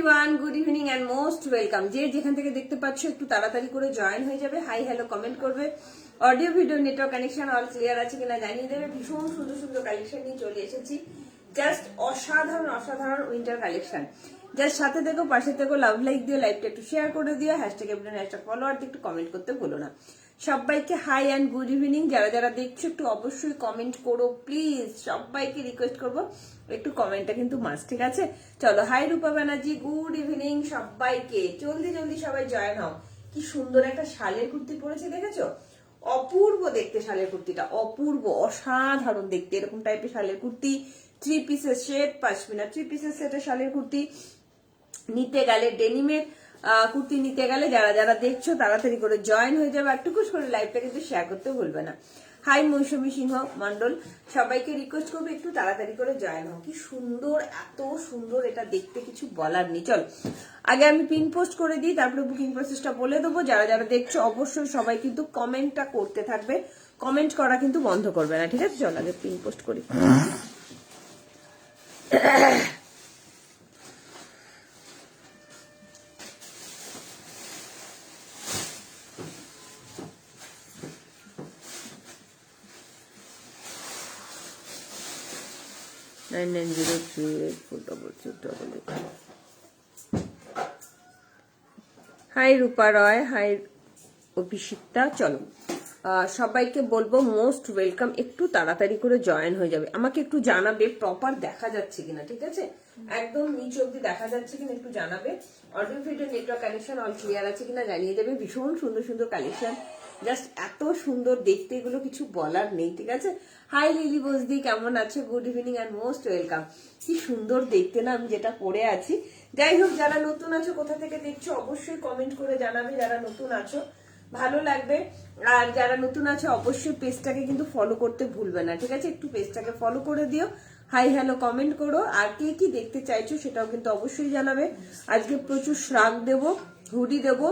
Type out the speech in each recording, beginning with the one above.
Everyone, good evening and most welcome. যে যেখান থেকে দেখতে পাচ্ছ একটু তাড়াতাড়ি করে জয়েন হয়ে যাবে, হাই হ্যালো কমেন্ট করবে। Audio video network connection all clear আছে কিনা জানিয়ে দেবে। ভীষণ সুন্দর সুন্দর কালেকশন নিয়ে চলে এসেছি, জাস্ট অসাধারণ অসাধারণ উইন্টার কালেকশন। জাস্ট সাথে দেখো, পাশে দেখো, লাভ লাইক দিও, লাইভটা একটু শেয়ার করে দিও, হ্যাশট্যাগ এভরিওয়ান, হ্যাশট্যাগ ফলোয়ার দিয়ে একটু কমেন্ট করতে ভুলো না। সবাইকে হাই অ্যান্ড গুড ইভিনিং। যারা যারা দেখছো একটু অবশ্যই কমেন্ট করো প্লিজ, সবাইকে রিকোয়েস্ট করবো একটু কমেন্টটা কিন্তু মাস্ট, ঠিক আছে? চলো, হাই রূপা ব্যানার্জি, গুড ইভিনিং সবাইকে। জলদি জলদি সবাই জয়েন হও। কি সুন্দর একটা শালের কুর্তি পরেছে, দেখেছো? অপূর্ব দেখতে শালের কুর্তিটা, অপূর্ব অসাধারণ দেখতে। এরকম টাইপের শালের কুর্তি, 3 পিসের সেট, পাশমিনা 3 পিসের সেটের শালের কুর্তি নিতে গেলে, ডেনিমের কুর্তি নিতে গেলে যারা যারা দেখছো তাড়াতাড়ি করে জয়েন হয়ে যাবে। আর টুকুস করে লাইভটা কিন্তু শেয়ার করতে ভুলবে না। হাই মৌসুমী সিংহ মন্ডল, সবাইকে রিকোয়েস্ট করবো একটু তাড়াতাড়ি করে জয়েন হও। কি সুন্দর, এত সুন্দর এটা দেখতে, কিছু বলার নেই। চল আগে আমি পিন পোস্ট করে দিই, তারপরে বুকিং প্রসেসটা বলে দেবো। যারা যারা দেখছো অবশ্যই সবাই কিন্তু কমেন্টটা করতে থাকবে, কমেন্ট করা কিন্তু বন্ধ করবে না, ঠিক আছে? চল আগে পিন পোস্ট করি। হাই রূপা রয়, হাই অভিষিক্তা। চলো সবাইকে বলবো মোস্ট ওয়েলকাম, একটু তাড়াতাড়ি করে জয়েন হয়ে যাবে। আমাকে একটু জানাবে প্রপার দেখা যাচ্ছে কিনা, ঠিক আছে? একদম নিচ অব্দি দেখা যাচ্ছে কিনা একটু জানাবে। Audio video network connection all clear আছে কিনা জানিয়ে দেবে। ভীষণ সুন্দর সুন্দর কালেকশন, জাস্ট এত সুন্দর দেখতে, এগুলো কিছু বলার নেই, ঠিক আছে? হাই লিলি বসদি, কেমন আছো? Good evening and most welcome. কি সুন্দর দেখতে না আমি যেটা পরে আছি। যাই হোক, যারা নতুন আছো, কোথা থেকে দেখছো অবশ্যই কমেন্ট করে জানাবে। যারা নতুন আছো ভালো লাগবে, আর যারা নতুন আছে অবশ্যই পেজটাকে কিন্তু ফলো করতে ভুলবে না, ঠিক আছে? একটু পেজটাকে ফলো করে দিও, হাই হ্যালো কমেন্ট করো, আর কে কি দেখতে চাইছো সেটাও কিন্তু অবশ্যই জানাবে। আজকে প্রচুর শ্রাগ দেবো, হুডি দেবো,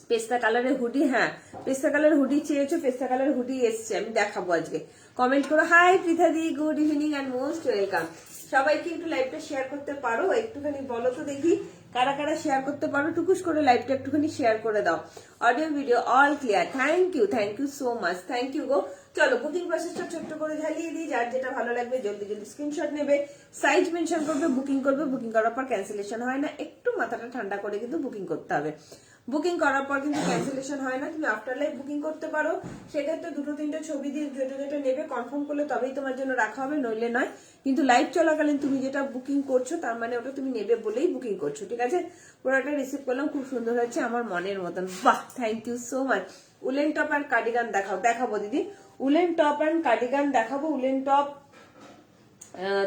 পেস্তা কালারের হুডি। হ্যাঁ, পেস্তা কালার হুডি চেয়েছো, পেস্তা কালার হুডি এসছে, আমি দেখাবো আজকে। কমেন্ট করো। হাই পৃথাদি, good evening and most welcome. সবাইকে একটু লাইভটা শেয়ার করতে পারো? একটুখানি বলো তো দেখি কারা কারা শেয়ার করতে পারো। টুকুস করে লাইভটা একটুখানি শেয়ার করে দাও। Audio video all clear. Thank you so much, thank you গো। চলো বুকিং প্রসেসটা ছোট্ট করে ঝালিয়ে দিই। যার যেটা ভালো লাগবে জলদি জলদি স্ক্রিনশট নেবে, সাইজ মেনশন করবে, বুকিং করবে। বুকিং করার পর ক্যান্সেলেশন হয় না, একটু মাথাটা ঠান্ডা করে কিন্তু বুকিং করতে হবে। বুকিং করার পর কিন্তু ক্যান্সেলেশন হয় না। তুমি আফটার লাইভ বুকিং করতে পারো, সেক্ষেত্রে 2-3টে ছবি দিয়ে যেটা যেটা নেবে কনফার্ম করলে তবেই তোমার জন্য রাখা হবে, নইলে নয়। কিন্তু লাইভ চলাকালীন তুমি যেটা বুকিং করছো তার মানে ওটা তুমি নেবে বলেই বুকিং করছো, ঠিক আছে? প্রোডাক্টটা রিসিভ করলাম, খুব সুন্দর হয়েছে, আমার মনের মতন। বাহ, thank you so much. Woollen top and cardigan দেখাবো দিদি, উলেন টপ অ্যান্ড কার্ডিগান দেখাবো। উলেন টপ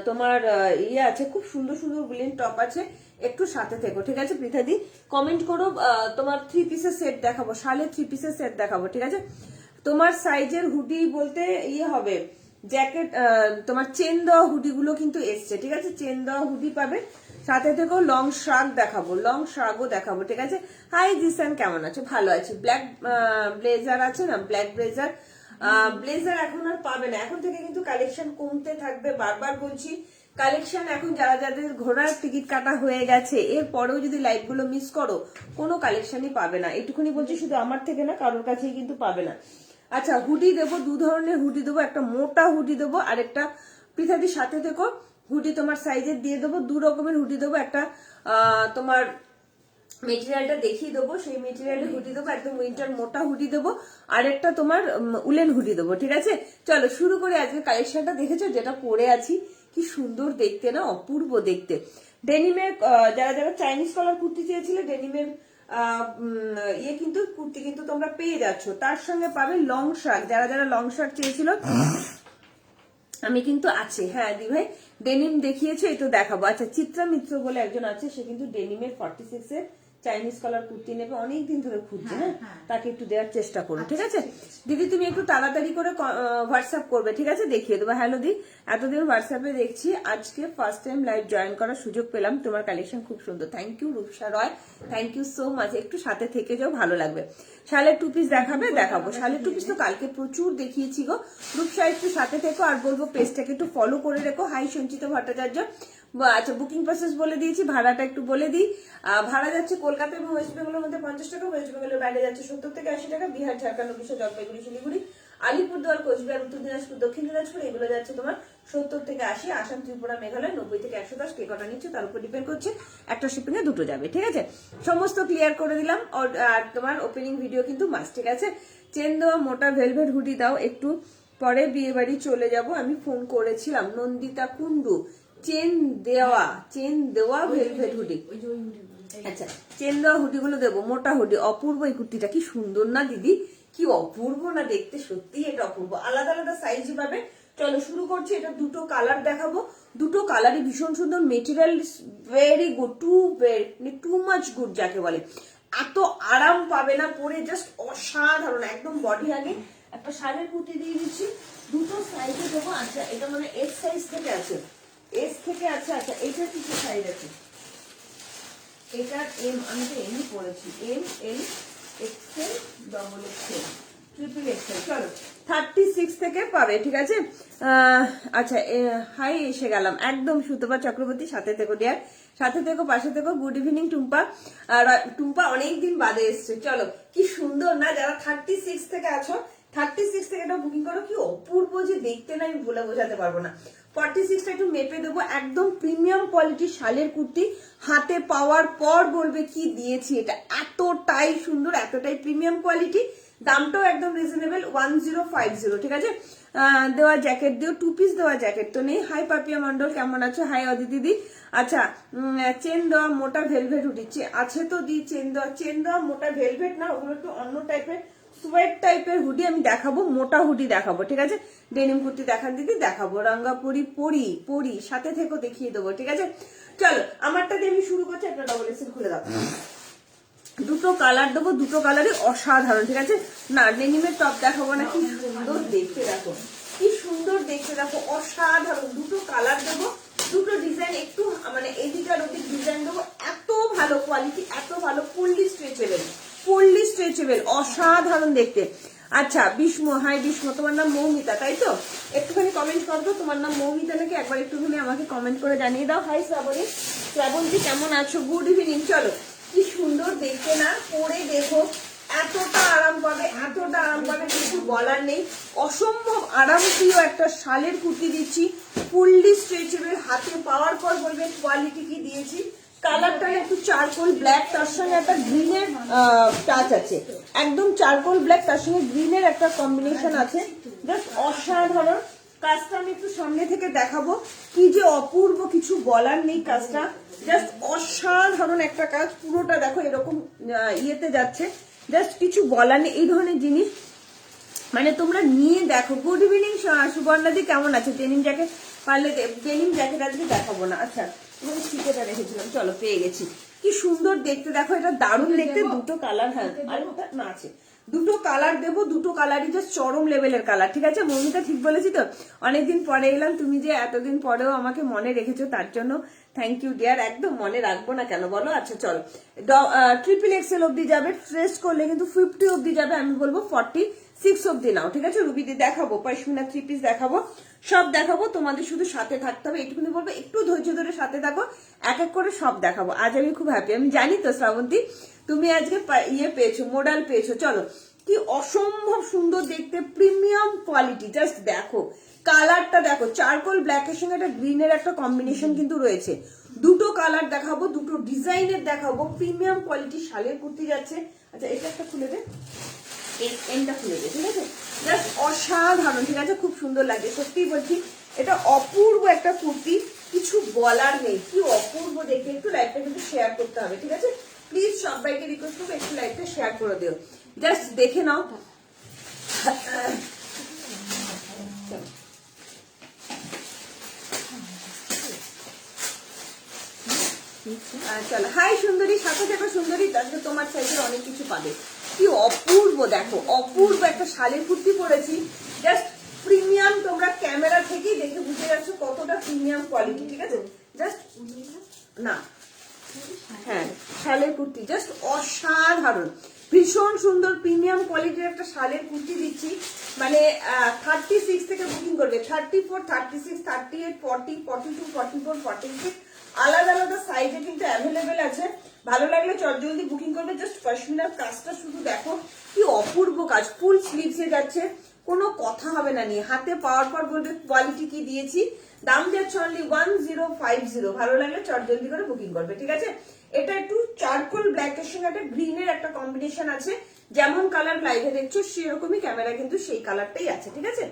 তোমার ইয়ে আছে, খুব সুন্দর সুন্দর উলেন টপ আছে, একটু সাথে থেকো, ঠিক আছে? পৃথাদি কমেন্ট করো। তোমার 3 পিসের সেট দেখাবো, শালের 3 পিসের সেট দেখাবো, ঠিক আছে? তোমার সাইজের হুডি বলতে ইয়ে হবে, জ্যাকেট, তোমার চেন দেওয়া হুডি গুলো কিন্তু এসছে, ঠিক আছে? চেন দেওয়া হুডি পাবে, সাথে থেকেও লং শ্রাগ দেখাবো, লং শ্রাগও দেখাবো, ঠিক আছে? হাই জিসান, কেমন আছো? ভালো আছি। ব্ল্যাক ব্লেজার আছে না, ব্ল্যাক ব্লেজার, ব্লেজার এখন আর পাবে না, এখন থেকে কিন্তু কালেকশন কমতে থাকবে। বারবার বলছি, কালেকশন এখন যারা যাদের ঘোড়ার টিকিট কাটা হয়ে গেছে, এর পরেও যদি লাইভ গুলো মিস করো কোনো কালেকশনই পাবে না। এইটুকুনি বলছি, শুধু আমার থেকে না, কারোর কাছেই কিন্তু পাবে না। আচ্ছা, হুডি দেবো, 2 ধরনের হুডি দেবো, একটা মোটা হুডি দেবো আর একটা পৃথাদির সাথে থেকো হুডি তোমার সাইজের দিয়ে দেবো। 2 রকমের হুডি দেবো, একটা তোমার মেটেরিয়ালটা দেখিয়ে দেবো, সেই মেটেরিয়ালের হুডি দেবো, একদম উইন্টার মোটা হুডি দেবো, আর একটা তোমার উলেন হুডি দেবো, ঠিক আছে? চলো শুরু করে। আজকে কালেকশনটা দেখেছো যেটা পরে আছি, কি সুন্দর দেখতে না, অপূর্ব দেখতে। ডেনিমের যারা যারা চাইনিজ কলার কুর্তি চেয়েছিলে, ডেনিমের ইয়ে কিন্তু কুর্তি কিন্তু তোমরা পেয়ে যাচ্ছ। তার সঙ্গে পাবে লং শার্ট, যারা যারা লং শার্ট চেয়েছিল আমি কিন্তু আছে। হ্যাঁ দি ভাই, ডেনিম দেখিয়েছে, এই তো দেখাবো। আচ্ছা, চিত্রা মিত্র বলে একজন আছে, সে কিন্তু ডেনিমের 46 এর চাইনিজ কলার কুর্তি নেবে, অনেকদিন ধরে খুঁজছে। হ্যাঁ, তাকে একটু দেওয়ার চেষ্টা করো, ঠিক আছে? দিদি তুমি একটু তাড়াতাড়ি করে হোয়াটসঅ্যাপ করবে, ঠিক আছে? দেখিয়ে দেবো। হ্যালো দি, এতদিন হোয়াটসঅ্যাপে দেখছি, আজকে ফার্স্ট টাইম লাইভ জয়েন করার সুযোগ পেলাম। তোমার কালেকশন খুব সুন্দর, thank you Rupsa Roy, thank you so much. একটু সাথে থেকে যাও, ভালো লাগবে। শালের 2 পিস দেখাবো। শালের 2 পিস তো কালকে প্রচুর দেখিয়েছি গো। রূপসা একটু সাথে থেকো, আর বলবো পেজটাকে একটু ফলো করে রেখো। হাই সঞ্চিতা ভট্টাচার্য, আচ্ছা বুকিং প্রসেস বলে দিয়েছি, ভাড়াটা একটু বলে দিই। ভাড়া যাচ্ছে কলকাতা এবং ওয়েস্ট বেঙ্গলের মধ্যে 50 টাকা, ওয়েস্ট বেঙ্গলের বাইরে যাচ্ছে 70 থেকে 80 টাকা, বিহার, ঝাড়খণ্ড, উড়িষ্যা, জলপাইগুড়ি, শিলিগুড়ি, আলিপুরদুয়ার, কোচবিহার, উত্তর দিনাজপুর, দক্ষিণ দিনাজপুর এগুলো যাচ্ছে তোমার 70 থেকে 80, আসাম, ত্রিপুরা, মেঘালয় 90 থেকে 110, কে কটা নিচ্ছে তার উপর ডিপেন্ড করছে, একটা শিপিং এ দুটো যাবে, ঠিক আছে। সমস্ত ক্লিয়ার করে দিলাম। আর তোমার ওপেনিং ভিডিও কিন্তু মাস্ট, ঠিক আছে। চেন দেওয়া মোটা ভেলভেট হুডি দাও, একটু পরে বিয়ে বাড়ি চলে যাব, আমি ফোন করেছিলাম। নন্দিতা কুন্ডু, চেন দেওয়া ভেলভেট হুডি, আচ্ছা চেন দেওয়া হুডি গুলো দেবো, মোটা হুডি, অপূর্ব। এই কুর্তিটা কি সুন্দর না দিদি, কি অপূর্ব না দেখতে, সত্যি এটা অপূর্ব। আলাদা আলাদা সাইজ পাবে। চলো শুরু করছি। এটা দুটো কালার দেখাবো, দুটো কালারই ভীষণ সুন্দর, material very good, too much good যাকে বলে। এত আরাম পাবে না পরে, জাস্ট অসাধারণ, একদম বডি আগে একটা শাড়ির কুর্তি দিয়ে দিচ্ছি, দুটো সাইজে দেবো। আচ্ছা এটা মানে এস সাইজ থেকে আছে, এস থেকে আছে। আচ্ছা এটা কি সাইজ আছে, এটার এম, আমি তো এমই পড়েছি, M, L, XL, double XL, triple XL. চলো 36 থেকে পাবে, ঠিক আছে। আচ্ছা হাই এসে গেলাম একদম, সুতপা চক্রবর্তী, সাথে থেকো ডিয়ার, সাথে থেকো, পাশে থেকো। Good evening Tumpa. টুম্পা অনেকদিন বাদে এসছে। চলো কি সুন্দর না, যারা 36 থেকে আছো 36 থেকে এটা বুকিং করো, কি অপূর্ব যে দেখতে না, আমি বলে বোঝাতে পারবো না। 46টা একটু মেপে দেবো, একদম প্রিমিয়াম কোয়ালিটির শালের কুর্তি, হাতে পাওয়ার পর বলবে কি দিয়েছি। এটা এতটাই সুন্দর, এতটাই প্রিমিয়াম কোয়ালিটি, দামটাও একদম রিজনেবল, 1050, ঠিক আছে। দেওয়া জ্যাকেট দিও, 2 পিস দেওয়া জ্যাকেট তো নেই। হাই পাপিয়া মন্ডল, কেমন আছো? হাই অদিতি দিদি। আচ্ছা চেন দেওয়া মোটা ভেলভেট উঠিচ্ছে, আছে তো দি চেন দেওয়া মোটা ভেলভেট না, ওগুলো একটু অন্য টাইপের সোয়েট টাইপের হুডি আমি দেখাবো, মোটা হুডি দেখাবো, ঠিক আছে। ডেনিম কুর্তি দেখান দিদি, দেখাবো। রঙ্গাপুরি পরি সাথে থেকে দেখিয়ে দেবো, ঠিক আছে। চলো আমারটা দিয়ে আমি শুরু করছি, একটা ডবল এক্সেল খুলে দাও। দুটো কালার দেবো, দুটো কালারই অসাধারণ, ঠিক আছে। না ডেনিমের টপ দেখাবো না, কি সুন্দর দেখতে দেখো, কি সুন্দর দেখতে দেখো, অসাধারণ। দুটো কালার দেবো, দুটো ডিজাইন একটু মানে এদিক আর ওদিক ডিজাইন দেবো, এত ভালো কোয়ালিটি, এত ভালো, ফুললি স্ট্রেচেবল, অসাধারণ দেখতে। আচ্ছা বিষ্ম, হাই বিষ্ম, তোমার নাম মৌমিতা তাই তো? একটুখানি কমেন্ট করবো তোমার নাম মৌমিতা নাকি, একবার একটুখানি আমাকে কমেন্ট করে জানিয়ে দাও। হাই শ্রাবন্তী কেমন আছো? Good evening. চলো কি সুন্দর দেখতে না, পরে দেখো এতটা আরাম পাবে, কিছু বলার নেই। অসম্ভব আরাম প্রিয় একটা শালের কুর্তি দিচ্ছি, ফুললি স্ট্রেচেবল, হাতে পাওয়ার পর বলবে কোয়ালিটি কি দিয়েছি। কালারটা একটু চারকোল ব্ল্যাক, তার সঙ্গে একটা গ্রিনের টাচ আছে, একদম চারকোল ব্ল্যাক, তার সঙ্গে গ্রিনের একটা কম্বিনেশন আছে, জাস্ট অসাধারণ। কাজটা আমি একটু সামনে থেকে দেখাবো, কি যে অপূর্ব, কিছু বলার নেই। কাজটা জাস্ট অসাধারণ একটা কাজ, পুরোটা দেখো এরকম ইয়েতে যাচ্ছে, জাস্ট কিছু বলার নেই। এই ধরনের জিনিস মানে তোমরা নিয়ে দেখো। গুড ইভিনিং সুবর্ণাদি, কেমন আছে? ডেনিম জ্যাকেট পারলে, ডেনিম জ্যাকেট আজকে দেখাবো না। আচ্ছা ঠিকাটা রেখেছিলাম, চলো পেয়ে গেছি। কি সুন্দর দেখতে দেখো, এটা দারুণ দেখতে। দুটো কালার, হ্যাঁ আরেকটা না আছে, দুটো কালার দেবো, দুটো কালারই জাস্ট চরম লেভেলের কালার, ঠিক আছে। মৌমিতা ঠিক বলেছি তো? অনেকদিন পরে এলাম, তুমি যে এতদিন পরেও আমাকে মনে রেখেছো তার জন্য থ্যাংক ইউ ডিয়ার, একদম মনে রাখবো না কেন বলো। আচ্ছা চলো ট্রিপল এক্সেল অব্দি যাবে, স্ট্রেচ করলে কিন্তু 50 অব্দি যাবে, আমি বলবো 46 অব্দি নাও, ঠিক আছে। রুবিদি দেখাবো, পশমিনা 3 পিস দেখাবো, সব দেখাবো, তোমাদের শুধু সাথে থাকতে হবে, এটুকুনি বলবো, একটু ধৈর্য ধরে সাথে থাকো, এক এক করে সব দেখাবো। আজ আমি খুব হ্যাপি, আমি জানি তো শ্রাবন্তী তুমি আজকে ইয়ে পেয়েছো, মডেল পেয়েছো। চলো কি অসম্ভব সুন্দর দেখতে, প্রিমিয়াম কোয়ালিটি, জাস্ট দেখো কালারটা দেখো, চারকোল ব্ল্যাকের সঙ্গে একটা গ্রিনের একটা কম্বিনেশন কিন্তু রয়েছে। দুটো কালার দেখাবো, দুটো ডিজাইনের দেখাবো, প্রিমিয়াম কোয়ালিটি শালের কুর্তি যাচ্ছে। আচ্ছা এটা একটা খুলে দে, এন্ডটা খুলে দে, ঠিক আছে। জাস্ট অসাধারণ, ঠিক আছে, খুব সুন্দর লাগে, সত্যি বলছি। এটা অপূর্ব একটা কুর্তি, কিছু বলার নেই, কি অপূর্ব দেখতে। একটু লাইভটা কিন্তু শেয়ার করতে হবে, ঠিক আছে। প্লিজ সবাইকে রিকোয়েস্ট করবো একটু লাইভটা শেয়ার করে দিও, জাস্ট দেখে নাও। চলো হাই সুন্দরী, সাথে দেখো সুন্দরী, তারপরে তোমার সাইজের অনেক কিছু পাবে। কি অপূর্ব দেখো, অপূর্ব একটা শালের কুর্তি পরেছি, জাস্ট প্রিমিয়াম। তোমরা ক্যামেরা থেকেই দেখে বুঝে যাচ্ছ কতটা প্রিমিয়াম কোয়ালিটি, ঠিক আছে। জাস্ট না, হ্যাঁ শালের কুর্তি জাস্ট অসাধারণ, ভীষণ সুন্দর প্রিমিয়াম কোয়ালিটির একটা শালের কুর্তি দিচ্ছি। মানে 36 থেকে বুকিং করবে, 34, 36, 38, 40, 42, 44, 46, আলাদা আলাদা সাইজে কিন্তু অ্যাভেলেবেল আছে। ভালো লাগলে চটজলদি বুকিং করবে। জাস্ট পশমিনার কাজটা শুধু দেখো কি অপূর্ব কাজ, ফুল স্লিভসে যাচ্ছে, কোনো কথা হবে না নিয়ে হাতে পাওয়ার পর বলবে কোয়ালিটি কি দিয়েছি। দাম যাচ্ছে অনলি 1050। ভালো লাগলে চটজলদি করে বুকিং করবে, ঠিক আছে। এটা একটু চারকোল ব্ল্যাকের সঙ্গে একটা গ্রিনের একটা কম্বিনেশন আছে, যেমন কালার লাইভে দেখছো সেরকমই ক্যামেরা কিন্তু সেই কালারটাই আছে, ঠিক আছে।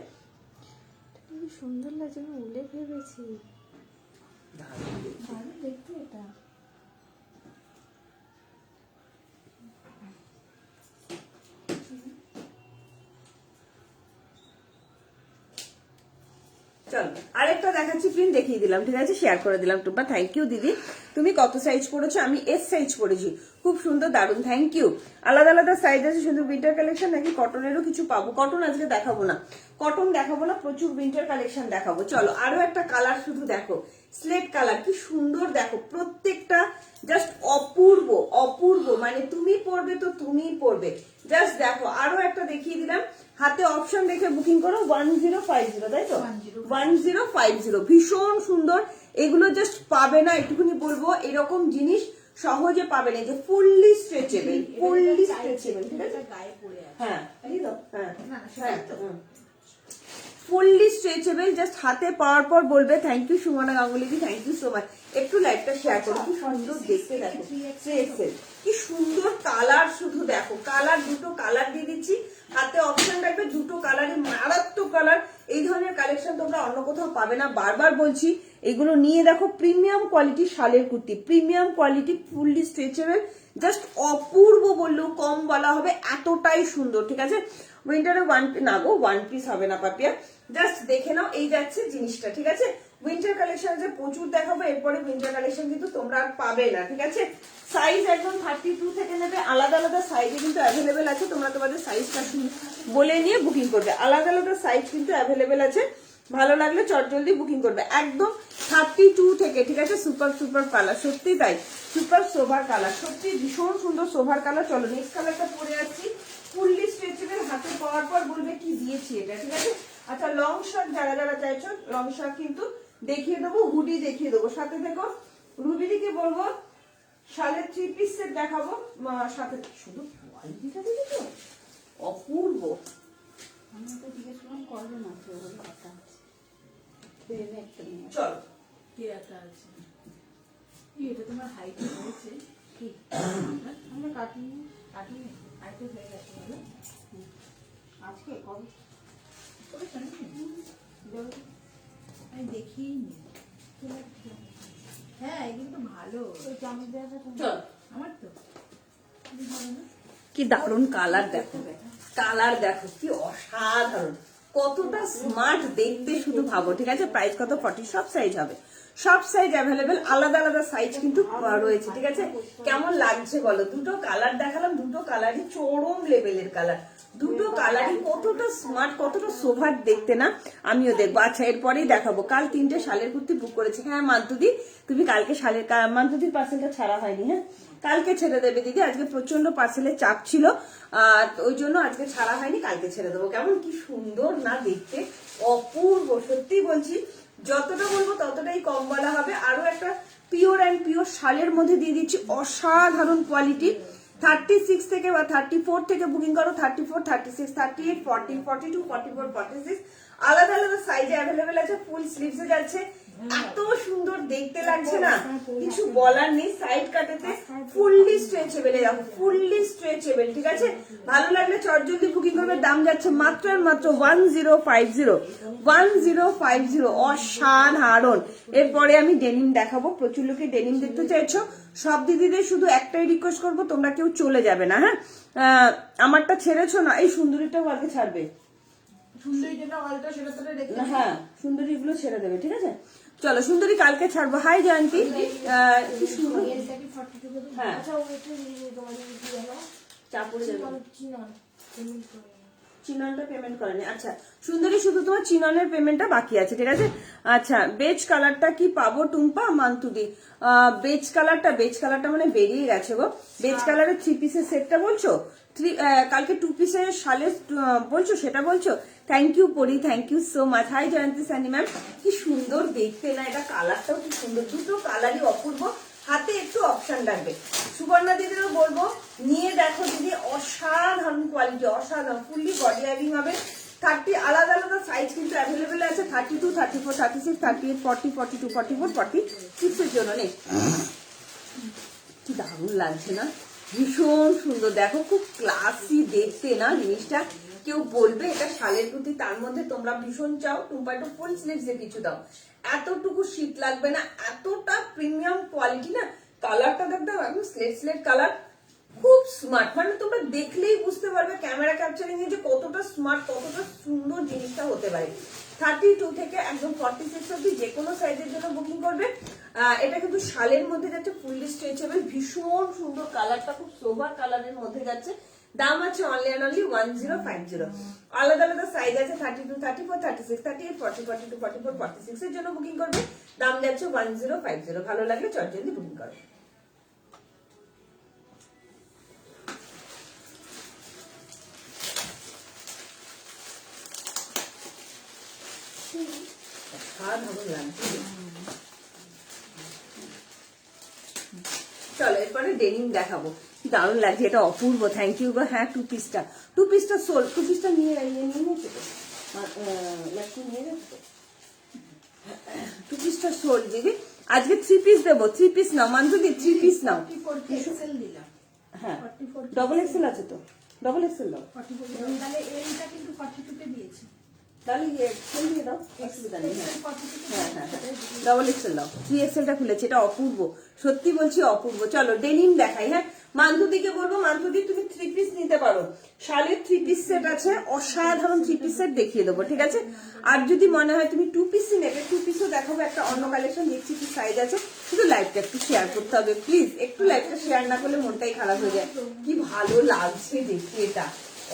সুন্দর লাগছে, আমি উলে ভেবেছি ভালো দেখতে এটা। চলো আরেকটা দেখাচ্ছি, প্রিন্ট দেখিয়ে দিলাম, ঠিক আছে, শেয়ার করে দিলাম। টুপা থ্যাংক ইউ দিদি, তুমি কত সাইজ পড়েছো? আমি এস সাইজ পড়েছি, খুব সুন্দর, দারুন, থ্যাংক ইউ। আলাদা আলাদা সাইজ আছে, শুধু উইন্টার কালেকশন নাকি কটনেরও কিছু পাবো? কটন আজকে দেখাবো না, কটন দেখাবো না, প্রচুর উইন্টার কালেকশন দেখাবো। চলো আরো একটা কালার শুধু দেখো, স্লেট কালার, কি সুন্দর দেখো, প্রত্যেকটা জাস্ট অপূর্ব অপূর্ব, মানে তুমি পরবে তো তুমিই পরবে। জাস্ট দেখো, আরো একটা দেখিয়ে দিলাম, হাতে অপশন দেখে বুকিং করো। 1050, তাই তো, 1050, ভীষণ সুন্দর। এগুলো জাস্ট পাবে না, একটুখানি বলবো, এরকম জিনিস সহজে পাবে না, যে ফুললি স্ট্রেচেবল, ফুললি স্ট্রেচেবল, ঠিক আছে। হ্যাঁ হ্যাঁ, ফুললি স্ট্রেচেবল, জাস্ট হাতে পাওয়ার পর বলবে থ্যাংক ইউ সুমনা গাঙ্গুলি দি, থ্যাংক ইউ সো মাচ। একটু লাইটটা শেয়ার করো, কি সুন্দর দেখতে দেখো, কি সুন্দর কালার, শুধু দেখো কালার, দুটো কালার দিয়ে দিচ্ছি, হাতে অপশন রাখবে, দুটো কালারই মারাত্মক কালার। এই ধরনের কালেকশন তোমরা অন্য কোথাও পাবে না, বারবার বলছি। এগুলো নিয়ে দেখো, প্রিমিয়াম কোয়ালিটি শালের kurti, premium quality, fully stretchable, just অপূর্ব বললেও কম বলা হবে, এতটাই সুন্দর, ঠিক আছে। উইন্টারে ওয়ান পিস হবে না পাপিয়া, জাস্ট দেখে নাও, এই যাচ্ছে জিনিসটা, ঠিক আছে। উইন্টার কালেকশন যে প্রচুর দেখাবো, এরপরে উইন্টার কালেকশন কিন্তু তোমরা আর পাবে না, ঠিক আছে। সাইজ একদম 32 থেকে নেবে, আলাদা আলাদা সাইজে কিন্তু অ্যাভেলেবেল আছে, তোমরা তোমাদের সাইজটা বলে নিয়ে বুকিং করবে। আলাদা আলাদা সাইজ কিন্তু অ্যাভেলেবেল আছে, ভালো লাগলে চটজলদি বুকিং করবে। একদম 32 থেকে, ঠিক আছে। সুপার সুপার কালার, সত্যি তাই, সুপার সোভার কালার, সত্যি ভীষণ সুন্দর সোভার কালার। চলো নেক্সট কালারটা পরে আসছি, ফুললি স্ট্রেচেবল, হাতে পাওয়ার পর বলবে কি দিয়েছি এটা, ঠিক আছে। আচ্ছা লং শার্ট যারা যারা চাইছো, লং শার্ট কিন্তু দেখিয়ে দেবো, হুডি দেখিয়ে দেবো, সাথে দেখো রুবিদিকে বলবো শালের 3 পিস সেট দেখাবো, সাথে শুধু কোয়ালিটিটা দেখেছো অপূর্ব। আমি তো জিজ্ঞেস করলাম করবে না, সেগুলো কথা আছে, চলো কি একটা আছে, এটা তোমার হাইট হয়েছে কি? আমরা কাটিনি হাইটে হয়ে গেছে বলো আজকে কবে আমি দেখিই নি। হ্যাঁ এগুলো তো ভালো, আমার তো কি দারুণ কালার দেখো, কালার দেখো কি অসাধারণ, কতটা স্মার্ট দেখতে শুধু ভাবো, ঠিক আছে। প্রাইস কত? 40, সব সাইজ হবে, সব সাইজ অ্যাভেলেবেল, আলাদা আলাদা সাইজ কিন্তু রয়েছে, ঠিক আছে। কেমন লাগছে বলো, দুটো কালার দেখালাম, দুটো কালারই চরম লেভেলের কালার, দুটো কালারই কতটা স্মার্ট, কতটা সোভার দেখতে না, আমিও দেখবো। আচ্ছা এরপরেই দেখাবো, কাল 3টে শালের কুর্তি বুক করেছি। হ্যাঁ মান্তুদি, তুমি কালকে শালের, মান্তুদির পার্সেলটা ছাড়া হয়নি, হ্যাঁ কালকে ছেড়ে দেবে দিদি, আজকে প্রচন্ড পার্সেলের চাপ ছিল, ওই জন্য আজকে ছাড়া হয়নি, কালকে ছেড়ে দেবো। কেমন কি সুন্দর না দেখতে, অপূর্ব, সত্যি বলছি, যতটা বলবো ততটাই কম বলা হবে। আরো একটা পিওর অ্যান্ড পিওর শালের মধ্যে দিয়ে দিচ্ছি, অসাধারণ কোয়ালিটি। 36 থেকে বা 34 থেকে বুকিং করো, 34, 36, 38, 40, 42, 44, 46, আলাদা আলাদা সাইজে অ্যাভেলেবেল আছে, ফুল স্লিভসে যাচ্ছে, এত সুন্দর দেখতে লাগছে না, কিছু বলার নেই। সাইড কাটেতে ফুললি স্ট্রেচেবল, দেখো ফুললি স্ট্রেচেবল, ঠিক আছে। ভালো লাগলে চটজলদি বুকিং করবে, দাম যাচ্ছে মাত্র আর মাত্র 1050, 1050, অসাধারণ। এরপরে আমি ডেনিম দেখাবো, প্রচুর লোকে ডেনিম দেখতে চাইছো, সব দিদিদের শুধু একটাই রিকোয়েস্ট করবো, তোমরা কেউ চলে যাবে না, হ্যাঁ আমারটা ছেড়েছো না, এই সুন্দরীটাও আগে ছাড়বে, হ্যাঁ সুন্দরী গুলো ছেড়ে দেবে, ঠিক আছে। চলো সুন্দরী কালকে ছাড়বো। হাই জয়ন্তী, কি সুন্দর, হ্যাঁ চাপ পড়ে যাবে, চিননটা পেমেন্ট করেনি। আচ্ছা সুন্দরী, শুধু তোমার চিননের পেমেন্টটা বাকি আছে, ঠিক আছে। আচ্ছা বেজ কালারটা কি পাবো টুম্পা? মান্তুদি বেজ কালারটা মানে বেরিয়ে গেছে গো। বেজ কালারের 3 পিসের সেটটা বলছো? কালকে 2 পিসের শালে বলছো, সেটা বলছো? Thank you Pari, thank you so much. Hi Jayanti Sunny ma'am, কি সুন্দর দেখতে না, এটা কালারটাও কি সুন্দর, দুটো কালারই অপূর্ব। হাতে একটু অপশন লাগবে। সুবর্ণা দিদিরও বলবো নিয়ে দেখো দিদি, অসাধারণ কোয়ালিটি, অসাধারণ, ফুললি বডি ওয়্যারিং হবে। 30 আলাদা আলাদা সাইজ কিন্তু অ্যাভেলেবেল আছে, 32, 34, 36, 38, 40, 42, 44, 46 এর জন্য নেই। কি দারুণ লাগছে না, ভীষণ সুন্দর, দেখো খুব ক্লাসি দেখতে না জিনিসটা। কেউ বলবে এটা শালের প্রতি, তার মধ্যে তোমরা ভীষণ চাও টুম্পা একটু ফুল স্লিভস এ কিছু দাও, এতটুকু শীত লাগবে না, এতটা প্রিমিয়াম কোয়ালিটি না। কালারটা দেখো একদম স্লেট কালার, খুব স্মার্ট, মানে তোমরা দেখলেই বুঝতে পারবে ক্যামেরা ক্যাপচারিং এ যে কতটা স্মার্ট, কতটা সুন্দর জিনিসটা হতে পারে। 32 থেকে একদম 46 অব্দি যে কোনো সাইজের জন্য বুকিং করবে। এটা কিন্তু শালের মধ্যে যাচ্ছে, ফুললি স্ট্রেচেবল, ভীষণ সুন্দর কালারটা, খুব সোভার কালারের মধ্যে যাচ্ছে। দাম আছে অনলি অ্যান্ড অনলি 1050। আলাদা আলাদা সাইজ আছে 32, 34, 36, 38, 40, 42, 44, 46 এর জন্য বুকিং করবে। দাম যাচ্ছে 1050। ভালো লাগলে চটজলদি বুকিং করবে। চলো এরপরে ডেনিম দেখাবো, কি দারুণ লাগছে, এটা অপূর্ব। থ্যাংক ইউ গো। হ্যাঁ 2 পিসটা সোল, 2 পিসটা নিয়ে নিয়েছে তো, নিয়ে যাচ্ছে 2 পিসটা সোল দিদি। আজকে 3 পিস দেবো, 3 পিস নাও মানসুদি, 3 পিস নাও। হ্যাঁ ডবল এক্সেল আছে তো, ডবল এক্সেল দাও। তাহলে এইটা কিন্তু 42 তে দিয়েছি, তাহলে এক্সেল দিয়ে দাও, অসুবিধা নেই। হ্যাঁ হ্যাঁ হ্যাঁ ডবল এক্সেল দাও, 3 এক্সেলটা খুলেছে, এটা অপূর্ব, সত্যি বলছি অপূর্ব। চলো ডেনিম দেখাই। হ্যাঁ মান্তুদিকে বলবো, মান্তুদি তুমি 3 পিস নিতে পারো, শালের 3 পিস সেট আছে, অসাধারণ 3 পিস সেট দেখিয়ে দেবো, ঠিক আছে। আর যদি মনে হয় তুমি 2 পিসই নেবে, 2 পিসও দেখাবো, একটা অন্য কালেকশন দেখছি কি সাইজ আছে। শুধু লাইভটা একটু শেয়ার করতে হবে প্লিজ, একটু লাইভটা শেয়ার না করলে মনটাই খারাপ হয়ে যায়। কি ভালো লাগছে দেখতে, এটা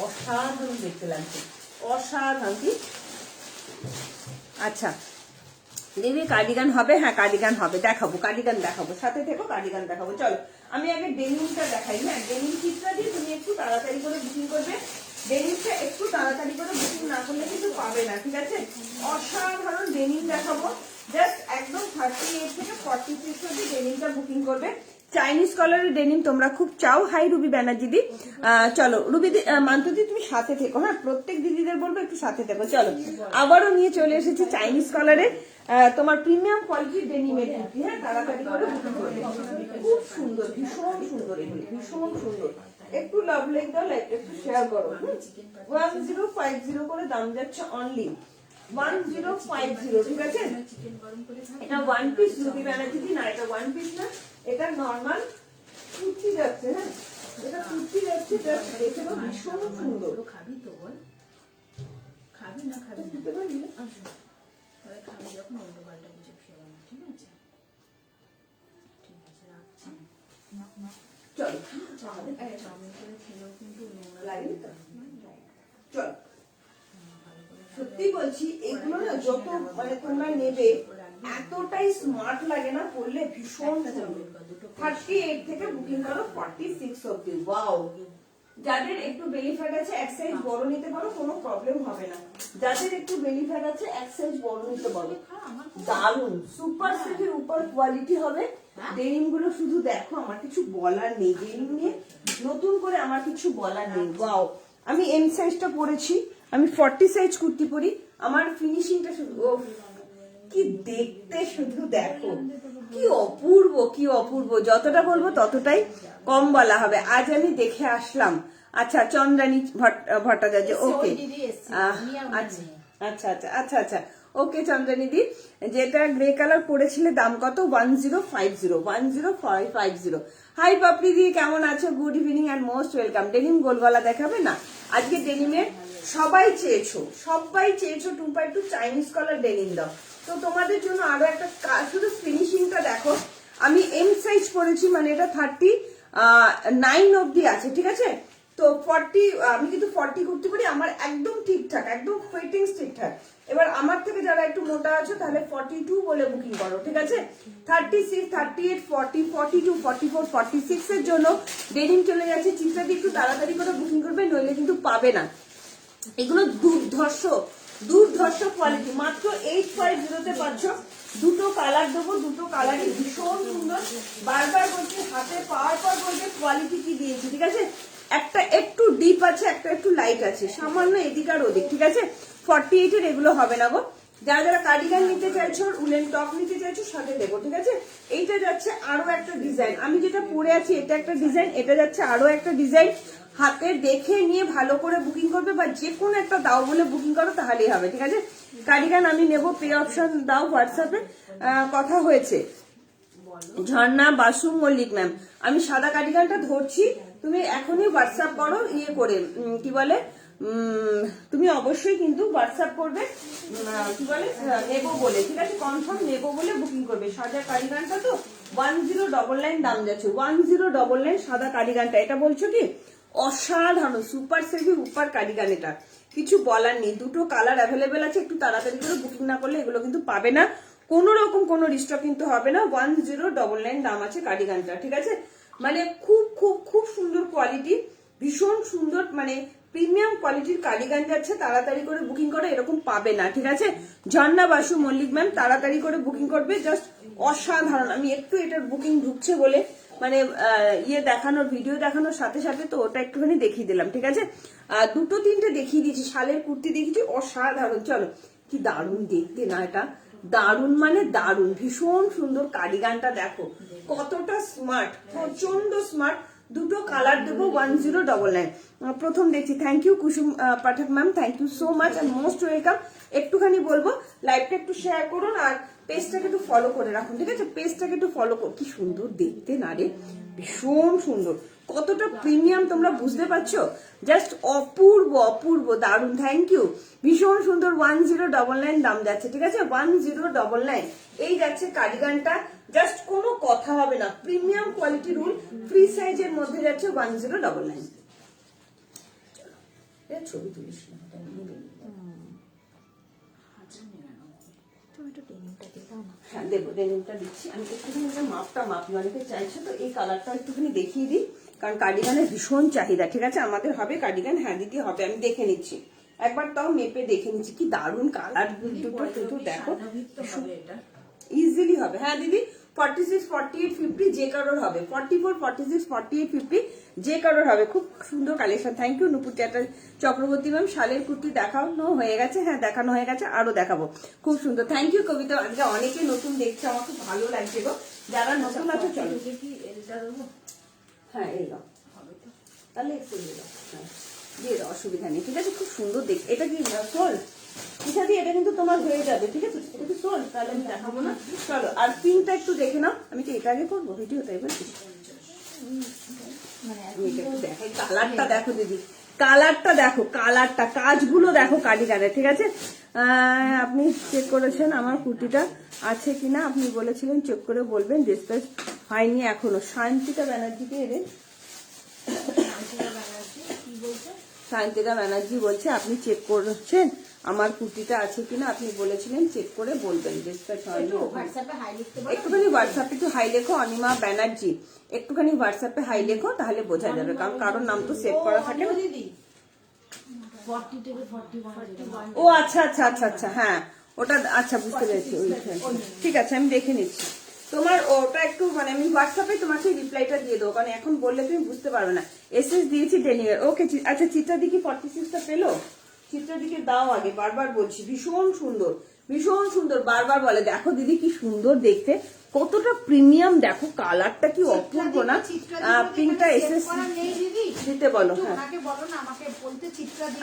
অসাধারণ দেখতে লাগছে, অসাধারণ। কি আচ্ছা দিদি কার্ডিগান হবে? হ্যাঁ কার্ডিগান হবে, দেখাবো কার্ডিগান দেখাবো, সাথে থেকো কার্ডিগান দেখাবো। চলো আমি আগে ডেনিমটা দেখাই। হ্যাঁ ডেনিম কিটটা দিয়ে তুমি একটু তাড়াতাড়ি করে বুকিং করবে, ডেনিমটা একটু তাড়াতাড়ি করে বুকিং না করলে কিন্তু পাবে না, ঠিক আছে। অসাধারণ ডেনিম দেখাবো, জাস্ট একদম 38 থেকে 46 অব্দি ডেনিমটা বুকিং করবে। চাইনিজ কলারের ডেনিম তোমরা খুব চাও। হাই রুবি ব্যানার্জি দি, চলো রুবি মান্তুদি তুমি সাথে থেকো। হ্যাঁ প্রত্যেক দিদিদের বলবো একটু সাথে থেকো। চলো আবারও নিয়ে চলে এসেছি চাইনিজ কলারের তোমার প্রিমিয়াম কোয়ালিটির ডেনিমের কুর্তি। হ্যাঁ তাড়াতাড়ি করে বুকিং করবে, খুব সুন্দর, ভীষণ সুন্দর, এগুলো ভীষণ সুন্দর। একটু লাভ লাইক দাও, লাইক একটু শেয়ার করো। 1050 করে দাম যাচ্ছে, অনলি 1050, ঠিক আছে। এটা 1 পিস রুবি ব্যানার্জি দি না, এটা 1 পিস না, এটা নরমাল কুর্তি যাচ্ছে। হ্যাঁ এটা কুর্তি যাচ্ছে, জাস্ট দেখে নাও, ভীষণ সুন্দর। খাবি তো বল, খাবি না খাবি দিতে পারবি না, পরে খাবি যখন অন্য পাল্টা কিছু খেয়ে না, ঠিক আছে, ঠিক আছে রাখছি। চলো চাউমিন করে খেলেও কিন্তু লাগে তো, চলো সত্যি বলছি এগুলো না যত মানে তোমরা নেবে এতটাই স্মার্ট লাগে না, পড়লে ভীষণ সুন্দর। 38 থেকে বুকিং করো 46 অব্দি। ওয়াও, যাদের একটু বেলি ফ্যাট আছে এক সাইজ বড় নিতে পারো, কোনো প্রবলেম হবে না। যাদের একটু বেলি ফ্যাট আছে এক সাইজ বড় নিতে পারো। দারুন সুপার সেটের উপর কোয়ালিটি হবে। ডেনিম গুলো শুধু দেখো, আমার কিছু বলার নেই, ডেনিম নিয়ে নতুন করে আমার কিছু বলার নেই। ওয়াও, আমি এম সাইজটা পরেছি, আমি 40 সাইজ কুর্তি পরি, আমার ফিনিশিংটা শুধু কি দেখতে, শুধু দেখো কি অপূর্ব, কি অপূর্ব। যতটা বলবো ততটাই কম বলা হবে। আজ আমি দেখে আসলাম। আচ্ছা চন্দ্রানী ভট্টাচার্য, ওকে আচ্ছা আচ্ছা আচ্ছা আচ্ছা আচ্ছা ওকে চন্দ্রানী দি, যেটা গ্রে কালার পড়েছিলে দাম কত? 1050। হাই পাপড়ি দি, কেমন আছো? Good evening and most welcome. Denim গোলগলা দেখাবে না আজকে? ডেনিমের সবাই চেয়েছো টুম্পা একটু চাইনিজ কলার ডেনিম দাও, তো তোমাদের জন্য আরো একটা শুধু ফিনিশিংটা দেখো। আমি এম সাইজ পরেছি, মানে এটা 39 অব্দি আছে, ঠিক আছে। তো 40 আমি কিন্তু 40 কুর্তি পরি, আমার একদম ঠিকঠাক, একদম ফিটিংস ঠিকঠাক। এবার আমার থেকে যারা একটু মোটা আছে তাহলে 42 বলে বুকিং করো, ঠিক আছে? 36, 38, 40, 42, 44, 46 এর জন্য ডেনিম চলে যাচ্ছে। চিত্রা দিয়ে একটু তাড়াতাড়ি করে বুকিং করবে, নইলে কিন্তু পাবে না। এগুলো দুর্ধর্ষ দুর্ধর্ষ কোয়ালিটি, মাত্র 850 পাচ্ছ। দুটো কালার দেবো, দুটো কালারই ভীষণ সুন্দর। বারবার বলছি, হাতে পাওয়ার পর বলছে কোয়ালিটি কি দিয়েছি, ঠিক আছে? একটা একটু ডিপ আছে, একটা একটু লাইট আছে, সামান্য এদিক আর ওদিক, ঠিক আছে? 48 এর এগুলো হবে না গো। যারা যারা কার্ডিগান নিতে চাইছো, উলেন টপ নিতে চাইছো, সাথে দেবো, ঠিক আছে? এইটা যাচ্ছে আরো একটা ডিজাইন, আমি যেটা পরে আছি এটা একটা ডিজাইন, এটা যাচ্ছে আরো একটা ডিজাইন। হাতে দেখে নিয়ে ভালো করে বুকিং করবে, বা যে কোনো একটা দাও বলে বুকিং করো, তাহলেই হবে, ঠিক আছে? কার্ডিগান আমি নেবো, পে অপশন দাও হোয়াটসঅ্যাপে, কথা হয়েছে। ঝর্ণা বাসু মল্লিক ম্যাম, আমি সাদা কার্ডিগানটা ধরছি, তুমি এখনই হোয়াটসঅ্যাপ করো, ইয়ে করে কি বলে, তুমি অবশ্যই কিন্তু হোয়াটসঅ্যাপ করবে, কি বলে নেবো বলে, ঠিক আছে? কনফার্ম নেবো বলে বুকিং করবে। সাদা কার্ডিগানটা তো 1099 দাম যাচ্ছে, 1099 সাদা কার্ডিগানটা। এটা বলছো কি অসাধারণ, সুপার সেভি উপার কার্ডিগান, এটা কিছু বলার নেই। দুটো কালার অ্যাভেলেবেল আছে, একটু তাড়াতাড়ি করে বুকিং না করলে এগুলো কিন্তু পাবে না, কোনো রকম কোনো রিস্টক কিন্তু হবে না। 1099 দাম আছে কার্ডিগানটা, ঠিক আছে? মানে খুব খুব খুব সুন্দর কোয়ালিটি, ভীষণ সুন্দর, মানে প্রিমিয়াম কোয়ালিটির কার্ডিগান যাচ্ছে। তাড়াতাড়ি করে বুকিং করে, এরকম পাবে না, ঠিক আছে? ঝর্ণা বাসু মল্লিক ম্যাম, তাড়াতাড়ি করে বুকিং করবে, জাস্ট অসাধারণ। আমি একটু এটার বুকিং ঢুকছে বলে, মানে ইয়ে দেখানোর, ভিডিও দেখানোর সাথে সাথে তো ওটা একটুখানি দেখিয়ে দিলাম, ঠিক আছে? দুটো তিনটে দেখিয়ে দিয়েছি, শালের কুর্তি দেখিয়েছি, অসাধারণ। চলো, কি দারুণ দেখতে না এটা, দারুণ মানে দারুণ, ভীষণ সুন্দর। কার্ডিগানটা দেখো কতটা স্মার্ট, প্রচন্ড স্মার্ট। দুটো কালার দেবো, 1099। প্রথম দেখছি, thank you Kusum Pathak ma'am, thank you so much and most welcome. একটুখানি বলবো লাইভটা একটু শেয়ার করুন আর পেজটাকে একটু ফলো করে রাখুন, ঠিক আছে? পেজটাকে একটু ফলো করুন। কি সুন্দর দেখতে না রে, ভীষণ সুন্দর, কতটা প্রিমিয়াম তোমরা বুঝতে পারছো? জাস্ট অপূর্ব অপূর্ব, দারুণ, থ্যাংক ইউ, ভীষণ সুন্দর। 1099 দাম যাচ্ছে, ঠিক আছে? 1099 এই যাচ্ছে কার্ডিগানটা, জাস্ট কোনো কথা হবে না, প্রিমিয়াম কোয়ালিটি রুল, ফ্রি সাইজের মধ্যে যাচ্ছে 1099। ছবি তুলিস না, হ্যাঁ দেবো, ডেনিমটা দিচ্ছি আমি। একটুখানি মাপটা মাপি, অনেকে চাইছে তো এই কালারটা একটুখানি দেখিয়ে দিই, কারণ কার্ডিগানের ভীষণ চাহিদা, ঠিক আছে? আমাদের হবে কার্ডিগান, হ্যাঁ দিদি হবে, আমি দেখে নিচ্ছি একবার, তাও মেপে দেখে নিচ্ছি। কি দারুণ কালার দুটো দেখো, ইজিলি হবে। হ্যাঁ দিদি, 46, 48, 50 যে কারোর হবে, 44, 46, 48, 50 যে কারোর হবে। খুব সুন্দর collection, thank you Nupur Chakraborty ma'am. শালের কুর্তি দেখানো হয়ে গেছে, হ্যাঁ দেখানো হয়ে গেছে, আরো দেখাবো, খুব সুন্দর। থ্যাংক ইউ কবিতা, আজকে অনেকে নতুন দেখছে, আমার খুব ভালো লাগছে গো। যারা নতুন আছে চলো, হ্যাঁ এই দাও, তাহলে একটু দিয়ে দাও, হ্যাঁ দিয়ে দাও, অসুবিধা নেই, ঠিক আছে? খুব সুন্দর দেখ, এটা কি সোল পিঠা দিয়ে, এটা কিন্তু তোমার হয়ে যাবে, ঠিক আছে? এটা কি সোল, তাহলে আমি দেখাবো না। চলো, আর পিনটা একটু দেখে নাও, আমি তো এটা আগে করবো ভিডিওটা, এবার দেখাই। কালারটা দেখো দিদি, কালারটা দেখো, কালারটা, কাজগুলো দেখো কার্ডিগানের, ঠিক আছে? আপনি চেক করেছেন আমার কুর্তিটা আছে কিনা, আপনি বলেছিলেন চেক করে বলবেন, ডিসপ্যাচ হয়নি এখনো। শান্তিকা ব্যানার্জিকে এদের, সায়ন্তিকা ব্যানার্জি বলছে আপনি চেক করছেন আমার কুর্তিটা আছে কিনা, আপনি বলেছিলেন চেক করে বলবেন, ডিসপ্যাচ হয়নি। একটুখানি হোয়াটসঅ্যাপে একটু হাই লেখো, অনিমা ব্যানার্জি, একটুখানি হোয়াটসঅ্যাপে হাই লেখো, তাহলে বোঝা যাবে, কারণ কারোর নাম তো সেভ করা থাকে না। ও আচ্ছা আচ্ছা আচ্ছা আচ্ছা, হ্যাঁ ওটা আচ্ছা, বুঝতে পেরেছি, ঠিক আছে আমি দেখে নিচ্ছি। তোমার ওটা একটু, মানে আমি হোয়াটসঅ্যাপে তোমাকে রিপ্লাইটা দিয়ে দেবো, কারণ এখন বললে তুমি বুঝতে পারবে না। এসএস দিয়েছি ডেনিমের, ওকে। আচ্ছা, চিত্রা দিকে 46টা পেলো, চিত্রা দিকে দাও আগে, বারবার বলছি, ভীষণ সুন্দর, ভীষণ সুন্দর, বারবার বলে দেখো দিদি কি সুন্দর দেখতে, কতটা প্রিমিয়াম, দেখো কালারটা কি অপূর্ব না। পিঙ্কটা এসএস দিতে বলো, হ্যাঁ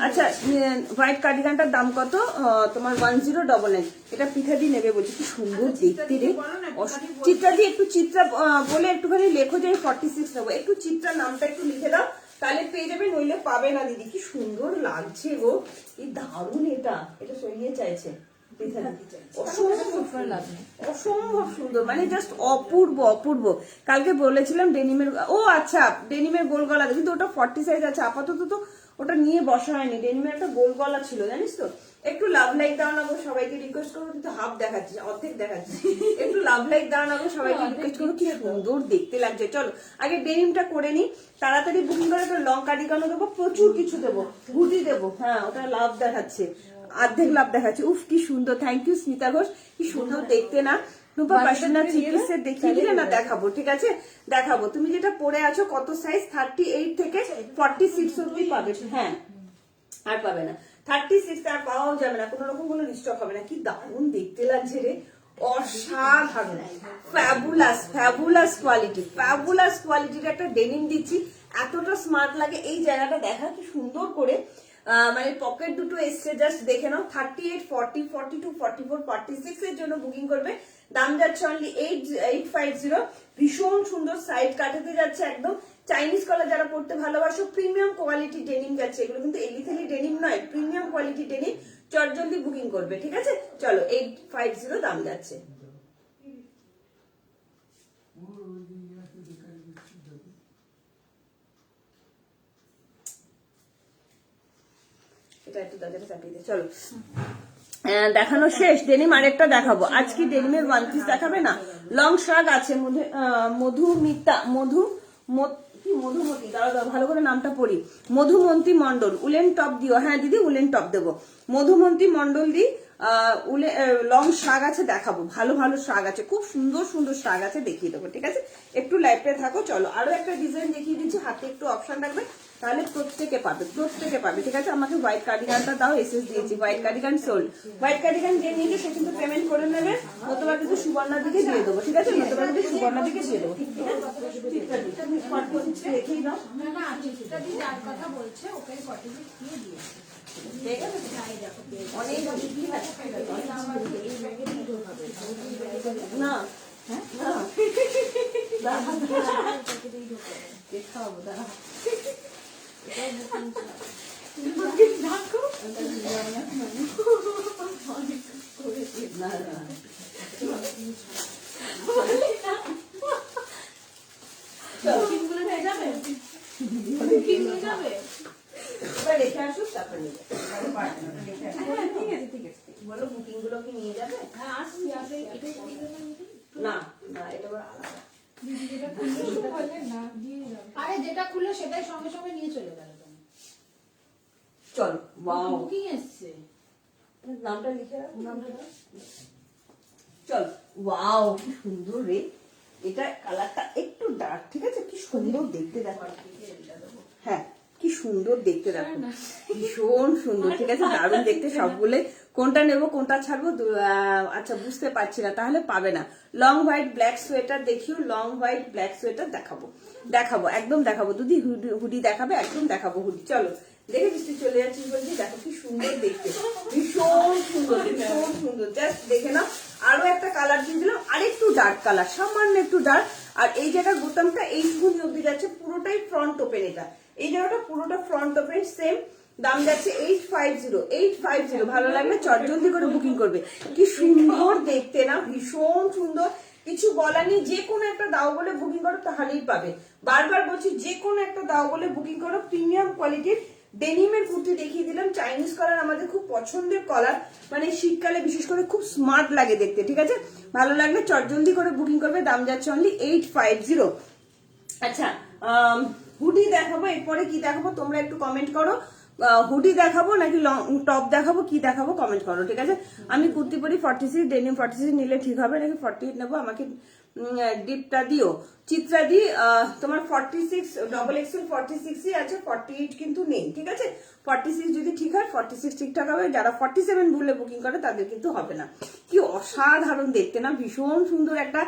আচ্ছা। হোয়াইট কার্ডিগানটার দাম কত তোমার? 1099। এটা পিঠা দিয়ে নেবে বলছি, কি সুন্দর দেখতে রে। চিত্রা দিয়ে একটু, চিত্রা বলে একটুখানি লেখো যে 46 নেবো, একটু চিত্রা নামটা একটু লিখে দাও, তাহলে পেয়ে যাবে, নইলে পাবে না দিদি। কি সুন্দর লাগছে গো, এই দারুণ, এটা এটা সরিয়ে চাইছে, অসম্ভব সুন্দর, মানে জাস্ট অপূর্ব অপূর্ব। কালকে বলেছিলাম ডেনিমের, ও আচ্ছা ডেনিমের গোল গলা, কিন্তু ওটা 40 সাইজ আছে আপাতত, তো ওটা নিয়ে বসা হয়নি। ডেনিমের একটা গোল গলা ছিল জানিস তো। একটু লাভ লাইক দাও না গো, সবাইকে রিকোয়েস্ট করবো, কিন্তু হাফ দেখাচ্ছি, অর্ধেক দেখাচ্ছি। একটু লাভ লাইক দাও না গো, সবাইকে রিকোয়েস্ট করবো, কি সুন্দর দেখতে লাগছে। চলো আগে ডেনিমটা করে নি, তাড়াতাড়ি বুকিং করে। তো লং কার্ডিগানও দেবো, প্রচুর কিছু দেবো, হুডি দেবো। হ্যাঁ ওটা লাভ দেখাচ্ছে, অর্ধেক লাভ দেখাচ্ছে। উফ কি সুন্দর, থ্যাংক ইউ স্মিতা ঘোষ, কি সুন্দর দেখতে না। রূপা পার্সোনা 3 পিসের দেখিয়ে দিলে না, দেখাবো ঠিক আছে, দেখাবো। তুমি যেটা পরে আছো কত সাইজ, 38 থেকে 46 অব্দি পাবে। হ্যাঁ আর পাবে না, 36 আর পাওয়াও যাবে না, কোনো রকম কোনো রিস্টক হবে না। কি দারুণ দেখতে লাগছে রে, অসাধারণ, ফ্যাবুলাস ফ্যাবুলাস কোয়ালিটি, ফ্যাবুলাস কোয়ালিটির একটা ডেনিম দিচ্ছি। এতটা স্মার্ট লাগে, এই জায়গাটা দেখা কি সুন্দর করে, মানে পকেট দুটো এসছে, জাস্ট দেখে নাও। 38, 40, 42, 44, 46 এর জন্য বুকিং করবে। দাম যাচ্ছে অনলি 850। ভীষণ সুন্দর সাইড কাটাতে যাচ্ছে, একদম চাইনিজ কলার যারা পড়তে ভালোবাসো, প্রিমিয়াম কোয়ালিটি ডেনিম যাচ্ছে। এগুলো কিন্তু এলিথেলি ডেনিম নয়, প্রিমিয়াম কোয়ালিটি ডেনিম। চটজলদি বুকিং করবে ঠিক আছে। চলো 850 দাম যাচ্ছে। এটা একটু দাদাটা চাপিয়ে দে। চলো দেখানো শেষ, ডেনিম আরেকটা দেখাবো আজকে। ডেনিমের ওয়ান পিস দেখাবে না, লং শার্ট আছে, মধুমিতা কি মধুমতি, দাঁড়াও ভালো করে নামটা পড়ি, মধুমন্তী মন্ডল। উলেন টপ দিও, হ্যাঁ দিদি উলেন টপ দেবো। মধুমন্তী মন্ডল দি লং শাগ আছে, দেখাবো। ভালো ভালো শাগ আছে, খুব সুন্দর সুন্দর শাগ আছে, দেখিয়ে দেবো ঠিক আছে। একটু লাইভে থাকো। চলো আরো একটা ডিজাইন দেখিয়ে দিচ্ছি, হাতে একটু অপশন রাখবে, তাহলে প্রত্যেকে পাবে, প্রত্যেকে পাবে ঠিক আছে। আমাকে হোয়াইট কার্ডিগানটা দাও, এসএস দিয়েছি, white cardigan sold. White cardigan যে নিয়ে সে কিন্তু পেমেন্ট করে নেবে, নতুবা কিন্তু সুবর্ণার দিকে দিয়ে দেবো ঠিক আছে, নতুবা কিন্তু সুবর্ণার দিকে দিয়ে দেবো। রেখেই দাও না, খাওয়াবো দাঁড়া। রেখে আসুক তারপর নিয়ে বলো, বুকিং গুলো কি নিয়ে যাবে? না না এটা আলাদা, আরে যেটা খুললো সেটাই সঙ্গে সঙ্গে নিয়ে চলে গেল। চলো ওয়াও, বুকিং এসছে, নামটা লিখে রাখো, চল। ওয়াও কি সুন্দর রে, এটা কালারটা একটু ডার্ক ঠিক আছে, কি সুন্দর দেখতে দেখো। হ্যাঁ কি সুন্দর দেখতে দেখো, ভীষণ সুন্দর ঠিক আছে, দারুণ দেখতে। সবগুলো কোনটা নেবো কোনটা ছাড়বো আচ্ছা বুঝতে পারছি না, তাহলে পাবে না। লং হোয়াইট ব্ল্যাক সোয়েটার দেখিও, লং হোয়াইট ব্ল্যাক সোয়েটার দেখাবো, দেখাবো একদম দেখাবো। দুদি হুডি দেখাবে, একদম দেখাবো হুডি। চলো দেখে তুই চলে যাচ্ছিস বলছি, দেখো কি সুন্দর দেখতে, ভীষণ সুন্দর ভীষণ সুন্দর, জাস্ট দেখে নাও। আরো একটা কালার দিয়ে দিলাম, আরেকটু ডার্ক কালার, সামান্য একটু ডার্ক। আর এই জায়গার বোতামটা এইটুকুনি অব্দি যাচ্ছে, পুরোটাই ফ্রন্ট ওপেন। এটা এই জায়গাটা পুরোটা ফ্রন্ট ওপেন, সেম দাম যাচ্ছে 850। ভালো লাগলে চটজলদি করে বুকিং করবে। কি সুন্দর দেখতে না, ভীষণ সুন্দর, কিছু বলার নেই। যে কোনো একটা দাও বলে বুকিং করো, তাহলেই পাবে। বারবার বলছি, যে কোনো একটা দাও বলে বুকিং করো। প্রিমিয়াম কোয়ালিটির ডেনিমের কুর্তি দেখিয়ে দিলাম, চাইনিজ কলার, আমাদের খুব পছন্দের কলার, মানে শীতকালে বিশেষ করে খুব স্মার্ট লাগে দেখতে ঠিক আছে। ভালো লাগলে চটজলদি করে বুকিং করবে, দাম যাচ্ছে অনলি 850। আচ্ছা হুডি দেখাবো, এরপরে কি দেখাবো তোমরা একটু কমেন্ট করো। হুডি দেখাবো নাকি লং টপ দেখাবো, কি দেখাবো কমেন্ট করো ঠিক আছে। আমি কুর্তি পরি 46, ডেনিম 46 নিলে ঠিক হবে নাকি 48 নেবো, আমাকে ডিপটা দিও। চিত্রা দি তোমার 46 ডবল এক্সেল 46ই আছে, 48 কিন্তু নেই ঠিক আছে। 46 যদি ঠিক হয় 46 ঠিকঠাক হবে, যারা 47 ভুলে বুকিং করে তাদের কিন্তু হবে না। কি অসাধারণ দেখতে না, ভীষণ সুন্দর একটা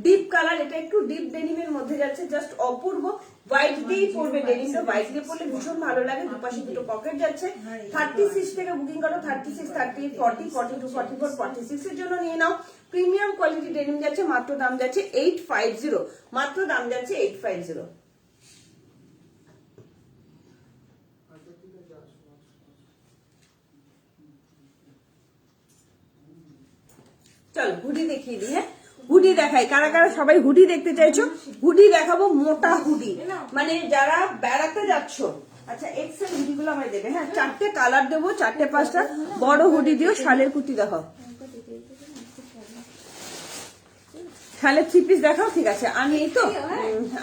ডিপ কালার। এটা একটু ডিপ ডেনিমের মধ্যে যাচ্ছে, জাস্ট অপূর্ব। হোয়াইট দিয়েই পড়বে ডেনিমটা, হোয়াইট দিয়ে পড়লে ভীষণ ভালো লাগে। দুপাশে দুটো পকেট যাচ্ছে। 36 থেকে বুকিং করো, 36, 38, 40, 42, 44, 46 এর জন্য নিয়ে নাও। প্রিমিয়াম কোয়ালিটি ডেনিম যাচ্ছে, মাত্র দাম যাচ্ছে 850, মাত্র দাম যাচ্ছে 850। চলো হুডি দেখিয়ে দিই। হ্যাঁ হুডি দেখাই, কারা কারা সবাই হুডি দেখতে চাইছো? হুডি দেখাবো, মোটা হুডি, মানে যারা বেড়াতে যাচ্ছ। আচ্ছা এক্সেল হুডি গুলো আমায় দেবে। হ্যাঁ 4টে কালার দেবো, 4টে 5টা বড় হুডি দিও। শালের কুর্তি দেখাও, শালের 3 পিস দেখাও। ঠিক আছে আমি এই তো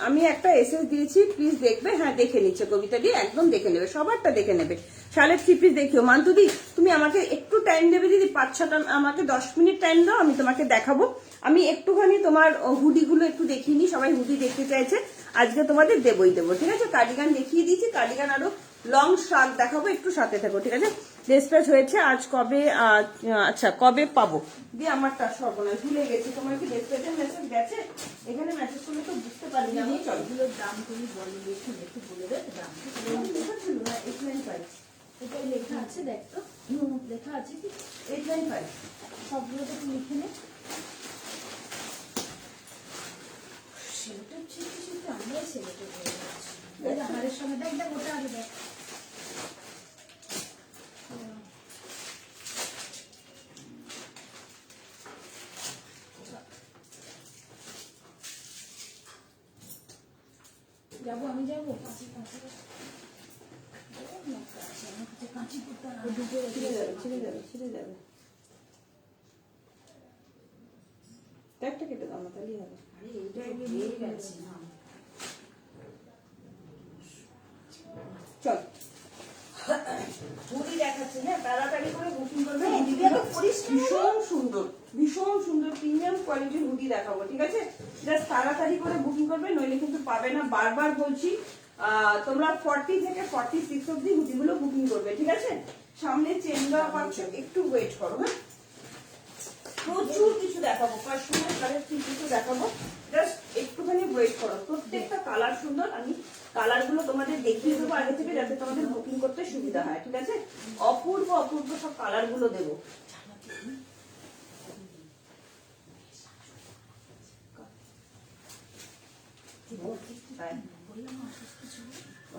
আমি একটা এসএস দিয়েছি, প্লিজ দেখবে। হ্যাঁ দেখে নিচ্ছে কবিতা দিয়ে, একদম দেখে নেবে, সবারটা দেখে নেবে। শালের 3 পিস দেখিও। মান্তুদি তুমি আমাকে একটু টাইম দেবে দিদি, 5-6টা, আমাকে 10 মিনিট টাইম দাও, আমি তোমাকে দেখাবো। আমি একটুখানি তোমার হুডি গুলো একটু দেখিয়ে নি, সবাই হুডি দেখতে চাইছে, আজকে তোমাদের দেবই দেবো। ঠিক আছে কার্ডিগান দেখিয়ে দিয়েছি, কার্ডিগান আরো লং শার্ট দেখাবো, একটু সাথে থাকো। ঠিক আছে ডিসপ্যাচ হয়েছে আজ কবে? আচ্ছা কবে পাবো দিয়ে আমারটা সর্বনাশ ভুলে গেছি। তোমার কি ডিসপ্যাচের মেসেজ গেছে? এখানে মেসেজ করলে তো বুঝতে পারি না। এগুলোর দাম তুমি বলো, দেখুন একটু বলে দেবে দাম। লেখা ছিল না 895, এটাই লেখা আছে, দেখ তো লেখা আছে কি 895 সবগুলো তো তুই লিখে নে। সেটা ছিটতে আমরাই সেলেটে হয়ে যাচ্ছি। হারের সঙ্গে দেখ দেখ ওটা আগে দেখ। যাবো আমি যাবো কাঁচি কাঁচি কাঁচি করতে ছিঁড়ে যাবে ছিঁড়ে যাবে ছিঁড়ে যাবে। একটা কেটে দাও না, তাহলেই হবে। আরে এইটা আমি নিয়ে গেছি না। চল হুডি দেখাচ্ছি। হ্যাঁ তাড়াতাড়ি করে বুকিং করবে। ভীষণ সুন্দর, ভীষণ সুন্দর প্রিমিয়াম কোয়ালিটির হুডি দেখাবো। ঠিক আছে জাস্ট তাড়াতাড়ি করে বুকিং করবে, নইলে কিন্তু পাবে না। বারবার বলছি তোমরা 40 থেকে 46 অব্দি হুডি গুলো বুকিং করবে। ঠিক আছে সামনে চেন দেওয়া পাচ্ছ, একটু ওয়েট করো। হ্যাঁ প্রচুর কিছু দেখাবো, কাশ্মীর কালার কিছু দেখাবো, জাস্ট একটুখানি ওয়েট করো। প্রত্যেকটা কালার সুন্দর, আমি কালার গুলো তোমাদের দেখিয়ে দেবো আগে থেকে, যাতে তোমাদের বুকিং করতে সুবিধা হয়। ঠিক আছে অপূর্ব অপূর্ব সব কালার গুলো দেবো।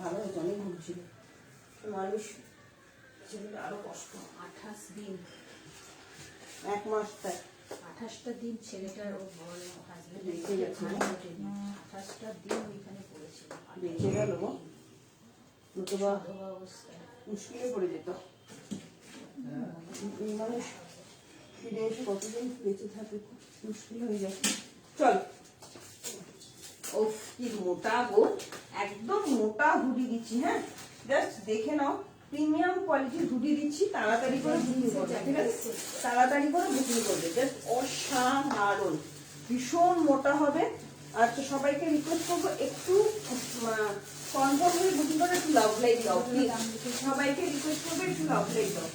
ভালো হয়েছে, অনেক ঘুরছিল মানুষ, ছেলেটা আরো কষ্ট। 28 দিন 1 মাস তাই 28টা দিন ছেলেটার ও বড় হাজবেন্ড বেঁচে গেছে। 28টা দিন ওইখানে পড়েছিল। বেঁচে গেল গো, নতুবা অথবা অবস্থায় মুশকিলে পড়ে যেত। এই মানুষ ফিরে এসে কতদিন বেঁচে থাকে, খুব মুশকিল হয়ে যায়। চল ওফ কি মোটা গো, একদম মোটা হুডি দিচ্ছি। হ্যাঁ জাস্ট দেখে নাও, প্রিমিয়াম কোয়ালিটির হুডি দিচ্ছি, তাড়াতাড়ি করে বুকিং করবে। ঠিক আছে তাড়াতাড়ি করে বুকিং করবে, জাস্ট অসাধারণ, ভীষণ মোটা হবে। আর তো সবাইকে রিকোয়েস্ট করবো একটু কনফার্ম হয়ে বুকিং করে একটু লাভ লাইক দাও প্লিজ। সবাইকে রিকোয়েস্ট করবো একটু লাভ লাইক দাও।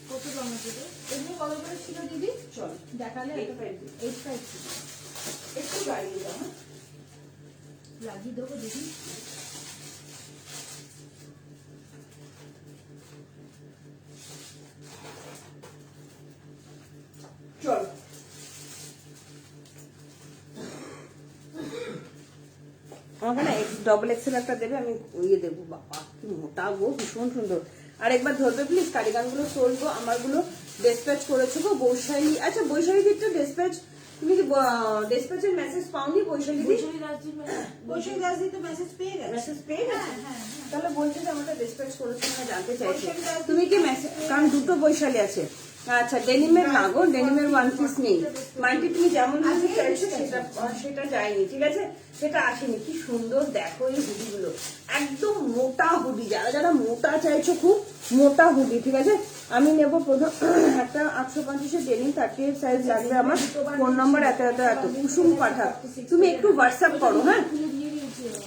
কত দাম দেবে? এমনি কত করে ছিল দিদি? চল দেখালে 85 ছিল। একটু বাড়িয়ে দাও। হ্যাঁ লাগিয়ে দেবো দিদি। চল আমাকে না ডবল এক্সেল একটা দেবে, আমি ইয়ে দেবো। বাবা কি মোটা গো, ভীষণ সুন্দর। আর একবার ধরবে প্লিজ, কারিগানগুলো চলবো আমারগুলো ডেসপ্যাচ করেছো গো বৈশালী। আচ্ছা বৈশালী দিকটা ডেসপ্যাচ, তুমি কি ডেসপ্যাচের মেসেজ পাওনি? বৈশালী দি বৈশালী দাসদি তো মেসেজ পেয়ে গেছে। মেসেজ পেয়ে গেছে? হ্যাঁ তাহলে বলছে যে আমাকে ডেসপ্যাচ করেছো, না জানতে চাইছি তুমি কি মেসেজ, কারণ দুটো বৈশালী আছে। আচ্ছা ডেনিমের না গো, ডেনিমের 1 পিস নেই। মাইন্ডে তুমি যেমন নিতে চাইছো সেটা যায়নি। ঠিক আছে সেটা আসেনি। কি সুন্দর দেখো এই হুডিগুলো, একদম মোটা হুডি, যারা যারা মোটা চাইছো খুব মোটা হুডি। ঠিক আছে আমি নেবো প্রথম একটা 850 ডেনিম 38 সাইজ লাগবে আমার। ফোন নম্বর এত এত এত, কুসুম পাঠাক। তুমি একটু হোয়াটসঅ্যাপ করো। হ্যাঁ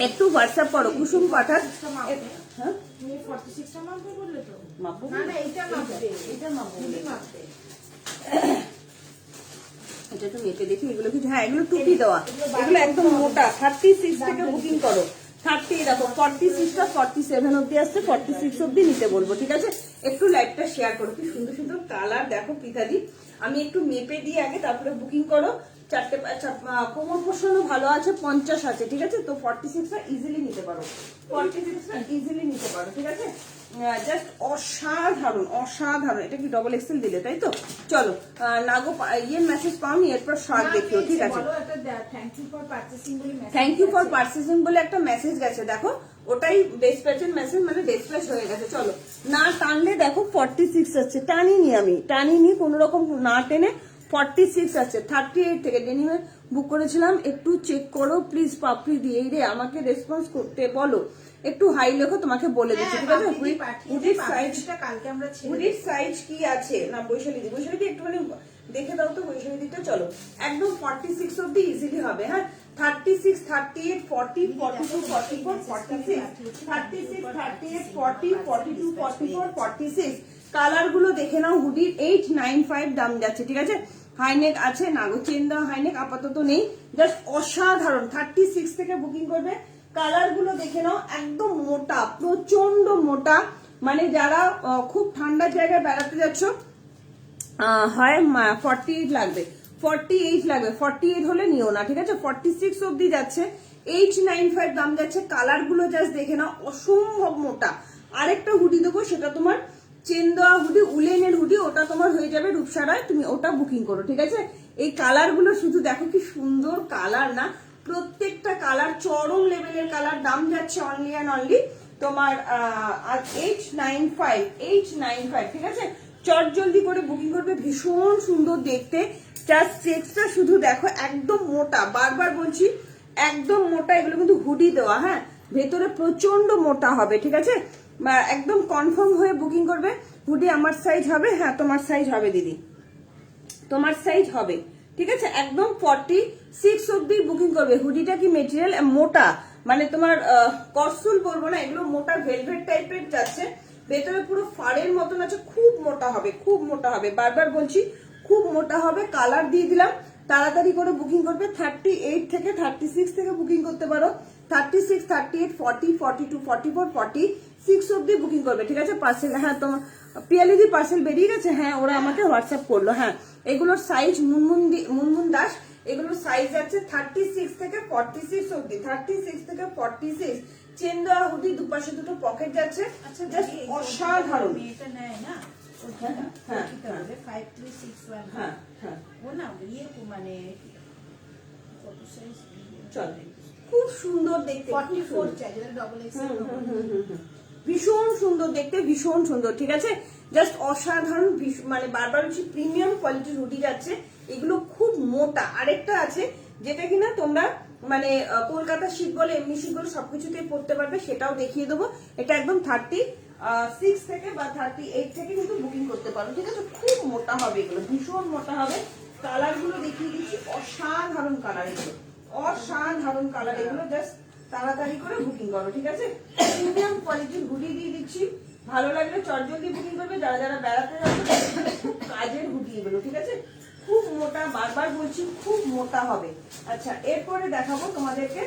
একটু হোয়াটসঅ্যাপ করো, কুসুম পাঠাক। হ্যাঁ 46টা মাপবে বললে তো? মাপবো না না এইটা মাপবে, এটা মাপবো, দিদি মাপবে। এটা তো মেপে দেখি এগুলো কিছু। হ্যাঁ এগুলো টুপি দেওয়া, এগুলো একদম মোটা। 36 থেকে বুকিং করো। 30 দেখো 46টা 47 অব্দি আসছে, 46 অব্দি নিতে বলবো। ঠিক আছে একটু লাইভটা শেয়ার করো। কি সুন্দর সুন্দর কালার দেখো পিতাদি। আমি একটু মেপে দিয়ে আগে তারপরে বুকিং করো। চারটে আচ্ছা কোমর পোষণও ভালো আছে, 50 আছে, ঠিক আছে। তো 46টা ইজিলি নিতে পারো, 46টা ইজিলি নিতে পারো, ঠিক আছে। জাস্ট অসাধারণ অসাধারণ। এটা কি ডবল এক্সেল দিলে, তাই তো? চলো নাগো ইয়ে মেসেজ পাওনি, এরপর শার্ট দেখিও, ঠিক আছে। থ্যাংক ইউ ফর পারচেসিং বলে message, thank you for purchasing বলে একটা মেসেজ গেছে, দেখো ওটাই ডেসপ্যাচের মেসেজ, মানে ডেসপ্যাচ হয়ে গেছে। চলো না টানলে দেখো 46 আছে, টানিনি আমি, টানিনি কোনো রকম না টেনে 46 আছে। 38 থেকে ডেনিমে বুক করেছিলাম, একটু চেক করো প্লিজ পাপড়ি দিয়ে। এই রে আমাকে রেসপন্স করতে বলো, একটু হাই লেখো, তোমাকে বলে দিচ্ছি, ঠিক আছে। হুডির সাইজটা কালকে আমরা হুডির সাইজ কি আছে না বৈশালী দি, বৈশালী দি একটুখানি দেখে দাও তো বৈশালী দিটা। চলো একদম 46 অব্দি ইজিলি হবে, হ্যাঁ। 36, 38, 40, 42, 44, 46, 36, 38, 40, 42, 44, 46। কালার গুলো দেখে নাও। হুডির 895 দাম যাচ্ছে, ঠিক আছে। হাইনেক আছে, নাগো চেন দেওয়া হাইনেক আপাতত নেই, জাস্ট অসাধারণ। 36 থেকে বুকিং করবে। কালার গুলো দেখে নাও, একদম মোটা, প্রচন্ড মোটা, মানে যারা খুব ঠান্ডার জায়গায় বেড়াতে যাচ্ছ, হয় 48 লাগবে, 48 লাগবে, 48 হলে নিও না, ঠিক আছে। 46 অব্দি যাচ্ছে, 895 দাম যাচ্ছে। কালার গুলো জাস্ট দেখে নাও, অসম্ভব মোটা। আরেকটা হুডি দেবো, সেটা তোমার চেন দেওয়া হুডি, উলেনের হুডি, ওটা তোমার হয়ে যাবে রূপসারায়, তুমি ওটা বুকিং করো, ঠিক আছে। এই কালার গুলো শুধু দেখো কি সুন্দর কালার না, প্রত্যেকটা কালার চরম লেভেলের কালার। দাম যাচ্ছে অনলি অ্যান্ড অনলি তোমার 895, ঠিক আছে। চট জলদি করে বুকিং করবে, ভীষণ সুন্দর দেখতে। জাস্ট চেক্সটা শুধু দেখো, একদম মোটা, বারবার বলছি একদম মোটা। এগুলো কিন্তু হুডি দেওয়া, হ্যাঁ, ভেতরে প্রচন্ড মোটা হবে, ঠিক আছে। একদম কনফার্ম হয়ে বুকিং করবে। হুডি আমার সাইজ হবে, হ্যাঁ তোমার সাইজ হবে দিদি, তোমার সাইজ হবে, ঠিক আছে। একদম 46 অব্দি বুকিং করবে। হুডিটা কি মেটেরিয়াল মোটা, মানে তোমার কসুল বলবো না, এগুলো মোটা ভেলভেট টাইপের যাচ্ছে, ভেতরে পুরো ফাড়ের মতন আছে, খুব মোটা হবে, খুব মোটা হবে, বারবার বলছি খুব মোটা হবে। কালার দিয়ে দিলাম, তাড়াতাড়ি করে বুকিং করবে। 38 থেকে 36 থেকে বুকিং করতে পারো, 36, 38, 40, 42, 44, 46 অব্দি বুকিং করবে, ঠিক আছে। পার্সেল, হ্যাঁ তোমার পিয়ালিদি পার্সেল বেরিয়ে গেছে, হ্যাঁ ওরা আমাকে হোয়াটসঅ্যাপ করলো, হ্যাঁ। এগুলোর সাইজ মুনমুন দাস, এগুলোর সাইজ আছে 36 থেকে 46 অব্দি, 36 থেকে 46। চেন দেওয়া হুডি, দুপাশে দুটো পকেট যাচ্ছে, জাস্ট অসাধারণ। এটা নেয় না, হ্যাঁ 5361, হ্যাঁ হ্যাঁ, ও না ইয়ে মানে কত সাইজ, চল খুব সুন্দর দেখতে, 44 চাই, যেটা ডবল এক্সেল। ভীষণ সুন্দর দেখতে, ভীষণ সুন্দর, ঠিক আছে। জাস্ট অসাধারণ, মানে বারবার হচ্ছে প্রিমিয়াম কোয়ালিটির হুডি যাচ্ছে। এগুলো খুব মোটা। আরেকটা আছে যেটা কিনা তোমরা মানে কলকাতা শীত বলে এমনি শীত বলে সবকিছুতে পড়তে পারবে, সেটাও দেখিয়ে দেবো। এটা একদম 36 থেকে বা 38 থেকে কিন্তু বুকিং করতে পারো, ঠিক আছে। খুব মোটা হবে এগুলো, ভীষণ মোটা হবে। কালার গুলো দেখিয়ে দিচ্ছি, অসাধারণ কালার এগুলো, অসাধারণ কালার এগুলো। জাস্ট তাড়াতাড়ি করে বুকিং করো, ঠিক আছে। প্রিমিয়াম কোয়ালিটির হুডি দিয়ে দিচ্ছি, ভালো লাগলে চটজলদি বুকিং করবে। যারা যারা বেড়াতে যাচ্ছে, খুব কাজের হুডি এগুলো, ঠিক আছে। খুব মোটা, বারবার বলছি খুব মোটা হবে। আচ্ছা এরপরে দেখাবো তোমাদেরকে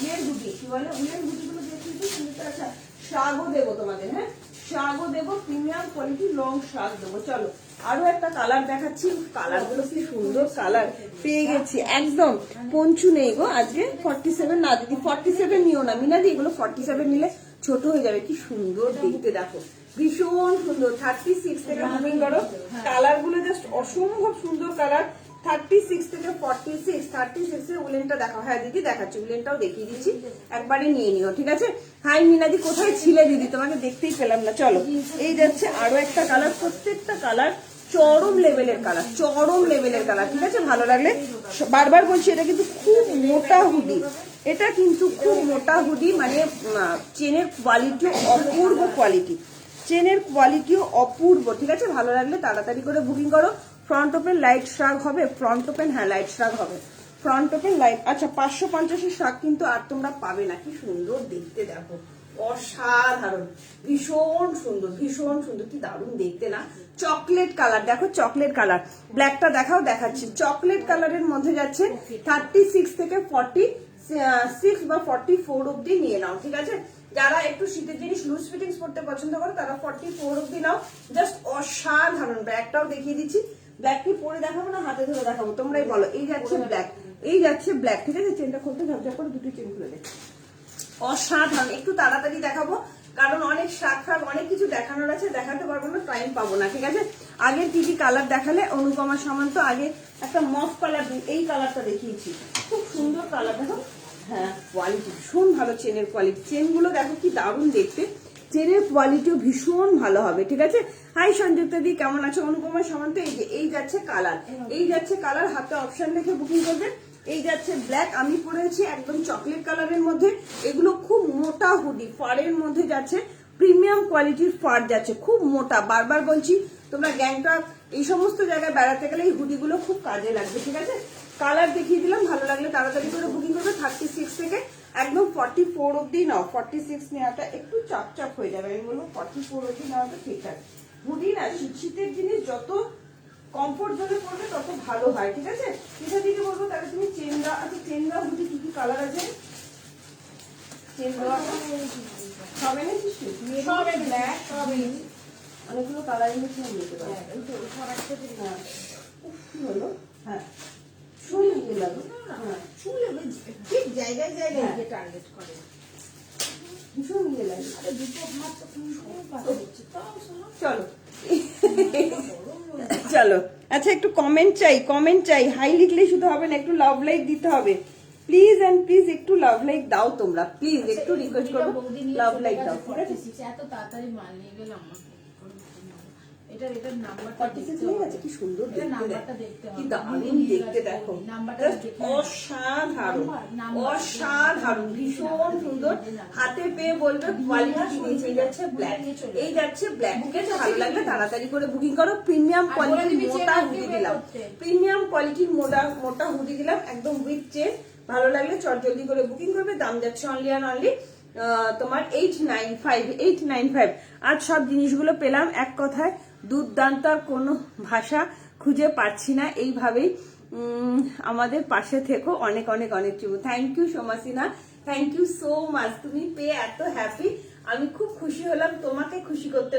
ইয়ের হুডি, কি বলে উলের হুডিগুলো দেখিয়েছি। আচ্ছা শাগও দেবো তোমাদের, হ্যাঁ শাগও দেবো, প্রিমিয়াম কোয়ালিটি লং শাগ দেবো। চলো আরো একটা কালার দেখাচ্ছি, কালার গুলো কি সুন্দর কালার পেয়ে গেছি। একদম পঞ্চু নেই গো আজকে, 47 না দিদি, 47 নিও না মিনাদি, এগুলো 47 নিলে ছোট হয়ে যাবে। কি সুন্দর দেখতে দেখো, ভীষণ সুন্দর। 36 থেকে বুকিং করো। কালার গুলো জাস্ট অসম্ভব সুন্দর কালার। 36 থেকে 46, 36 এর উলেনটা দেখাও, হ্যাঁ দিদি দেখাচ্ছি, উলেনটাও দেখিয়ে দিচ্ছি, একবারে নিয়ে নিও, ঠিক আছে। হাই মিনাদি, কোথায় ছিলে দিদি, তোমাকে দেখতেই পেলাম না। চলো এই যাচ্ছে আরো একটা কালার, প্রত্যেকটা কালার চরম লেভেলের কালার, চরম লেভেলের কালার, ঠিক আছে। ভালো লাগলে বারবার বলছি, এটা কিন্তু খুব মোটা হুডি, এটা কিন্তু খুব মোটা হুডি, মানে চেনের কোয়ালিটিও অপূর্ব কোয়ালিটি, চেনের কোয়ালিটিও অপূর্ব, ঠিক আছে। ভালো লাগলে তাড়াতাড়ি করে বুকিং করো। ফ্রন্ট ওপেন লাইট শ্রাগ হবে, ফ্রন্ট ওপেন, হ্যাঁ লাইট শ্রাগ হবে, ফ্রন্ট ওপেন লাইট। আচ্ছা 550 শ্রাগ কিন্তু আর তোমরা পাবে না। কি সুন্দর দেখতে দেখো, অসাধারণ, ভীষণ সুন্দর, ভীষণ সুন্দর, কি দারুণ দেখতে না। চকলেট কালার দেখো, চকলেট কালার, ব্ল্যাকটা দেখাও, দেখাচ্ছি। চকলেট কালারের মধ্যে যাচ্ছে 36 থেকে 46 বা 44 অব্দি নিয়ে নাও, ঠিক আছে। যারা একটু শীতের জিনিস লুজ ফিটিংস পড়তে পছন্দ করো তারা 44 অব্দি নাও। জাস্ট অসাধারণ। ব্যাগটাও দেখিয়ে দিচ্ছি, ব্ল্যাক কি পরে দেখাবো না হাতে ধরে দেখাবো তোমরাই বলো। এই যাচ্ছে ব্ল্যাক, এই যাচ্ছে ব্ল্যাক, ঠিক আছে? চেনটা খুলতে ঝপঝপ করে দুটো চেন খুলে দেখ। অসাধারণ, একটু তাড়াতাড়ি দেখাবো কারণ অনেক শাক ফাক অনেক কিছু দেখানোর আছে, দেখাতে পারবো না, টাইম পাবো না, ঠিক আছে? আগের কি কি কালার দেখালে অনুপমা সামন্ত, আগে একটা মফ কালার, এই কালারটা দেখিয়েছি, খুব সুন্দর কালার দেখো। হ্যাঁ, কোয়ালিটি ভীষণ ভালো, চেনের কোয়ালিটি, চেনগুলো দেখো কি দারুণ দেখতে, চেনের কোয়ালিটিও ভীষণ ভালো হবে, ঠিক আছে? হাই সঞ্যুক্তা দি, কেমন আছো? অনুপমা সামন্ত, এই যে এই যাচ্ছে কালার, এই যাচ্ছে কালার, হাতে অপশন রেখে বুকিং করবে। এই যাচ্ছে ব্ল্যাক, আমি পরেছি একদম চকলেট কালারের মধ্যে, এগুলো খুব মোটা হুডি, ফারের মধ্যে যাচ্ছে, প্রিমিয়াম কোয়ালিটির ফার যাচ্ছে, খুব মোটা। বারবার বলছি তোমরা গ্যাংটক এই সমস্ত জায়গায় বেড়াতে গেলে এই হুডিগুলো খুব কাজে লাগবে, ঠিক আছে? কালার দেখিয়ে দিলাম, ভালো লাগলে তাড়াতাড়ি করে বুকিং করবে। 36 থেকে একদম 44 অব্দি নাও, 46 নেওয়াটা একটু চাপচাপ হয়ে যাবে, আমি বলবো 44 অব্দি নেওয়াটা ঠিকঠাক। হুডি না, শীতের জিনিস যত কমফোর্ট জোনে পড়বে তত ভালো হয়, ঠিক আছে? এটা দিকে বলবো তাহলে তুমি চেনরা, আচ্ছা চেনরা হুডি কি কি কালার আছে? চেনরা সব এনেছিস তুই? সব ব্ল্যাক, সব অনেকগুলো কালার এনেছি, নিতে পারো। হ্যাঁ, কি হলো? হ্যাঁ, শুনে ইয়ে লাগলো, হ্যাঁ ঠিক জায়গায় জায়গায় গিয়ে টার্গেট করে। ভীষণ ইয়ে লাগলো। আরে দুটো ভাত তো তুমি সব পাতা দিচ্ছি, তাও শোনো। চলো চলো, আচ্ছা একটু কমেন্ট চাই, কমেন্ট চাই, হাই লিখলেই শুধু হবে না, একটু লাভ লাইক দিতে হবে প্লিজ এন্ড প্লিজ, একটু লাভ লাইক দাও তোমরা প্লিজ, একটু রিকোয়েস্ট করবো, লাভ লাইক দাও, ঠিক আছে? এত তাড়াতাড়ি মাল নিয়ে গেলাম এটার নাম্বারটা 46 হয়ে গেছে, কি সুন্দর দেখতে, নাম্বারটা দেখতে হবে, কি দারুণ দেখতে, দেখো অসাধারণ, অসাধারণ, ভীষণ সুন্দর, হাতে পেয়ে বলবে কোয়ালিটি কি নিয়েছে। এই যাচ্ছে ব্ল্যাক, এই যাচ্ছে ব্ল্যাক, ঠিক আছে? ভালো লাগলে তাড়াতাড়ি করে বুকিং করো। প্রিমিয়াম কোয়ালিটির মোটা হুডি দিলাম, প্রিমিয়াম কোয়ালিটির মোটা হুডি দিলাম একদম উইথ চেন, ভালো লাগলে চট জলদি করে বুকিং করবে। দাম যাচ্ছে অনলি অ্যান্ড অনলি তোমার 895। আজ সব জিনিসগুলো পেলাম, এক কথায় দুর্দান্ত, আর কোনো ভাষা খুঁজে পাচ্ছি না। এইভাবেই আমাদের পাশে থেকো, অনেক অনেক অনেক thank you Somasina, thank you so much. তুমি পেয়ে এত হ্যাপি, আমি খুব খুশি হলাম তোমাকে খুশি করতে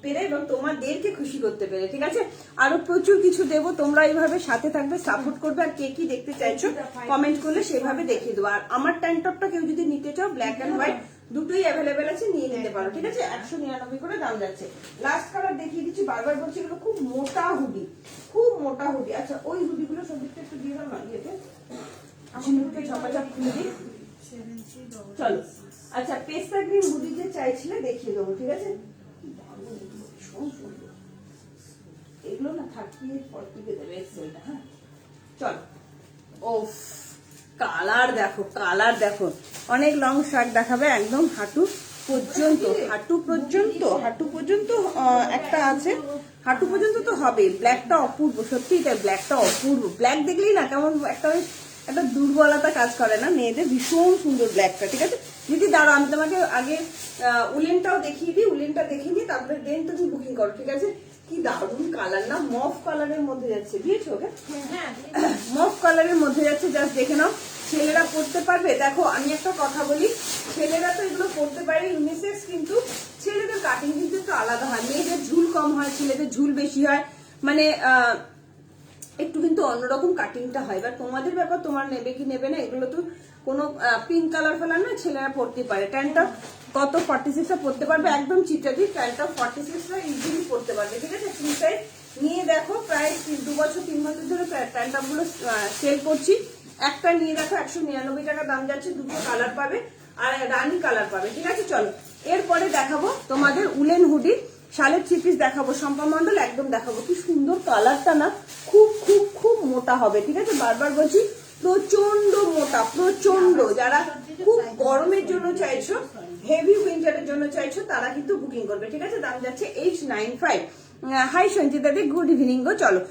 পেরে এবং তোমাদেরকে খুশি করতে পেরে, ঠিক আছে? আরো প্রচুর কিছু দেবো, তোমরা এইভাবে সাথে থাকবে, সাপোর্ট করবে, আর কে কি দেখতে চাইছো কমেন্ট করলে সেভাবে দেখিয়ে দেবো। আর আমার ট্যাঙ্ক টপটা কেউ যদি নিতে চাও, ব্ল্যাক এন্ড হোয়াইট দুটোই অ্যাভেলেবেল আছে, নিয়ে নিতে পারো, ঠিক আছে? 199 করে দাম যাচ্ছে। লাস্ট কালার দেখিয়ে দিচ্ছি, বারবার বলছি এগুলো খুব মোটা হুডি, খুব মোটা হুডি। আচ্ছা ওই হুডিগুলো সব দিকটা একটু দিয়ে দাও না, ইয়েতে ঝপাঝপ খুলে দিই, চলো। আচ্ছা পেস্তা গ্রিন হুডি যে চাইছিলে দেখিয়ে দেবো, ঠিক আছে? এগুলো না 38-40 দেবে এক্সেলটা, হ্যাঁ চলো। ও কালার দেখো, কালার দেখো, অনেক লং শার্ট দেখাবে, একদম হাঁটু পর্যন্ত, হাঁটু পর্যন্ত একটা আছে, হাঁটু পর্যন্ত তো হবে। ব্ল্যাকটা অপূর্ব, সত্যি তাই, ব্ল্যাকটা অপূর্ব, ব্ল্যাক দেখলেই না কেমন একটা দুর্বলতা কাজ করে না মেয়েদের, ভীষণ সুন্দর ব্ল্যাকটা, ঠিক আছে? দিদি দাঁড়াও, আমি তোমাকে আগে উলেনটাও দেখিয়ে দিই, উলেনটা দেখিয়ে দিই, তারপরে দেন তুমি বুকিং করো, ঠিক আছে? কি দারুণ কালার না, মফ কালারের মধ্যে যাচ্ছে, দিয়েছো ওকে? মফ কালারের মধ্যে যাচ্ছে, জাস্ট দেখে নাও। ছেলেরা পড়তে পারবে, দেখো আমি একটা কথা বলি, ছেলেরা তো এগুলো পড়তে পারে ইউনিসেক্স, কিন্তু ছেলেদের কাটিং কিন্তু একটু আলাদা হয়, মেয়েদের ঝুল কম হয়, ছেলেদের ঝুল বেশি হয়, মানে একটু কিন্তু অন্যরকম কাটিংটা হয়। এবার তোমাদের ব্যাপার, তোমার নেবে কি নেবে না, এগুলো তো কোনো পিঙ্ক কালার ফেলার না, ছেলেরা পড়তে পারে। ট্যানটা কত 46টা পড়তে পারবে, একদম চিটাদি ট্যানটা 46টা ইজিলি পড়তে পারবে, ঠিক আছে? ফ্রি সাইজ নিয়ে দেখো, প্রায় 2 বছর 3 বছর ধরে ট্যানটাপ গুলো সেল করছি। একটা নিয়ে দেখো 199 টাকা দাম যাচ্ছে, দুটো কালার পাবে, আর রানী কালার পাবে, ঠিক আছে? চলো এরপরে দেখাবো তোমাদের উলেন হুডি, শালের 3 পিস দেখাবো, শম্পা মন্ডল একদম দেখাবো। কি সুন্দর কালারটা না, খুব খুব খুব মোটা হবে, ঠিক আছে? বারবার বলছি প্রচন্ড মোটা, প্রচন্ড। যারা খুব গরমের জন্য চাইছো, হেভি উইন্টারের জন্য চাইছো, তারা কিন্তু বুকিং করবে, ঠিক আছে? দাম যাচ্ছে 895। হাই সঞ্জিতা দি, গুড ইভিনিং গো। চলো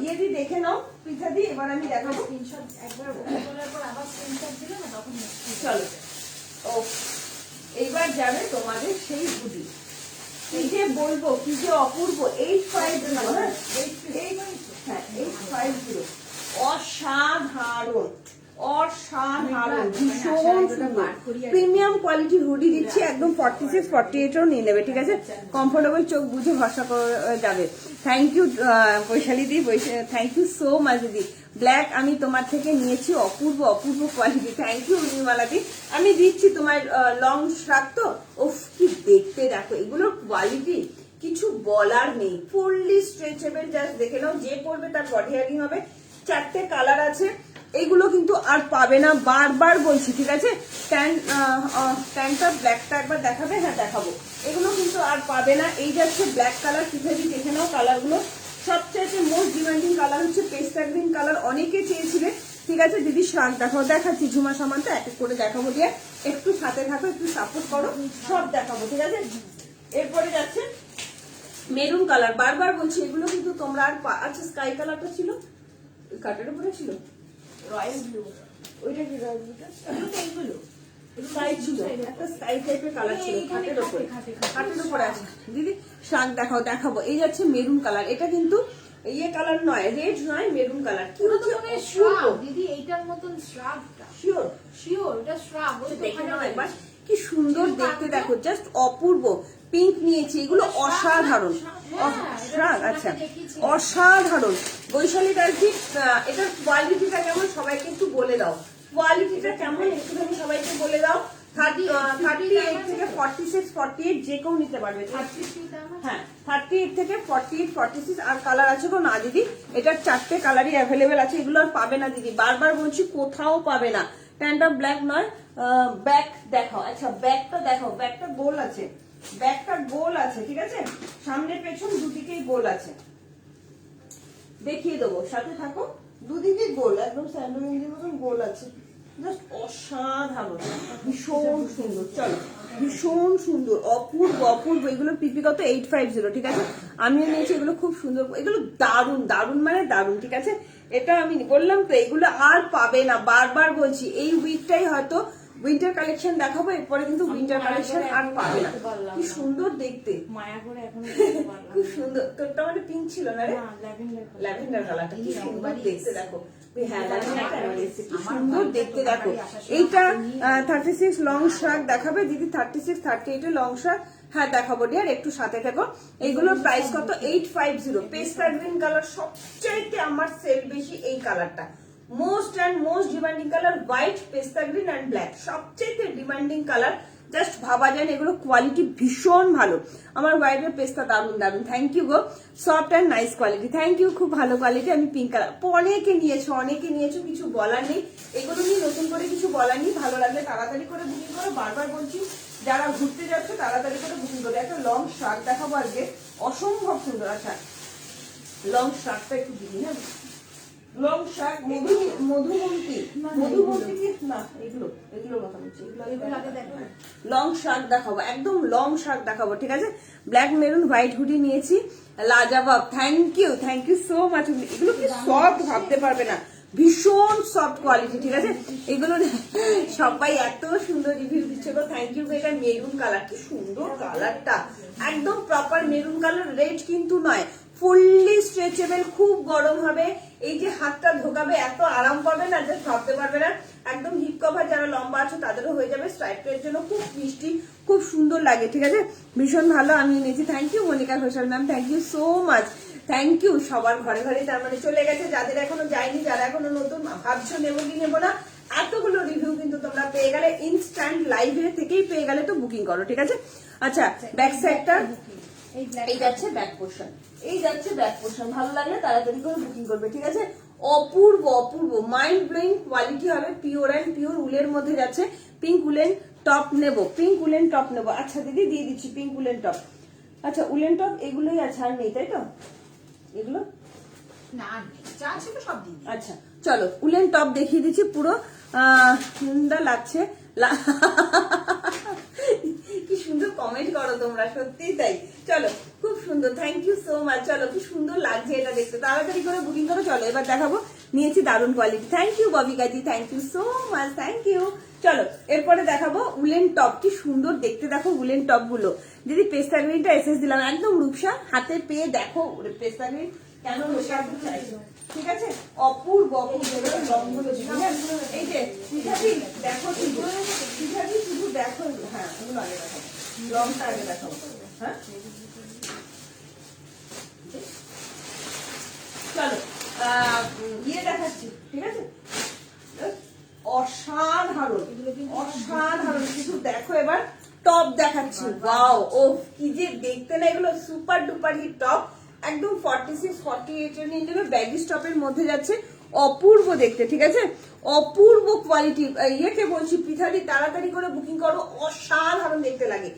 ইয়ে দি দেখে নাও, পিঠা দি, এবার আমি দেখাবো। চলো ও এইবার যাবে তোমাদের সেই হুডি, কি যে বলবো, কি যে অপূর্ব। 850, হ্যাঁ 850, অসাধারণ অসাধারণ, ভীষণ সুন্দর প্রিমিয়াম কোয়ালিটির হুডি দিচ্ছি একদম 46 48 নিয়ে নেবে, ঠিক আছে? কমফোর্টেবল, চোখ বুঝে ভরসা করে যাবে। থ্যাংক ইউ বৈশালী দি, থ্যাংক ইউ সো মাচ দিদি। ব্ল্যাক আমি তোমার থেকে নিয়েছি, অপূর্ব অপূর্ব কোয়ালিটি, থ্যাংক ইউ নির্মলা দি। আমি দিচ্ছি তোমার লং শ্রাক তো, উফ কি দেখতে দেখো, এগুলোর কোয়ালিটি কিছু বলার নেই, ফুললি স্ট্রেচেবল, জাস্ট দেখে নাও, যে পরবে তার বডি হ্যাগিং হবে। 4টে কালার আছে, এইগুলো কিন্তু আর পাবে না, বারবার বলছি, ঠিক আছে? প্যান্টটা ব্ল্যাকটা একবার দেখাবে? হ্যাঁ দেখাবো। এগুলো কিন্তু আর পাবে না। এই যাচ্ছে ব্ল্যাক কালার, কিভাবে দেখে নাও কালারগুলো। সবচেয়ে মোস্ট ডিমান্ডিং কালার হচ্ছে পেস্তা গ্রিন কালার, অনেকে চেয়েছিলে, ঠিক আছে দিদি? শার্ট দেখাও, দেখাচ্ছি ঝুমা সামানটা এক এক করে দেখাবো, দিয়ে একটু সাথে থাকো, একটু সাপোর্ট করো, সব দেখাবো, ঠিক আছে? এরপরে যাচ্ছে মেরুন কালার, বারবার বলছি এগুলো কিন্তু তোমরা আর আচ্ছা স্কাই কালারটা ছিল, কাটের উপরে ছিল রয়্যাল ব্লু, ওইটা কি রয়্যাল ব্লুটা? এইগুলো স্কাই ছিল, একটা স্কাই টাইপের কালার ছিল, খাটের উপরে, খাটের উপরে আছে দিদি। শাক দেখাও, দেখাবো। এই যাচ্ছে মেরুন কালার, এটা কিন্তু ইয়ে কালার নয়, রেড নয়, মেরুন কালার। কি হচ্ছে শ্রাব দিদি, এইটার মতন শ্রাবটা শিওর শিওর, এটা শ্রাব। ওই দেখে নাও একবার, কি সুন্দর দেখতে দেখো, জাস্ট অপূর্ব। পিঙ্ক নিয়েছি, এগুলো অসাধারণ। শ্রাগ, আচ্ছা অসাধারণ। বৈশালীর আর কি, এটার কোয়ালিটিটা কেমন সবাইকে একটু বলে দাও, কোয়ালিটিটা কেমন একটুখানি সবাইকে বলে দাও। 38 থেকে 46 48 যে কেউ নিতে পারবে। হ্যাঁ 38 থেকে 48 46 আর কালার আছে গো না দিদি? এটার 4টে কালারই অ্যাভেলেবেল আছে, এগুলো আর পাবে না দিদি, বারবার বলছি কোথাও পাবে না। প্যান্টটা ব্ল্যাক নয়, ব্যাক দেখাও। আচ্ছা ব্যাকটা দেখাও, ব্যাকটা গোল আছে, ব্যাকটা গোল আছে, ঠিক আছে? সামনে পেছন দুদিকেই গোল আছে, দেখিয়ে দেবো, সাথে থাকো। দুদিকে গোল, একদম স্যান্ডউইচের মতন গোল আছে, জাস্ট অসাধারণ, ভীষণ সুন্দর। চলো, ভীষণ সুন্দর, অপূর্ব অপূর্ব। এগুলো পিপি কত? 850, ঠিক আছে? আমিও নিয়েছি, এগুলো খুব সুন্দর, এগুলো দারুণ দারুণ মানে দারুণ, ঠিক আছে? এটা আমি বললাম তো, এগুলো আর পাবে না, বারবার বলছি। এই উইকটাই হয়তো উইন্টার কালেকশন দেখাবো, এরপরে কিন্তু উইন্টার কালেকশন আর পাবে না। কি সুন্দর দেখতে, মায়া করে এখন খুব সুন্দর। তোরটা মানে পিঙ্ক ছিল না রে? ল্যাভেন্ডার কালারটা কি সুন্দর দেখতে দেখো। হ্যাঁ কি সুন্দর দেখতে দেখো। এইটা 36 লং শার্ট দেখাবে দিদি? 36 38 লং শার্ট, হ্যাঁ দেখাবো ডিয়ার, একটু সাথে থাকো। এইগুলোর প্রাইস কত? 850। পেস্তা গ্রিন কালার সবচাইতে আমার সেল বেশি, এই কালারটা most and most demanding colour, white পেস্তা গ্রিন অ্যান্ড ব্ল্যাক, সবচাইতে ডিমান্ডিং কালার, জাস্ট ভাবা যায় না, এগুলো কোয়ালিটি ভীষণ ভালো। আমার হোয়াইটের পেস্তা দারুন দারুন, থ্যাংক ইউ গো, soft and nice quality, thank you, খুব ভালো কোয়ালিটি। আমি পিঙ্ক কালার, অনেকে নিয়েছো, কিছু বলার নেই, এগুলো নিয়ে নতুন করে কিছু বলার নেই। ভালো লাগলে তাড়াতাড়ি করে বুকিং করো, বারবার বলছি যারা ঘুরতে যাচ্ছে তাড়াতাড়ি করে বুকিং করো। একটা লং শার্ট দেখাবো আজকে, অসম্ভব সুন্দর। আচ্ছা লং শার্টটা একটু দিদি, হ্যাঁ লং শার্ট, মধুমন্তী কি না, এগুলোর কথা বলছি, লং শার্ট দেখাবো, একদম লং শার্ট দেখাবো, ঠিক আছে? ব্ল্যাক মেরুন হোয়াইট হুডি নিয়েছি, লাজবাব, থ্যাংক ইউ সো মাচ। এগুলো কি সফট ভাবতে পারবে না, ভীষণ সফট কোয়ালিটি, ঠিক আছে? এগুলো সবাই এত সুন্দর রিভিউ দিচ্ছে গো, থ্যাংক ইউ। এটা মেরুন কালার, কি সুন্দর কালারটা, একদম প্রপার মেরুন কালার, রেড কিন্তু নয়, ফুললি স্ট্রেচেবল, খুব গরম হবে, এই যে হাতটা ঢোকাবে এত আরাম পাবে না, জাস্ট ভাবতে পারবে না। একদম হিপ কভার, যারা লম্বা আছে তাদেরও হয়ে যাবে, স্ট্রাইপের জন্য খুব মিষ্টি, খুব সুন্দর লাগে, ঠিক আছে? ভীষণ ভালো, আমি নিয়েছি। Thank you Monica Ghoshal ma'am, thank you so much, thank you. সবার ঘরে ঘরে তার মানে চলে গেছে, যাদের এখনো যায়নি, যারা এখনো নতুন ভাবছো নেবো কি নেবো না, এতগুলো রিভিউ কিন্তু তোমরা পেয়ে গেলে, ইনস্ট্যান্ট লাইভে থেকেই পেয়ে গেলে, তো বুকিং করো, ঠিক আছে? আচ্ছা ব্যাক সাইডটা, এই যাচ্ছে ব্যাক পোর্শন, ভালো লাগলে তাড়াতাড়ি করে বুকিং করবে, ঠিক আছে? অপূর্ব অপূর্ব মাইন্ড ব্লোয়িং কোয়ালিটি হবে, পিওর অ্যান্ড পিওর উলের মধ্যে যাচ্ছে। পিঙ্ক উলেন টপ নেবো, আচ্ছা দিদি দিয়ে দিচ্ছি পিঙ্ক উলেন টপ। আচ্ছা উলেন টপ এগুলোই আছে, আর নেই তাই তো? এগুলো না যা ছিল সব দিন। আচ্ছা চলো উলেন টপ দেখিয়ে দিচ্ছি, পুরো সুন্দর লাগছে। কি সুন্দর কমেন্ট করো তোমরা, সত্যিই তাই। চলো খুব সুন্দর, থ্যাংক ইউ সো মাচ। চলো কি সুন্দর লাগছে এটা দেখতে, তাড়াতাড়ি করে বুকিং করো। চলো এবার দেখাবো, নিয়েছি দারুণ কোয়ালিটি, থ্যাংক ইউ ববিকাজি, thank you so much, thank you. চলো এরপরে দেখাবো উলেন টপ, কি সুন্দর দেখতে দেখো উলেন টপ গুলো। দিদি পেস্তা গ্রিনটা এসএস দিলাম, একদম রূপসা, হাতে পেয়ে দেখো পেস্তা গ্রিন কেন রূপসা চাইছো। ঠিক আছে, অপূর্ব অপূর্ব রংগুলো দিবি। হ্যাঁ এই যে পিঠাটি দেখো, পিঠাটি শুধু দেখো। হ্যাঁ ওগুলো আগে দেখাবো, রংটা আগে দেখাবো। হ্যাঁ চলো ইয়ে দেখাচ্ছি, ঠিক আছে। অসাধারণ অসাধারণ, কিছু দেখো। এবার টপ দেখাচ্ছি। ওয়াও, ও কি যে দেখতে না, এগুলো সুপার ডুপার হিট টপ, একদম 46 48 এর নিয়ে ব্যাগি টপের মধ্যে যাচ্ছে, অপূর্ব দেখতে, ঠিক আছে, অপূর্ব কোয়ালিটি। ইয়েকে বলছি পৃথাদি তাড়াতাড়ি করে বুকিং করো, অসাধারণ দেখতে লাগে,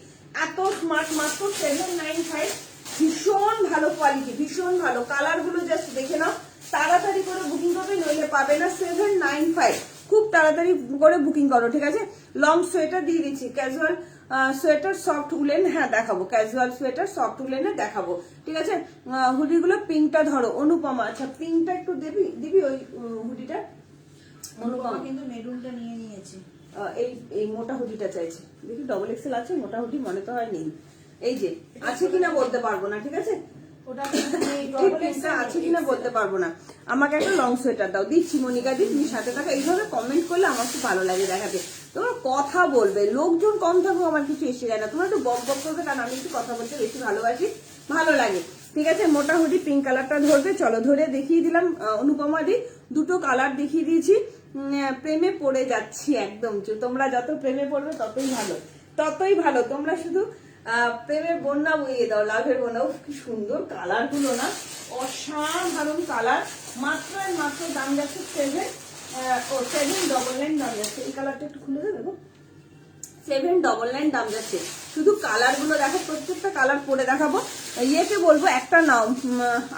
এত স্মার্ট, মাত্র 795, ভীষণ ভালো কোয়ালিটি, ভীষণ ভালো। কালার গুলো জাস্ট দেখে নাও, তাড়াতাড়ি করে বুকিং করবে, নইলে পাবে না। 795, খুব তাড়াতাড়ি করে বুকিং করো, ঠিক আছে। লং সোয়েটার দিয়ে দিচ্ছি, ক্যাজুয়াল সোয়েটার সফট উলেন, হ্যাঁ দেখাবো, ক্যাজুয়াল সোয়েটার সফট উলেনে দেখাবো, ঠিক আছে। হুডিগুলো পিঙ্কটা ধরো, অনুপমা, আচ্ছা পিঙ্কটা একটু দিবি ওই হুডিটা। অনুপমা কিন্তু মেরুনটা নিয়ে নিয়েছে। এই এই মোটা হুডিটা চাইছে, দেখি ডবল এক্সেল আছে, মোটা হুডি মনে তো হয় নেই। এই যে আছে কিনা বলতে পারবো না, ঠিক আছে, ওটা আছে কিনা বলতে পারবো না। আমাকে একটা লং সোয়েটার দাও, দিচ্ছি মনিকা দি, তুমি সাথে থাকো। এইভাবে কমেন্ট করলে আমার খুব ভালো লাগে দেখাতে, তোমরা কথা বলবে, লোকজন কম থাকো, আমার কিছু এসে যায় না, তোমরা একটু বক বক করবে, কারণ আমি একটু কথা বলতে বেশি ভালোবাসি, ভালো লাগে, ঠিক আছে। মোটা হুডি পিঙ্ক কালারটা ধরবে, চলো ধরে দেখিয়ে দিলাম। অনুপমা দি দুটো কালার দেখিয়ে দিয়েছি। প্রেমে পড়ে যাচ্ছি একদম, তোমরা যত প্রেমে পড়বে ততই ভালো, ততই ভালো। তোমরা শুধু প্রেমের বন্যা বইয়ে দাও, লাভের বন্যা। কি সুন্দর কালার গুলো না, অসাধারণ কালার। মাত্র মাত্র দাম যাচ্ছে 799 দাম যাচ্ছে। এই কালারটা একটু খুলে দেবে গো, 799 দাম যাচ্ছে। শুধু কালার গুলো দেখো, প্রত্যেকটা কালার পরে দেখাবো। ইয়েকে বলবো একটা নাও,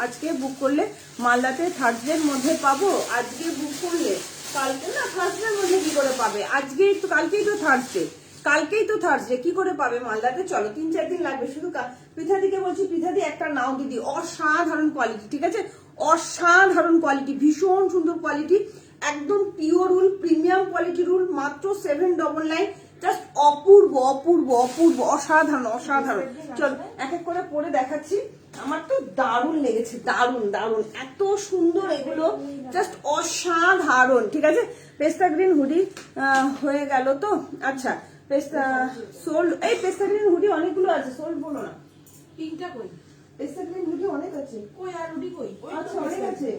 আজকে বুক করলে মালদাতে থার্সডের মধ্যে পাবো, আজকে বুক করলে কালকে না, থার্সডের মধ্যে কি করে পাবে, আজকেই তো, কালকেই তো থার্সডে, কালকেই তো থার্সডে, কি করে পাবে মালদাতে। চলো 3-4 দিন লাগবে। শুধু পৃথাদিকে বলছি, পৃথাদি একটা নাও দিদি, অসাধারণ কোয়ালিটি, ঠিক আছে, অসাধারণ কোয়ালিটি, ভীষণ সুন্দর কোয়ালিটি, একদম পিওর উল, প্রিমিয়াম কোয়ালিটির উল, মাত্র 799, জাস্ট অপূর্ব অপূর্ব অপূর্ব, অসাধারণ অসাধারণ। চল এক এক করে পরে দেখাচ্ছি। আমার তো দারুণ লেগেছে, দারুণ দারুণ, এত সুন্দর এগুলো, জাস্ট অসাধারণ, ঠিক আছে। পেস্তা গ্রিন হুডি হয়ে গেল তো, আচ্ছা পেস্তা সোল্ড, এই পেস্তা গ্রিন হুডি অনেকগুলো আছে, সোল্ড বলো না, পিঙ্কটা কই? পেস্তা গ্রিন হুডি অনেক আছে, কই আর হুডি কই? আচ্ছা অনেক আছে,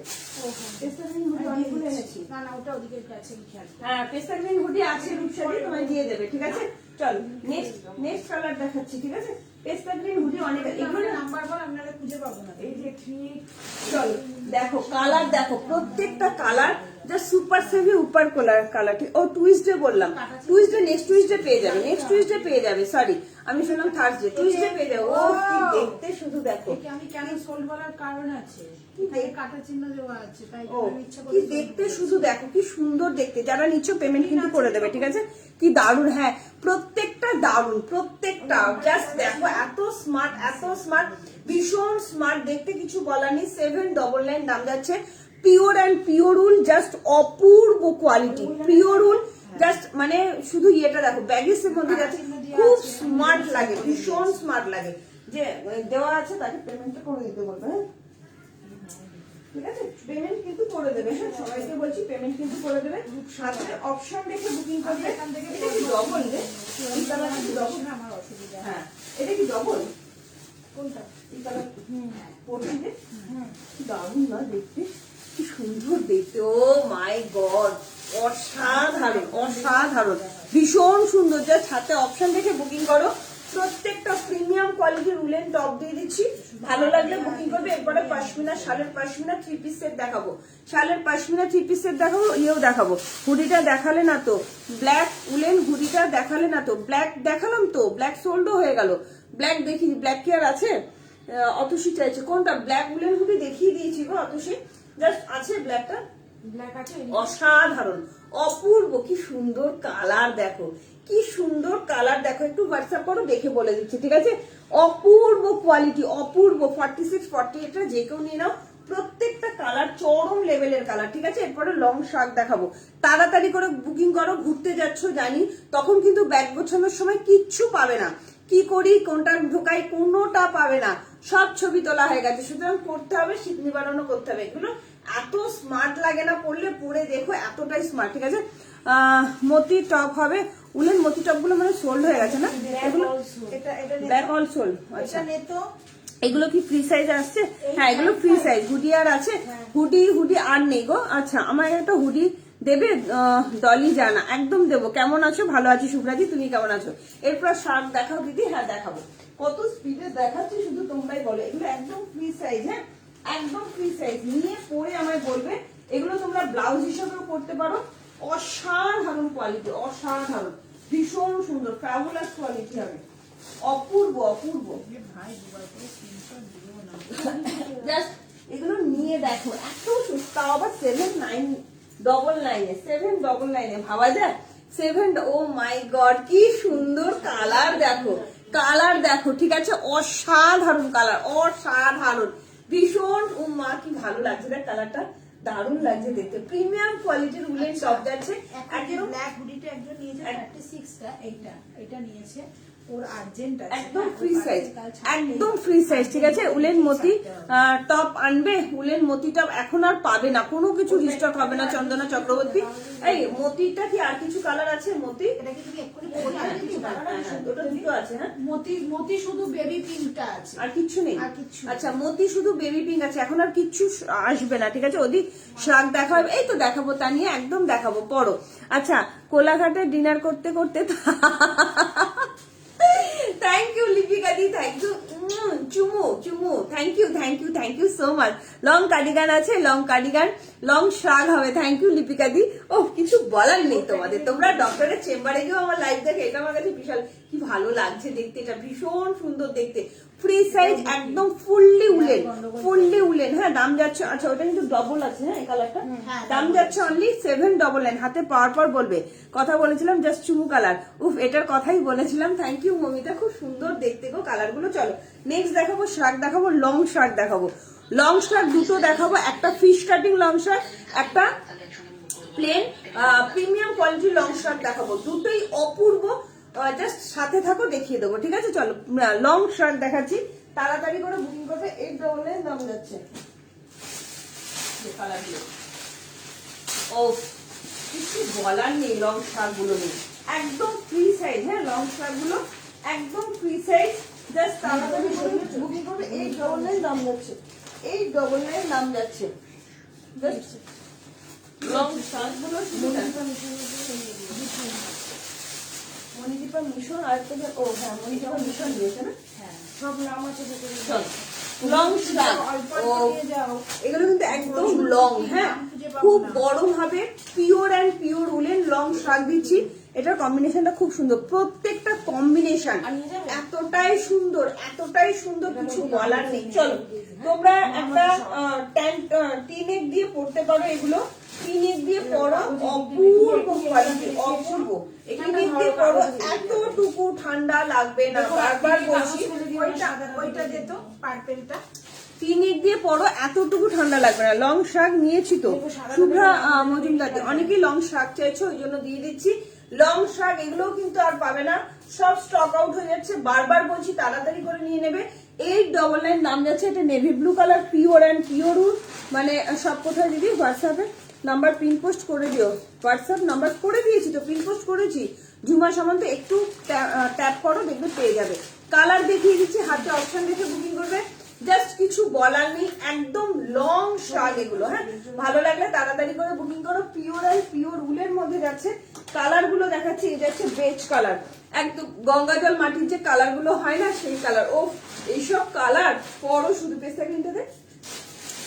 পেস্তা গ্রিন হুডি অনেকগুলো এনেছি। না না, ওটা ওদিকে আছে, আমি খেয়াল করি। হ্যাঁ পেস্তা গ্রিন হুডি আছে, রূপসাদি তোমায় দিয়ে দেবে, ঠিক আছে। চল নেক্সট কালার দেখাচ্ছি, ঠিক আছে। পেস্তা গ্রিন হুডি অনেক আছে, এগুলো নাম্বার বল, আপনারা খুঁজে পাবো না। এই যে ঠিক, চলো দেখো কালার, দেখো প্রত্যেকটা কালার জাস্ট সুপার সেভি উপর কালারটি। ও টুইসডে বললাম, টুইসডে নেক্সট টুইসডে পেয়ে যাবে, নেক্সট টুইসডে পেয়ে যাবে, সরি আমি শুনলাম থার্সডে, টুইসডে পেয়ে যাবে। ও কি দেখতে শুধু দেখো, আমি কেন সোল্ড বলার কারণ আছে, কাটা চিহ্ন দেওয়া আছে, তাই ও আমি ইচ্ছা কি দেখতে শুধু দেখো, কি সুন্দর দেখতে। যারা নিচ্ছ পেমেন্ট কিন্তু করে দেবে, ঠিক আছে। কি দারুণ, হ্যাঁ প্রত্যেকটা দারুণ, প্রত্যেকটা জাস্ট দেখো, এত স্মার্ট, এত স্মার্ট, ভীষণ স্মার্ট দেখতে, কিছু বলার নেই। 799 দাম যাচ্ছে। Pure and pure wool, just অপূর্ব কোয়ালিটি, পিওর উল, জাস্ট মানে শুধু ইয়েটা দেখো, ব্যাগেস এর মধ্যে যাচ্ছে, খুব স্মার্ট লাগে, ভীষণ স্মার্ট লাগে। যে দেওয়া আছে তাকে পেমেন্টটা করে দিতে বলবে, হ্যাঁ ঠিক আছে, পেমেন্ট কিন্তু করে দেবে, হ্যাঁ সবাইকে বলছি পেমেন্ট কিন্তু করে দেবে। সাথে অপশন দেখে বুকিং করবে। এটা কি ডবল রে? এই কালারটা কি ডবল? আমার অসুবিধা। হ্যাঁ এটা কি ডবল? কোনটা? এই কালার পড়ছি যে, কি দারুণ না দেখতে, কি সুন্দর দেখতে, ও মাই গড, অসাধারণ অসাধারণ, ভীষণ সুন্দর। যা সাথে অপশন দেখে বুকিং করো। প্রত্যেকটা প্রিমিয়াম কোয়ালিটির উলেন টপ দিয়ে দিচ্ছি, ভালো লাগলে বুকিং করবে। এরপরে পশমিনা, শালের পশমিনা 3 পিস সেট দেখাবো, শালের পশমিনা 3 পিস সেট দেখাবো, ইয়েও দেখাবো। হুডিটা দেখালে না তো, ব্ল্যাক উলেন হুডিটা দেখালে না তো, ব্ল্যাক দেখালাম তো, ব্ল্যাক সোল্ডও হয়ে গেল। ব্ল্যাক দেখি, ব্ল্যাক কি আর আছে? অতসী চাইছে কোনটা, ব্ল্যাক উলেন হুডি দেখিয়ে দিয়েছি গো অতসী, জাস্ট আছে ব্ল্যাকটা, ব্ল্যাক আছে, অসাধারণ অপূর্ব, কি সুন্দর কালার দেখো, কি সুন্দর কালার দেখো, একটু হোয়াটসঅ্যাপ করো, দেখে বলে দিচ্ছি, ঠিক আছে। অপূর্ব কোয়ালিটি, অপূর্ব। 46 48 যে কেউ নিয়ে নাও, প্রত্যেকটা কালার চরম লেভেলের কালার, ঠিক আছে। এরপরে লং শার্ট দেখাবো, তাড়াতাড়ি করে বুকিং করো। ঘুরতে যাচ্ছ জানি, তখন কিন্তু ব্যাগ গোছানোর সময় কিচ্ছু পাবে না, কি করি কোনটা ঢোকাই কোনোটা পাবে না, সব ছবি তোলা হয়ে গেছে। সুতরাং করতে হবে, শীত নিবারণও করতে হবে। এগুলো এত স্মার্ট লাগে না পরলে, পরে দেখো এতটাই স্মার্ট। ঠিক আছে, মতি টপ হবে, উলেন মতি টপ গুলো মানে সোল্ড হয়ে গেছে না এগুলো, ব্ল্যাক অল সোল্ড। আচ্ছা এগুলো কি ফ্রি সাইজ আসছে? হ্যাঁ এগুলো ফ্রি সাইজ। হুডি আর আছে? হুডি আর নেই গো। আচ্ছা আমার একটা হুডি দেবে ডলি জানা? একদম দেবো। কেমন আছো? ভালো আছি শুভ্রাজি, তুমি কেমন আছো? এরপর শার্ট দেখাও দিদি। হ্যাঁ দেখাবো, কত স্পিডে দেখাচ্ছি শুধু তোমরাই বলো। এগুলো একদম ফ্রি সাইজ, হ্যাঁ একদম ফ্রি সাইজ। নিয়ে পরে আমায় বলবে। এগুলো তোমরা ব্লাউজ হিসেবেও করতে পারো। অসাধারণ কোয়ালিটি, অসাধারণ, ভীষণ সুন্দর, ফ্যাবুলাস কোয়ালিটি হবে, অপূর্ব অপূর্ব। জাস্ট এগুলো নিয়ে দেখো, এত সুস্তা, আবার 799 ভাবা যায়? 7, ও মাই গড কি সুন্দর কালার দেখো, কালার দেখো। ঠিক আছে, অসাধারণ কালার, অসাধারণ, ভীষণ। ও মা কি ভালো লাগছে দেখ কালারটা, দারুণ লাগছে দেখতে। প্রিমিয়াম কোয়ালিটির উলেন টপ যাচ্ছে। একদম ব্ল্যাক হুডিটা একজন নিয়েছে 36টা, এটা নিয়েছে ওর আর্জেন্ট আছে, একদম ফ্রি সাইজ, একদম ফ্রি সাইজ। ঠিক আছে, উলেন মতি টপ আনবে, উলেন মতি টপ এখন আর পাবে না, কোনো কিছু রিস্টক হবে না চন্দনা চক্রবর্তী। এই মতিটা কি আর কিছু কালার আছে? মতি এটা কি তুমি এক্ষুনি ওটা দুটো আছে। হ্যাঁ মতি শুধু বেবি পিঙ্কটা আছে, আর কিচ্ছু নেই। আর কিচ্ছু। আচ্ছা মতি শুধু বেবি পিঙ্ক আছে, এখন আর কিচ্ছু আসবে না। ঠিক আছে, ওদিক শাক দেখা হবে, এই তো দেখাবো, তা নিয়ে একদম দেখাবো, পড়ো। আচ্ছা কোলাঘাটে ডিনার করতে করতে thank you Lipika di, thank you Chumu, thank you so much. Long cardigan আছে, লং কার্ডিগান, লং শাগ হবে। Thank you Lipika di. ও কিছু বলার নেই তোমাদের, তোমরা ডক্টরের চেম্বারে গিয়েও আমার লাইভ দেখে, এটা আমার কাছে বিশাল কি ভালো লাগছে দেখতে, এটা ভীষণ সুন্দর দেখতে। ফ্রি সাইজ, একদম ফুললি উলেন। হ্যাঁ দাম যাচ্ছে, আচ্ছা ওটা কিন্তু ডবল আছে। হ্যাঁ এই কালারটা দাম যাচ্ছে অনলি 799। হাতে পাওয়ার পর বলবে কথা বলেছিলাম, জাস্ট চুমু কালার। উফ এটার কথাই বলেছিলাম। থ্যাংক ইউ মমিতা, খুব সুন্দর দেখতে গো কালার গুলো। চলো নেক্সট দেখাবো শার্ট, দেখাবো লং শার্ট, দেখাবো লং শার্ট দুটো দেখাবো, একটা ফিশ কাটিং লং শার্ট, একটা প্লেন প্রিমিয়াম কোয়ালিটির লং শার্ট দেখাবো, দুটোই অপূর্ব। জাস্ট সাথে থাকো, দেখিয়ে দেবো। ঠিক আছে, চলো লং শার্ট দেখাচ্ছি, তাড়াতাড়ি করে বুকিং করবে। 899 দাম যাচ্ছে। ও কিছু বলার নেই, লং শার্ট গুলো নেই, একদম ফ্রি সাইজ। হ্যাঁ লং শার্ট গুলো একদম ফ্রি সাইজ, জাস্ট তাড়াতাড়ি করে বুকিং করবে। 899 দাম যাচ্ছে, 899 দাম যাচ্ছে। জাস্ট লং শার্ট গুলো মণিদীপা মিশন আর থেকে, ও হ্যাঁ মণিদীপা মিশন দিয়েছে না? হ্যাঁ সব নাম আছে, লং শার্ট, ও এগুলো কিন্তু একদম লং। হ্যাঁ খুব বড় ভাবে pure and pure woollen long shirt দিচ্ছি। এটার কম্বিনেশনটা খুব সুন্দর, প্রত্যেকটা কম্বিনেশন এতটাই সুন্দর, এতটাই সুন্দর, কিছু বলার নেই। চলো তোমরা একটা টিনেক দিয়ে পড়তে পারো, এগুলো টিনেক দিয়ে পড়ো, অপূর্ব কোয়ালিটি, অপূর্ব। টিনেক দিয়ে পড়ো, এতটুকু ঠান্ডা লাগবে না। বারবার বলছি ওইটা যেত পার্পেলটা, টিনেক দিয়ে পড়ো, এতটুকু ঠান্ডা লাগবে না। লং শার্ট নিয়েছি তো শুভ্রা মজুমদার, অনেকেই লং শার্ট চাইছো, ওই জন্য দিয়ে দিচ্ছি লং শার্ট। এগুলোও কিন্তু আর পাবে না, সব স্টক আউট হয়ে যাচ্ছে। বারবার বলছি তাড়াতাড়ি করে নিয়ে নেবে। 899 দাম যাচ্ছে। এটা navy blue colour, pure and pure wool. মানে সব কোথায় দিদি হোয়াটসঅ্যাপে নাম্বার পিন পোস্ট করে দিও, হোয়াটসঅ্যাপ নাম্বার করে দিয়েছি তো, পিন পোস্ট করেছি। ঝুমা সামন্ত একটু ট্যাপ করো, দেখবে পেয়ে যাবে। কালার দেখিয়ে দিচ্ছি, হাতে অপশন দেখে বুকিং করবে। জাস্ট কিছু বলার নেই, একদম লং শার্ট এগুলো। হ্যাঁ ভালো লাগলে তাড়াতাড়ি করে বুকিং করো। পিওর অ্যান্ড পিওর উলের মধ্যে যাচ্ছে। কালার গুলো দেখাচ্ছি, এটা হচ্ছে বেজ কালার, একদম গঙ্গা জল মাটির যে কালার গুলো হয় না সেই কালার। ও এইসব কালার পরো, শুধু পেস্তা কিনতে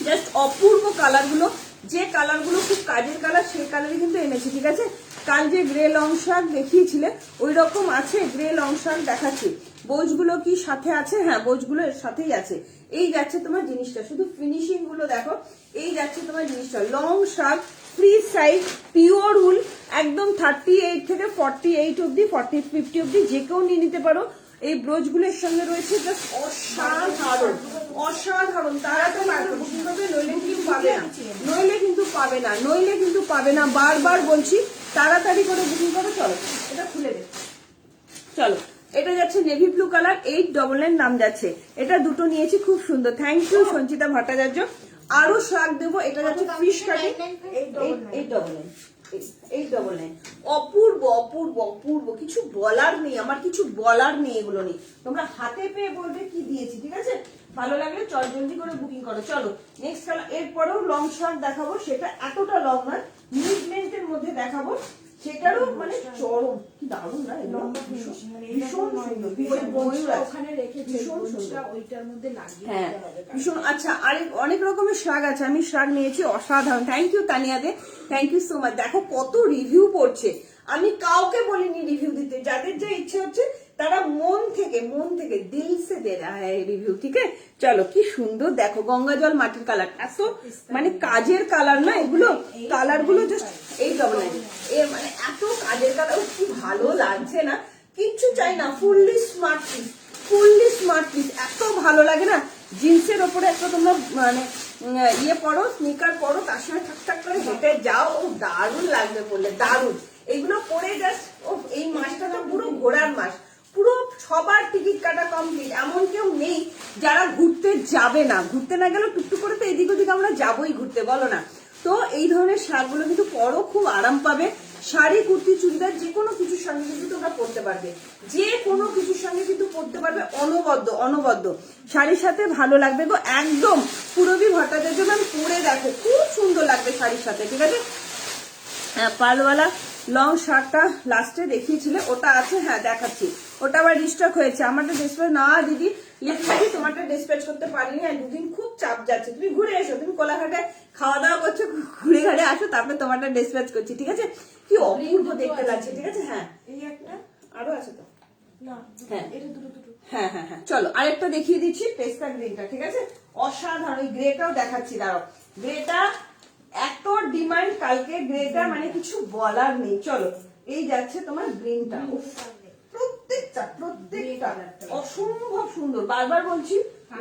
জাস্ট অপূর্ব কালার গুলো। যে কালার গুলো খুব কাজের কালার, সেই কালারই কিন্তু এনেছি। ঠিক আছে, কাল যে গ্রে লং শার্ট দেখিয়েছিলে ওই রকম আছে, গ্রে লং শার্ট দেখাচ্ছি। বোঝগুলো কি সাথে আছে? হ্যাঁ বোঝগুলো এর সাথেই আছে। এই যাচ্ছে তোমার জিনিসটা, শুধু ফিনিশিং গুলো দেখো। এই যাচ্ছে তোমার জিনিসটা, long shirt, free size, pure wool, একদম 38 থেকে 48 অব্দি, 40-50 অব্দি যে কেউ নিয়ে নিতে পারো। এই ব্রোচ গুলোর সঙ্গে রয়েছে জাস্ট অসাধারণ, অসাধারণ। তাড়াতাড়ি বুকিং করবে, নইলে কিন্তু পাবে না, নইলে কিন্তু পাবে না। বারবার বলছি তাড়াতাড়ি করে বুকিং করো। চলো এটা খুলে দে, চলো এটা যাচ্ছে নেভি ব্লু কালার, 899 দাম যাচ্ছে। এটা দুটো নিয়েছি, খুব সুন্দর। Thank you Sanchita Bhattacharya. আরো শাক দেবো, এটা যাচ্ছে ফিশ কারি, 899 899 অপূর্ব অপূর্ব অপূর্ব, কিছু বলার নেই, আমার কিছু বলার নেই, এগুলো নেই, তোমরা হাতে পেয়ে বলবে কি দিয়েছি, ঠিক আছে? ভালো লাগলে জলদি করে বুকিং করো। চলো নেক্সট কালার, এরপরেও লং শার্ট দেখাবো, সেটা এতটা লং নয়, মিড লেন্থের মধ্যে দেখাবো, সেটারও মানে চরম কি দারুণ না, লম্বা ভীষণ finish, মানে ভীষণ এরকম নয়, সুন্দর, ওই ভীষণ ময়ূর আছে। ওখানে রেখেছে, ভীষণ বঞ্চটা সুন্দর। ওইটার মধ্যে লাগিয়ে হ্যাঁ দিতে হবে কাজ। ভীষণ। আচ্ছা আরেক অনেক রকমের শাক আছে, আমি শাক নিয়েছি অসাধারণ। Thank you Tania Dey, thank you so much. দেখো কত রিভিউ পড়ছে, আমি কাউকে বলিনি রিভিউ দিতে, যাদের যা ইচ্ছে হচ্ছে তারা মন থেকে দিল সে দে রা হ্যায় রিভিউ, ঠিক আছে? চলো কি সুন্দর দেখো, গঙ্গা জল মাটির কালার, এত মানে কাজের কালার না এগুলো, কালার গুলো জাস্ট 899 এর মানে এত কাজের কালার, কি ভালো লাগছে না, কিচ্ছু চাই না, fully smart piece, fully smart piece, এত ভালো লাগে না। জিন্সের ওপরে একটা তোমরা মানে ইয়ে পরো, স্নিকার পরো, তার সঙ্গে ঠাক করে হেঁটে যাও, ও দারুণ লাগবে বললে, দারুণ। এগুলো পরে জাস্ট ও, এই মাসটা তো পুরো ঘোরার মাস, পুরো সবার টিকিট কাটা কমপ্লিট, এমন কেউ নেই যারা ঘুরতে যাবে না, ঘুরতে না গেলেও টুকটুক করে তো এদিক ওদিক আমরা যাবোই ঘুরতে, বলো না? তো এই ধরনের শাড়িগুলো কিন্তু পরো, খুব আরাম পাবে, শাড়ি কুর্তি চুড়িদার যে কোনো কিছুর সঙ্গে কিন্তু তোমরা পরতে পারবে, যে কোনো কিছুর সঙ্গে কিন্তু পরতে পারবে, অনবদ্য শাড়ির সাথে ভালো লাগবে গো, একদম পুরবী ভট্টাচার্য ম্যাম পরে দেখো, খুব সুন্দর লাগবে শাড়ির সাথে, ঠিক আছে? হ্যাঁ পালওয়ালা লং শার্টটা লাস্টে দেখিয়েছিলে, ওটা আছে, হ্যাঁ দেখাচ্ছি, ওটা আবার রিস্টক হয়েছে, আমারটা ডিসপ্যাচ না দিদি, লিখছি তোমারটা ডিসপ্যাচ করতে পারিনি, আর দুদিন খুব চাপ যাচ্ছে, তুমি ঘুরে এসো, তুমি কোলাঘাটে খাওয়া দাওয়া করছো, ঘুরে ঘাড়ে আসো, তারপরে তোমারটা ডিসপ্যাচ করছি, ঠিক আছে? কি অপূর্ব দেখতে লাগছে, ঠিক আছে? হ্যাঁ এই একটা আরো আছে তো, না, হ্যাঁ এটা দুটো হ্যাঁ হ্যাঁ হ্যাঁ চলো আরেকটা দেখিয়ে দিচ্ছি, পেস্তা গ্রিনটা, ঠিক আছে? অসাধারণ, ওই গ্রেটাও দেখাচ্ছি, দাঁড়াও, গ্রেটা এত ডিমান্ড কালকে, গ্রেটা মানে কিছু বলার নেই। চলো এই যাচ্ছে তোমার গ্রিনটা, প্রত্যেকটা অসম্ভব সুন্দর, বারবার বলছি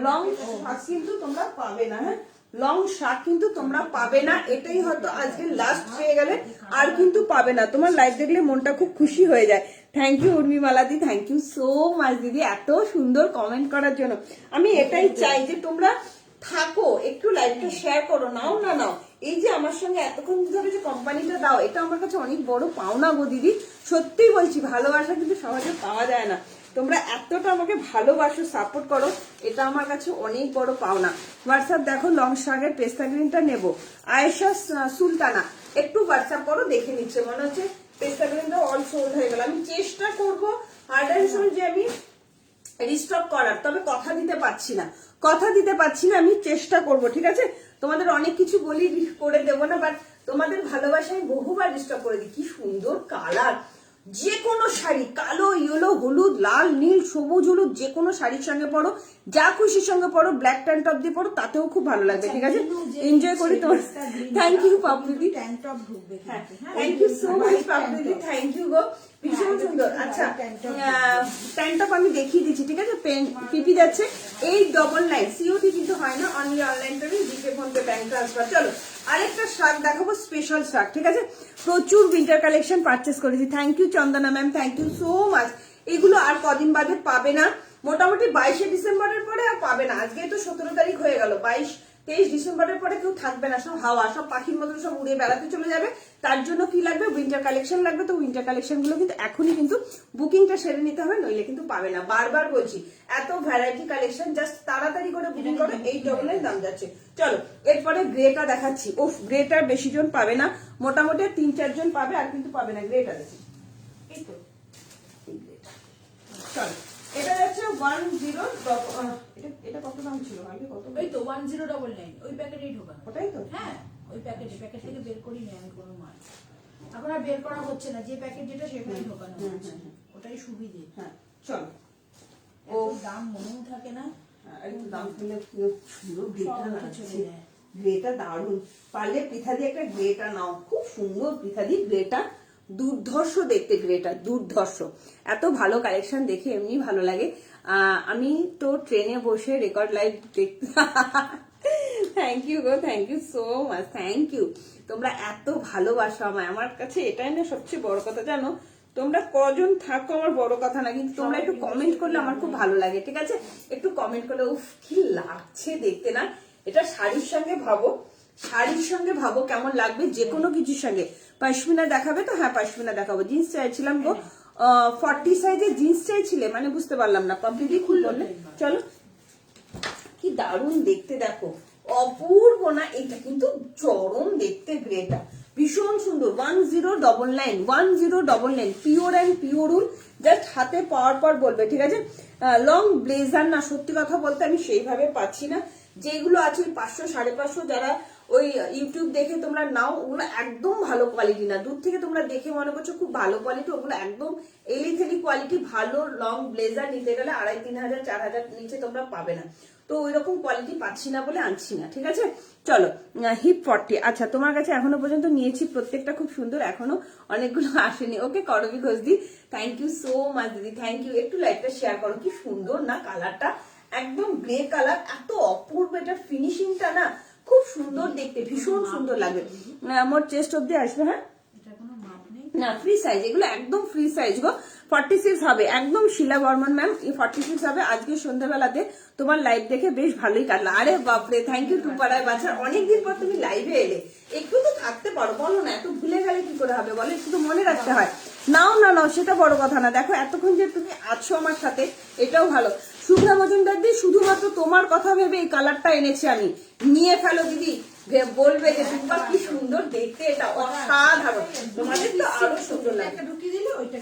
লং শাক কিন্তু তোমরা পাবে না, হ্যাঁ লং শাক কিন্তু তোমরা পাবে না, এটাই হয়তো আজকে লাস্ট পেয়ে গেলে, আর কিন্তু পাবে না। তোমার লাইভ দেখলে মনটা খুব খুশি হয়ে যায়। থ্যাংক ইউ উর্মিমালাদি, থ্যাংক ইউ সো মাচ দিদি, এত সুন্দর কমেন্ট করার জন্য। আমি এটাই চাই যে তোমরা থাকো, একটু লাইভটা শেয়ার করো, নাও না নাও, এই যে আমার সঙ্গে এতক্ষণ ধরে যে কোম্পানিটা দাও, এটা আমার কাছে অনেক বড় পাওনা গো দিদি, সত্যি বলছি, ভালোবাসা কিন্তু সহজে পাওয়া যায় না, তোমরা এতটা আমাকে ভালোবাসো, সাপোর্ট করো, এটা আমার কাছে অনেক বড় পাওনা। হোয়াটসঅ্যাপ দেখো, লং শার্টের পেস্তা গ্রিনটা নেবো, আয়েশা সুলতানা একটু হোয়াটসঅ্যাপ করো, দেখে নিচ্ছে, মনে হচ্ছে পেস্তা গ্রিনটা অল সোল্ড হয়ে গেল। আমি চেষ্টা করবো হার্ড অ্যান্ড সোল যে আমি রিস্টক করার, তবে কথা দিতে পারছি না, আমি চেষ্টা করব, ঠিক আছে? তোমাদের অনেক কিছু বলি, করে দেবো না, বাট তোমাদের ভালোবাসায় বহুবার রিস্টক করে দিই। কি সুন্দর কালার, যে কোনো শাড়ি, কালো, ইয়েলো, হলুদ, লাল, নীল, সবুজ, হলুদ, যে কোনো শাড়ির সঙ্গে পরো, যা খুশির সঙ্গে পরো, ব্ল্যাক ট্যান টপ দিয়ে পরো, তাতেও খুব ভালো লাগবে, ঠিক আছে? এনজয় করি তোমার। থ্যাংক ইউ পাপড়িদি, ট্যান টপ ঢুকবে, হ্যাঁ থ্যাংক ইউ সো মাচ পাপড়িদি, থ্যাংক ইউ গো, ভীষণ সুন্দর। আচ্ছা ট্যান টপ আমি দেখিয়ে দিচ্ছি, ঠিক আছে? পিপি যাচ্ছে 899, সিওডি কিন্তু হয় না, only online payment, GPay PhonePe, bank transfer. চলো আরেকটা শার্ট দেখাবো, স্পেশাল শার্ট, ঠিক আছে? প্রচুর উইন্টার কালেকশন পারচেস করেছি, thank you Chandana ma'am, thank you so much. এগুলো আর কদিন বাদে পাবে না, মোটামুটি 22শে ডিসেম্বরের পরে আর পাবে না, আজকে তো 17 তারিখ হয়ে গেল, 22-23 ডিসেম্বরের পরে কেউ থাকবে না, সব হাওয়া, সব পাখির মতন সব উড়ে বেড়াতে চলে যাবে। তার জন্য কি লাগবে, উইন্টার কালেকশন লাগবে, তো উইন্টার কালেকশন গুলো কিন্তু এখনই কিন্তু বুকিংটা সেরে নিতে হবে, নইলে কিন্তু পাবে না। বারবার বলছি, এত ভ্যারাইটি কালেকশন, জাস্ট তাড়াতাড়ি করে বুকিং করো, 899 দাম যাচ্ছে। চলো এরপরে গ্রেটা দেখাচ্ছি, ওফ গ্রেটার বেশি জন পাবে না, মোটামুটি 3-4 জন পাবে, আর কিন্তু পাবে না। গ্রেটা দেখি, এই তো এই গ্রেটা, চলো এটা যাচ্ছে 10, এটা কত দাম ছিল আগে, কত? ওই তো 1099, ওই প্যাকেটেই ঢোকানো, ওটাই তো, হ্যাঁ ওই প্যাকেট থেকে বের করি না আমি কোনো মাল, এখন আর বের করা হচ্ছে না, যে প্যাকেট যেটা সেখানে ঢোকানো হচ্ছে, ওটাই সুবিধে। হ্যাঁ চলো, ও দাম মনেও থাকে না, একটু দাম পেলে সুন্দর গ্রেটা সব লাগছে, চলে যায়। গ্রেটা দারুণ, পারলে পৃথা দিয়ে একটা গ্রেটা নাও, খুব সুন্দর পৃথা দিয়ে গ্রেটা, দুর্ধর্ষ দেখতে গ্রেটা, দুর্ধর্ষ, এত ভালো কালেকশন দেখে এমনি ভালো লাগে। আমি তো ট্রেনে বসে রেকর্ড লাইভ দেখতে, থ্যাংক ইউ গো, thank you so much, thank you, তোমরা এত ভালোবাসো আমায়, আমার কাছে এটাই না সবচেয়ে বড় কথা, জানো? তোমরা কজন থাকো আমার বড় কথা না, কিন্তু তোমরা একটু কমেন্ট করলে আমার খুব ভালো লাগে, ঠিক আছে? একটু কমেন্ট করলে, উফ কি লাগছে দেখতে না, এটা শাড়ির সঙ্গে ভাবো, শাড়ির সঙ্গে ভাবো কেমন লাগবে, যে কোনো কিছুর সঙ্গে। পশমিনা দেখাবে তো? হ্যাঁ পশমিনা দেখাবো। জিন্স চাইছিলাম গো, 40 সাইজের জিন্স চাইছিলে, মানে বুঝতে পারলাম না, কমপ্লিটলি খুললো না। চলো, কি দারুণ দেখতে দেখো, অপূর্ব না? এটা কিন্তু চরম দেখতে গ্রেটা, ভীষণ সুন্দর। 1099, 1099, pure and pure wool. Just হাতে পাওয়ার পর বলবে, ঠিক আছে? লং ব্লেজার না, সত্যি কথা বলতে আমি সেইভাবে পাচ্ছি না। যেগুলো আছে 500 550, যারা ওই ইউটিউব দেখে তোমরা নাও, ওগুলো একদম ভালো কোয়ালিটি না। দূর থেকে তোমরা দেখে মনে করছো খুব ভালো কোয়ালিটি, ওগুলো একদম এলিথেলি কোয়ালিটি। ভালো লং ব্লেজার নিতে গেলে 2500 3000 4000 নিচে তোমরা পাবে না। তো ওই রকম কোয়ালিটি পাচ্ছি না বলে আনছি না, ঠিক আছে? চলো, হিপ 40। আচ্ছা, তোমার কাছে এখনো পর্যন্ত নিয়েছি, প্রত্যেকটা খুব সুন্দর, এখনো অনেকগুলো আসেনি। ওকে করবি ঘোষদি, থ্যাংক ইউ সো মাচ দিদি, থ্যাংক ইউ। একটু লাইকটা শেয়ার করো, কি সুন্দর না কালারটা, একদম গ্রে কালার, এত অপূর্ব। এটা ফিনিশিংটা না খুব সুন্দর দেখতে, ভীষণ সুন্দর লাগে। আমার চেস্ট অব্দি আসবে। হ্যাঁ না, ফ্রি সাইজ, এগুলো একদম ফ্রি সাইজ গো। 46 হবে, একদম শিলা বর্মন ম্যাম, 46 হবে। আজকে সন্ধ্যাবেলাতে তোমার লাইভ দেখে বেশ ভালোই কাটলো। আরে বাপরে, থ্যাংক ইউ টুপাড়ায় বাচ্চা, অনেকদিন পর তুমি লাইভে এলে, একটু তো থাকতে পারো, বলো না? এত ভুলে গেলে কি করে হবে বলো, একটু তো মনে রাখতে হয়। নাও না নাও, সেটা বড় কথা না। দেখো এতক্ষণ যে তুমি আছো আমার সাথে, এটাও ভালো। শুভ্রা মজুমদার দি, শুধুমাত্র তোমার কথা ভেবে এই কালারটা এনেছি আমি, নিয়ে ফেলো দিদি। বলবে যে টুম্পা কি সুন্দর দেখতে, এটা অসাধারণ। তোমাদের তো আরো সুন্দর লাগে, ঢুকিয়ে দিলে ওইটা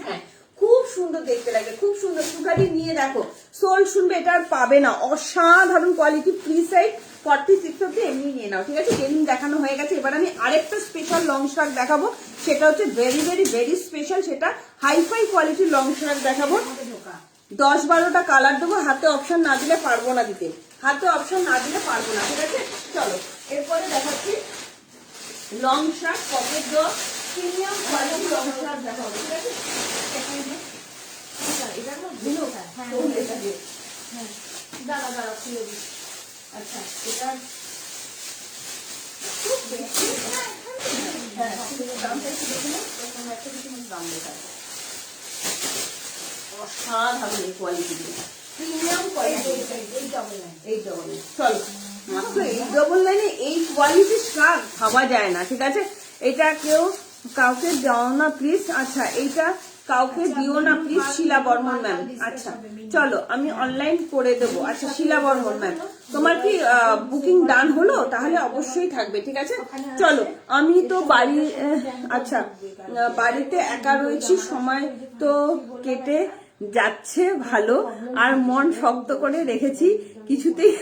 হ্যাঁ খুব সুন্দর দেখতে লাগে, খুব সুন্দর। সুখালি নিয়ে দেখো, সোল শুনবে, এটা আর পাবে না। অসাধারণ কোয়ালিটি, ফ্রি সাইজ 46 অব্দি এমনি নিয়ে নাও, ঠিক আছে? ডেনিম দেখানো হয়ে গেছে, এবার আমি আরেকটা স্পেশাল লং শার্ট দেখাবো, সেটা হচ্ছে ভেরি ভেরি ভেরি স্পেশাল। সেটা হাইফাই কোয়ালিটির লং শার্ট দেখাবো। 10-12টা কালার দেবো, হাতে অপশন না দিলে পারবো না দিতে, হাতে অপশন না দিলে পারবো না, ঠিক আছে? চলো, এরপরে দেখাচ্ছি লং শার্ট, পকেট দেওয়া প্রিমিয়াম কোয়ালিটি লং শার্ট দেখাবো, ঠিক আছে? এটা কোনো হ্যাঁ, দাঁড়া দাঁড়া খুলে দিই। আচ্ছা, এটা দামটা একটু দেখে নাও, একটা কিছু দাম লেখা আছে। অসাধারণ এই কোয়ালিটি, প্রিমিয়াম কোয়ালিটি। 899, চলো মাত্র 899 এই কোয়ালিটির শার্ট ভাবা যায় না, ঠিক আছে? এটা কেউ কাউকে দাও না প্লিজ। আচ্ছা, এইটা কাউকে দিও না প্লিজ, শিলা বর্মন ম্যাম। আচ্ছা চলো, আমি অনলাইন করে দেবো। আচ্ছা শিলা বর্মন ম্যাম, তোমার কি বুকিং ডান হলো? তাহলে অবশ্যই থাকবে, ঠিক আছে? চলো, আমি তো বাড়ি, আচ্ছা বাড়িতে একা রয়েছি, সময় তো কেটে যাচ্ছে ভালো, আর মন শক্ত করে রেখেছি কিছুতেই।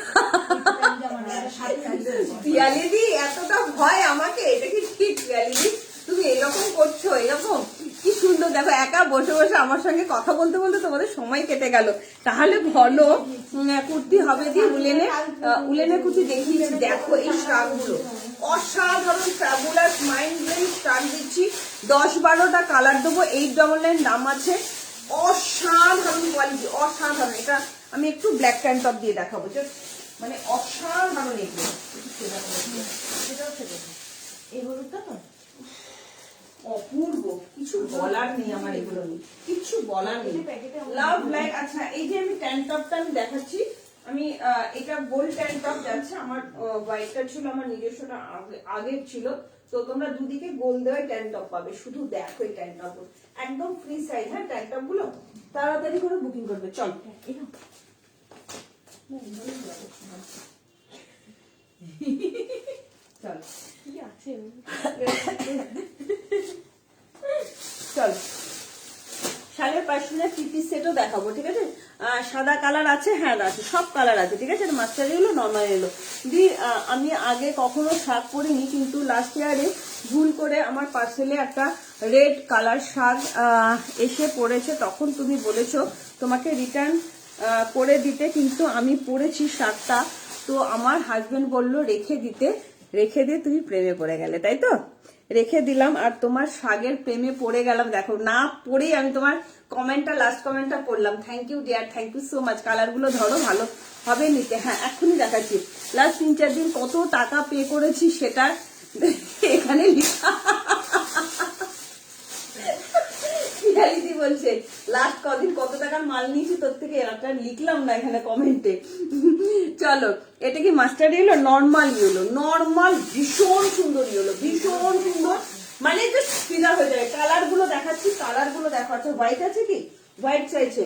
পিয়ালিদি, এতটা ভয় আমাকে, এটা কি ঠিক? পিয়ালিদি, তুমি এরকম করছো, এরকম কি সুন্দর। দেখো একা বসে বসে আমার সঙ্গে কথা বলতে বলতে তোমাদের সময় কেটে গেল। তাহলে বলো কুর্তি হবে দিয়ে উলেনে কুর্তি দেখিয়েছি। দেখো এই শার্টগুলো অসাধারণ, ফ্যাবুলাস মাইন্ড ব্লোয়িং শার্ট দিচ্ছি। 10-12টা কালার দেবো, 899 দাম আছে। অসাধারণ কোয়ালিটি, অসাধারণ। এটা আমি একটু ব্ল্যাক প্যান্ট টপ দিয়ে দেখাবো, মানে অসাধারণ এগুলো। এই হলুদটা তো অপূর্ব, কিছু বলার নেই আমার, এগুলো নেই কিছু বলার নেই। Love like. আচ্ছা, এই যে আমি ট্যান টপটা আমি দেখাচ্ছি, আমি এটা গোল্ড ট্যান টপ যাচ্ছে। আমার হোয়াইটটা ছিল, আমার নিজস্বটা আগের ছিল, তো তোমরা দুদিকে গোল দেওয়া ট্যান টপ পাবে। শুধু দেখো এই ট্যান টপ, একদম ফ্রি সাইজ। হ্যাঁ, ট্যান টপ গুলো তাড়াতাড়ি করে বুকিং করবে। চল চল চল, শালের পাশমিনা থ্রি-পিস সেটও দেখাবো, ঠিক আছে? সাদা কালার আছে, হ্যাঁ আছে, সব কালার আছে, ঠিক আছে? মাস্টারি এলো, নর্মাল এলো। দি আমি আগে কখনো শাক পরিনি, কিন্তু লাস্ট ইয়ারে ভুল করে আমার পার্সেলে একটা রেড কালার শাক এসে পড়েছে। তখন তুমি বলেছো তোমাকে রিটার্ন করে দিতে, কিন্তু আমি পরেছি শাকটা, তো আমার হাজবেন্ড বলল রেখে দিয়ে তুমি প্রেমে পড়ে গেলে, তাই তো? রেখে দিলাম আর তোমার শাগের প্রেমে পড়ে গেলাম। দেখো, না পড়েই আমি তোমার কমেন্টটা, লাস্ট কমেন্টটা পড়লাম। Thank you dear, thank you so much. কালারগুলো ধরো, ভালো হবে নিতে। হ্যাঁ, এক্ষুনি দেখাচ্ছি। লাস্ট 3-4 দিন কত টাকা পে করেছি সেটা এখানে লিখা। বলছে লাস্ট কদিন কত টাকার মাল নিয়েছি তোর থেকে একটা লিখলাম না এখানে কমেন্টে। চলো, এটা কি mustard yellow? Normal yellow, normal ভীষণ সুন্দর ইয়েলো, ভীষণ সুন্দর, মানে জাস্ট ফিদা হয়ে যায়। কালার গুলো দেখাচ্ছি, কালার গুলো দেখো। আচ্ছা হোয়াইট আছে কি? হোয়াইট চাইছে।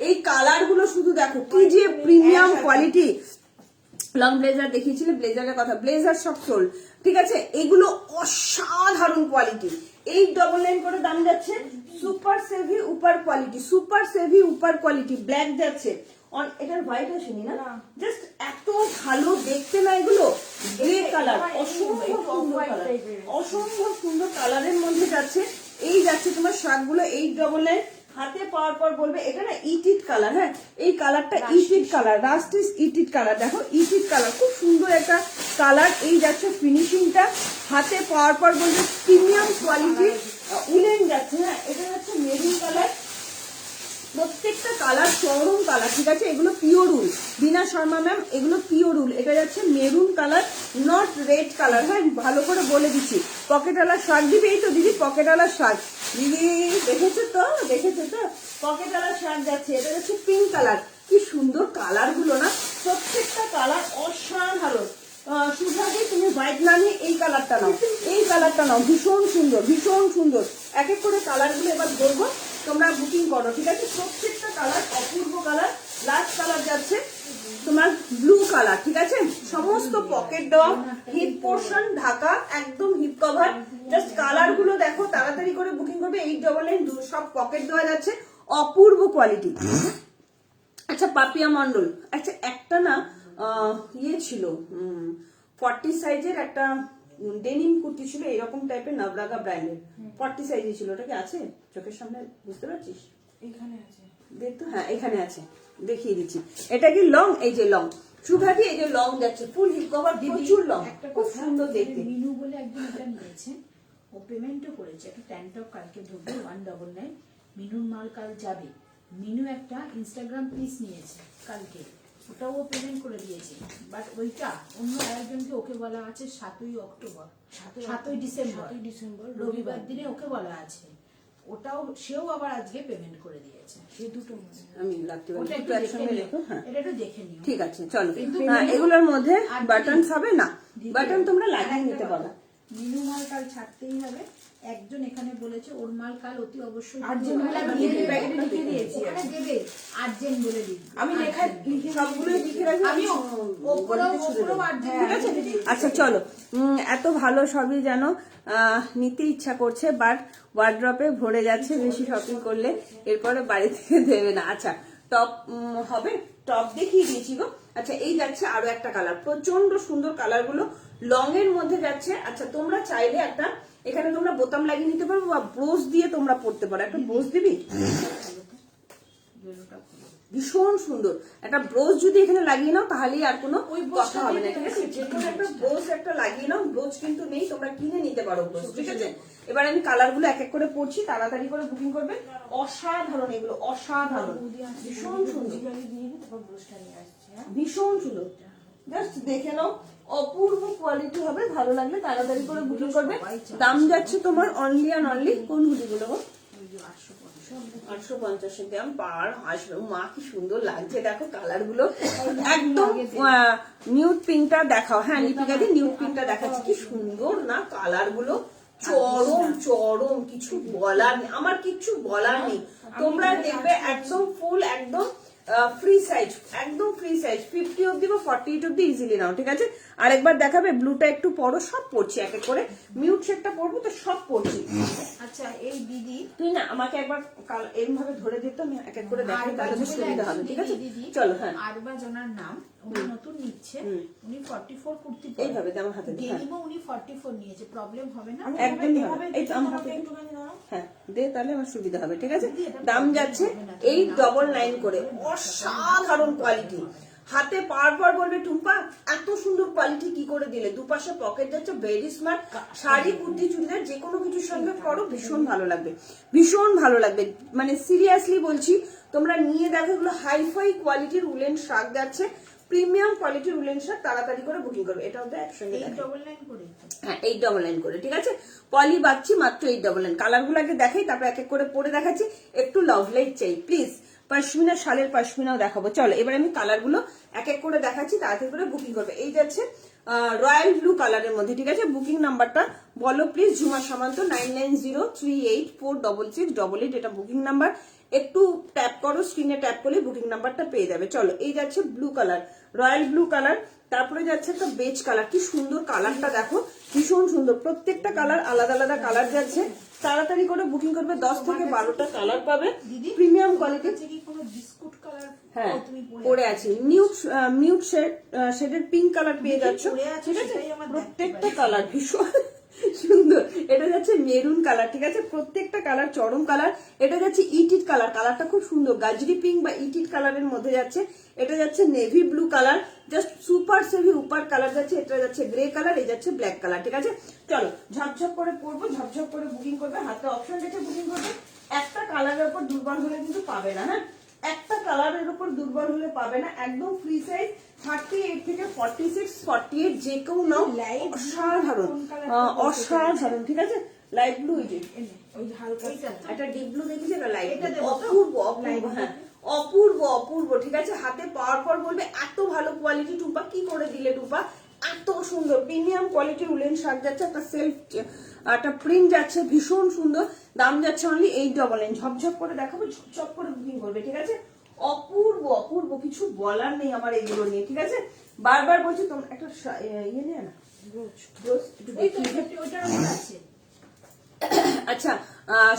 এই কালার গুলো শুধু দেখো কি যে প্রিমিয়াম কোয়ালিটি। লং ব্লেজার দেখিয়েছিলে, ব্লেজারের কথা, ব্লেজার সব সোল্ড, ঠিক আছে। এগুলো অসাধারণ কোয়ালিটি। 899 করে দাম যাচ্ছে। সুপার সেভি উপার কোয়ালিটি, সুপার সেভি উপার কোয়ালিটি। ব্ল্যাক যাচ্ছে, এটার হোয়াইট আসেনি না, জাস্ট এত ভালো দেখতে না এগুলো। গ্রে কালার, অসম্ভব সুন্দর কালার, অসম্ভব সুন্দর কালারের মধ্যে যাচ্ছে। এই যাচ্ছে তোমার শার্টগুলো 899। হাতে পাওয়ার পর বলবে এটা না ইটিট কালার। হ্যাঁ, এই কালারটা ইটিট কালার, রাস্টিস ইটিট কালার। দেখো ইটিট কালার, খুব সুন্দর একটা কালার। এই যাচ্ছে ফিনিশিংটা, হাতে পাওয়ার পর বলবে প্রিমিয়াম কোয়ালিটি উলেন যাচ্ছে। হ্যাঁ, এটা যাচ্ছে মেরুন কালার, প্রত্যেকটা কালার চরম কালার, ঠিক আছে। এগুলো পিওর উল, বিনা শর্মা ম্যাম, এগুলো পিওর উল। এটা যাচ্ছে maroon colour, not red colour. হ্যাঁ, ভালো করে বলে দিচ্ছি। পকেটওয়ালা শার্ট দিবি, এই তো দিদি পকেটওয়ালা শার্ট দিদি, দেখেছো তো, দেখেছো তো, পকেটওয়ালা শার্ট যাচ্ছে। এটা যাচ্ছে পিঙ্ক কালার। কি সুন্দর কালার গুলো না, প্রত্যেকটা কালার অসাধারণ। সুভাগে তুমি হোয়াইট না নিয়ে এই কালারটা নাও, এই কালারটা নাও, ভীষণ সুন্দর, ভীষণ সুন্দর। এক এক করে কালার গুলো এবার বলবো, তোমরা বুকিং করো, ঠিক আছে। প্রত্যেকটা কালার অপূর্ব কালার। লাস্ট কালার যাচ্ছে তোমার ব্লু কালার, ঠিক আছে। সমস্ত পকেট দেওয়া, হিপ পোর্শন ঢাকা, একদম হিপ কভার। জাস্ট কালার গুলো দেখো, তাড়াতাড়ি করে বুকিং করবে। 899, সব পকেট দেওয়া যাচ্ছে, অপূর্ব কোয়ালিটি। আচ্ছা পাপিয়া মন্ডল, আচ্ছা একটা না ইয়ে ছিল 40 সাইজের একটা ডেনিম কুর্তি ছিল, এরকম টাইপের, নবরাগা ব্র্যান্ডের, 40 সাইজে ছিল। ওটা কি আছে চোখের সামনে, বুঝতে পারছিস? এখানে আছে দেখ তো, হ্যাঁ এখানে আছে, দেখিয়ে দিচ্ছি। এটা কি লং? এই যে লং, সুভাবি এই যে লং যাচ্ছে, ফুল হিপ কভার, প্রচুর লং, খুব সুন্দর দেখতে। মিনু বলে একজন এটা নিয়েছে, ও পেমেন্টও করেছে। একটা ট্যান্টপ কালকে ঢুকবে 199। মিনুর মাল কাল যাবে। মিনু একটা ইনস্টাগ্রাম পিস নিয়েছে কালকে, ওটাও ও পেমেন্ট করে দিয়েছে। বাট ওইটা অন্য আরেকজনকে ওকে বলা আছে 7ই অক্টোবর, 7ই ডিসেম্বর রবিবার দিনে ওকে বলা আছে। ওটাও সেও আবার আজকে পেমেন্ট করে দিয়েছে। সেই দুটো আমি রাত্রিবেলা ওটা একটু একসঙ্গে রেখো। হ্যাঁ এটা একটু দেখে নিও, ঠিক আছে, চলো। কিন্তু এগুলোর মধ্যে আর বাটন হবে না, দিদি, বাটন তোমরা লাগিয়ে আরেকটা নিতে পারো। কথা, মিনু মাল কাল ছাড়তেই হবে। একজন এখানে বলেছে ওর মাল কাল অতি অবশ্যই আর্জেন্ট বলে আমি প্যাকেটে লিখে দিয়েছি, ওখানে দেবে, আর্জেন্ট বলে দিবি। আমি লেখা সবগুলোই লিখে রাখি। আমি ওপরেও আর্জেন্ট, ঠিক আছে। আচ্ছা চলো, এত ভালো সবই জানো, নিতে ইচ্ছা করছে, বাট ওয়ার্ড্রপে ভরে যাচ্ছে বেশি শপিং করলে, এরপরে বাড়ি থেকে দেবে না। আচ্ছা টপ হবে, টপ দেখিয়ে দিয়েছি গো। আচ্ছা এই যাচ্ছে আরো একটা কালার, প্রচন্ড সুন্দর কালার গুলো, লং এর মধ্যে যাচ্ছে। আচ্ছা তোমরা চাইলে একটা এখানে তোমরা বোতাম লাগিয়ে নিতে পারো, বা ব্রোজ দিয়ে তোমরা পড়তে পারো। একটা ব্রোজ দিবি, ভীষণ সুন্দর একটা ব্রোজ যদি এখানে লাগিয়ে নাও, তাহলেই আর কোনো কথা হবে না, ঠিক আছে। যে কোনো একটা ব্রোজ একটা লাগিয়ে নাও, ব্রোজ কিন্তু নেই, তোমরা কিনে নিতে পারো ব্রোজ, ঠিক আছে। এবার আমি কালার গুলো এক এক করে পড়ছি, তাড়াতাড়ি করে বুকিং করবে। অসাধারণ এগুলো, অসাধারণ, ভীষণ সুন্দর, ভীষণ সুন্দর। জাস্ট দেখে নাও, অপূর্ব কোয়ালিটি হবে। ভালো লাগলে তাড়াতাড়ি করে বুকিং করবে। দাম যাচ্ছে তোমার অনলি অ্যান্ড অনলি, কোন হুডিগুলো গো? 850 দাম পার আসবে। মা কি সুন্দর লাগছে, দেখো কালার গুলো একদম নিউড পিঙ্কটা দেখাও। হ্যাঁ লিপিকা দি নিউড পিঙ্কটা দেখাচ্ছি, কি সুন্দর না কালার গুলো, চরম চরম, কিছু বলার নেই, আমার কিছু বলার নেই। তোমরা দেখবে একদম ফুল, একদম ফ্রি সাইজ, একদম ফ্রি সাইজ, 50 অব্দি বা 48 অব্দি ইজিলি নাও, ঠিক আছে। আরেকবার দেখাবে, ব্লুটা একটু পরো, সব পড়ছি এক এক করে, মিউট শেডটা পরবো তো সব পড়ছি। আচ্ছা এই দিদি তুই না আমাকে একবার এরকম ভাবে ধরে দিত, আমি এক এক করে দেখাই, তাহলে তো সুবিধা হবে, ঠিক আছে। চলো, হ্যাঁ আরবাজ ওনার নাম, উনি নতুন নিচ্ছে, উনি 44 কুর্তি এইভাবে দে আমার হাতে দে, হ্যাঁ ডেনিমও উনি 44 নিয়েছে, প্রবলেম হবে না। একদমই হবে। এই তো আমার হাতে হ্যাঁ দে, তাহলে আমার সুবিধা হবে, ঠিক আছে। দাম যাচ্ছে 899 করে, অসাধারণ কোয়ালিটি। হাতে পাওয়ার পর বলবে টুম্পা এত সুন্দর কোয়ালিটি কি করে দিলে, দুপাশে পকেট যাচ্ছে, ভেরি স্মার্ট। শাড়ি কুর্তি চুড়িদার যে কোনো কিছুর সঙ্গে পরো, ভীষণ ভালো লাগবে, ভীষণ ভালো লাগবে, মানে সিরিয়াসলি বলছি। তোমরা নিয়ে দেখো, এগুলো হাইফাই কোয়ালিটির উলেন শাক যাচ্ছে, প্রিমিয়াম কোয়ালিটির উলেন শার্ট তাড়াতাড়ি করে বুকিং করবে। এটা হচ্ছে একসঙ্গে এই ডবল লাইন করে হ্যাঁ 899 করে, ঠিক আছে। পলি বাচ্চি মাত্র 899। কালার গুলাকে দেখাই, তারপর এক এক করে পরে দেখাচ্ছি। একটু লাভ লাইট চাই প্লিজ। পশমিনা, শালের পশমিনাও দেখাবো। চলো এবার আমি কালার গুলো এক এক করে দেখাচ্ছি, তাড়াতাড়ি করে বুকিং করবে। এই যাচ্ছে রয়্যাল ব্লু কালারের মধ্যে, ঠিক আছে। বুকিং নাম্বারটা বলো প্লিজ। ঝুমা সামন্ত 9903846688, এটা বুকিং নাম্বার। একটু ট্যাপ করো, স্ক্রিনে ট্যাপ করলে বুকিং নাম্বারটা পেয়ে যাবে। চলো এই যাচ্ছে blue colour, royal blue colour. তারপরে যাচ্ছে একটা বেজ কালার, কি সুন্দর কালারটা দেখো, ভীষণ সুন্দর। প্রত্যেকটা কালার আলাদা আলাদা কালার যাচ্ছে, তাড়াতাড়ি করে বুকিং করবে। 10 থেকে 12টা কালার পাবে, প্রিমিয়াম কোয়ালিটি। বিস্কুট কালার হ্যাঁ পরে আছি, মিউট শেডের পিঙ্ক কালার পেয়ে যাচ্ছ, ঠিক আছে। প্রত্যেকটা কালার ভীষণ সুন্দর। এটা যাচ্ছে মেরুন কালার, ঠিক আছে। প্রত্যেকটা কালার চরম কালার। এটা যাচ্ছে ইটিট কালার, কালারটা খুব সুন্দর, গাজরি পিঙ্ক বা ইটিট কালারের মধ্যে যাচ্ছে। এটা যাচ্ছে navy blue colour, just super সেভি উপার কালার যাচ্ছে। এটা যাচ্ছে গ্রে কালার, এই যাচ্ছে ব্ল্যাক কালার, ঠিক আছে। চলো ঝপঝপ করে পরবো, ঝপঝপ করে বুকিং করবে। হাতে অপশন রেখে বুকিং করবে। একটা কালারের উপর দুর্বল হলে কিন্তু পাবে না, হ্যাঁ। একটা কালারের উপর দুর্বল হলে পাবে না। একদম ফ্রি সাইজ 38 থেকে 46, 48 যে কেউ নাও। অসাধারণ অসাধারণ, ঠিক আছে। লাইট ব্লু, ওই হালকা একটা ডিপ ব্লু দেখেছি, লাইট অপূর্ব অপূর্ব, হ্যাঁ অপূর্ব অপূর্ব, ঠিক আছে। হাতে পাওয়ার পর বলবে এত ভালো কোয়ালিটি টুপা, কি করে দিলে টুপা, এত সুন্দর প্রিমিয়াম কোয়ালিটির উলেন শার্ট যাচ্ছে। একটা সেলফ একটা প্রিন্ট যাচ্ছে, ভীষণ সুন্দর। দাম যাচ্ছে অনলি 899। ঝপঝপ করে দেখাবো, ঝপঝপ করে বুকিং করবে, ঠিক আছে। অপূর্ব অপূর্ব, কিছু বলার নেই আমার এগুলো নিয়ে, ঠিক আছে। বারবার বলছি তোমরা একটা ইয়ে নিয়ে না, আচ্ছা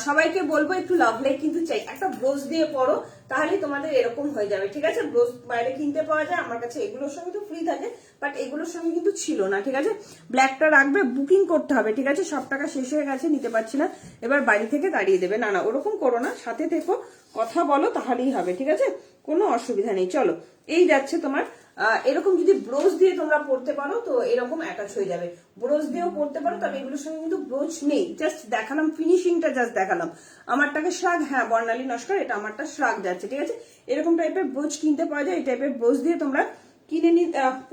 সবাইকে বলবো একটু লাভ লাইট কিন্তু চাই। একটা ব্রোজ দিয়ে পরো, তাহলেই তোমাদের এরকম হয়ে যাবে, ঠিক আছে। ব্রোজ বাইরে কিনতে পাওয়া যায়, আমার কাছে এগুলোর সঙ্গে তো ফ্রি থাকে, বাট এগুলোর সঙ্গে কিন্তু ছিল না, ঠিক আছে। ব্ল্যাকটা রাখবে, বুকিং করতে হবে, ঠিক আছে। সব টাকা শেষ হয়ে গেছে, নিতে পারছি না, এবার বাড়ি থেকে দাঁড়িয়ে দেবে। না না ওরকম করো না, সাথে থেকো, কথা বলো, তাহলেই হবে, ঠিক আছে। কোনো অসুবিধা নেই। চলো এই যাচ্ছে তোমার এরকম যদি ব্রোজ দিয়ে তোমরা পড়তে পারো তো এরকম অ্যাটাচ হয়ে যাবে। ব্রোজ দিয়েও পড়তে পারো, তবে এগুলোর সঙ্গে কিন্তু ব্রোজ নেই, জাস্ট দেখালাম ফিনিশিংটা, জাস্ট দেখালাম। আমারটাকে শ্রাগ, হ্যাঁ বর্ণালী নস্কর, এটা আমারটা শ্রাগ যাচ্ছে, ঠিক আছে। এরকম টাইপের ব্রোজ কিনতে পাওয়া যায়, এই টাইপের ব্রোজ দিয়ে তোমরা কিনে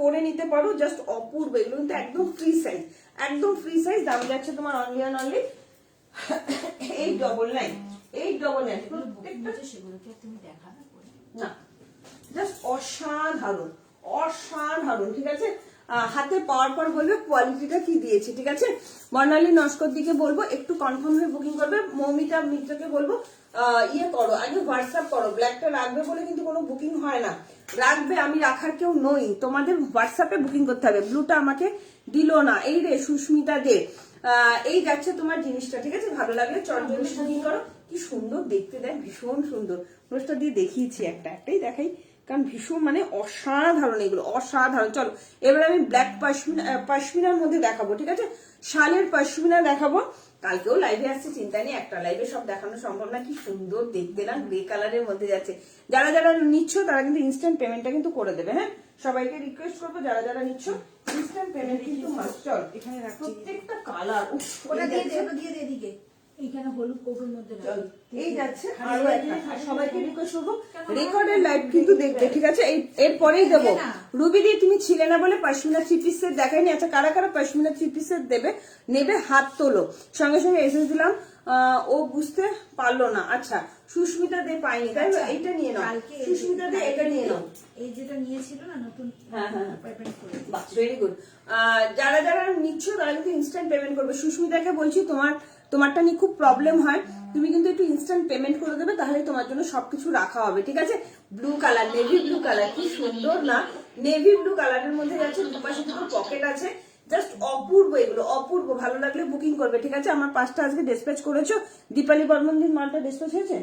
পরে নিতে পারো, জাস্ট অপূর্ব। এগুলো কিন্তু একদম ফ্রি সাইজ, একদম ফ্রি সাইজ। দাম যাচ্ছে তোমার অনলি অ্যান্ড অনলি 899। 899 প্রত্যেকটা, সেগুলোকে তুমি দেখাবে না জাস্ট অসাধারণ অসাধারণ, ঠিক আছে। হাতে পাওয়ার পর বলবে কোয়ালিটিটা কি দিয়েছে, ঠিক আছে। বর্ণালী নস্কর দিকে বলবো একটু কনফার্ম হয়ে বুকিং করবে। মৌমিতা মিত্রকে বলবো ইয়ে করো, আগে হোয়াটসঅ্যাপ করো। ব্ল্যাকটা রাখবে বলে কিন্তু কোনো বুকিং হয় না, রাখবে, আমি রাখার কেউ নই, তোমাদের হোয়াটসঅ্যাপে বুকিং করতে হবে। ব্লুটা আমাকে দিল না, এই রে সুস্মিতা দে। এই যাচ্ছে তোমার জিনিসটা, ঠিক আছে। ভালো লাগলে চটজলদি বুকিং করো। কি সুন্দর দেখতে, দেখ ভীষণ সুন্দর। ব্রোশটা দিয়ে দেখিয়েছি, একটাই দেখাই, কারণ ভীষণ মানে অসাধারণ, এগুলো অসাধারণ। চলো এবার আমি ব্ল্যাক পশমিনার মধ্যে দেখাবো, ঠিক আছে। শালের পশমিনা দেখাবো। কালকেও লাইভে আসছে, চিন্তা নেই, একটা লাইভে সব দেখানো সম্ভব না। কি সুন্দর দেখতে না, গ্রে কালারের মধ্যে যাচ্ছে। যারা যারা নিচ্ছ তারা কিন্তু ইনস্ট্যান্ট পেমেন্টটা কিন্তু করে দেবে, হ্যাঁ। সবাইকে রিকোয়েস্ট করবো, যারা যারা নিচ্ছ ইনস্ট্যান্ট পেমেন্ট কিন্তু মাস্ট। চল এখানে প্রত্যেকটা কালার, ওটা দিয়ে দে, ওটা দিয়ে দে এদিকে, এইখানে হলুদ কোটোর মধ্যে এই যাচ্ছে। আরো একটা সবাইকে রিকোয়েস্ট করবো, রেকর্ডের লাইভ কিন্তু দেখবে, ঠিক আছে। এরপরেই দেবো। রুবি দি তুমি ছিলে না বলে পশমিনা থ্রি পিস সেট দেখাইনি। আচ্ছা কারা কারা পশমিনা থ্রি পিস সেট দেবে নেবে হাত তোলো। সঙ্গে সঙ্গে এসে দিলাম, ও বুঝতে পারলো না। আচ্ছা সুস্মিতা দে পাইনি, তাই এইটা নিয়ে নাও। সুস্মিতা দে এটা নিয়ে নাও, এই যেটা নিয়েছিল না নতুন, হ্যাঁ হ্যাঁ পেমেন্ট করে। Very good. যারা যারা নিচ্ছ তারা কিন্তু ইনস্ট্যান্ট পেমেন্ট করবে। সুস্মিতাকে বলছি তোমারটা নিয়ে খুব প্রবলেম হয়, তুমি কিন্তু একটু ইনস্ট্যান্ট পেমেন্ট করে দেবে, তাহলে তোমার জন্য সবকিছু রাখা হবে, ঠিক আছে। Blue colour, navy blue colour, কি সুন্দর না। নেভি ব্লু কালারের মধ্যে যাচ্ছে, দুপাশে দুটো পকেট আছে, জাস্ট অপূর্ব। এগুলো অপূর্ব, ভালো লাগলে বুকিং করবে, ঠিক আছে। আমার 5টা আজকে ডিসপ্যাচ করেছো। দীপালি বর্মনদিন মালটা ডিসপ্যাচ হয়েছে,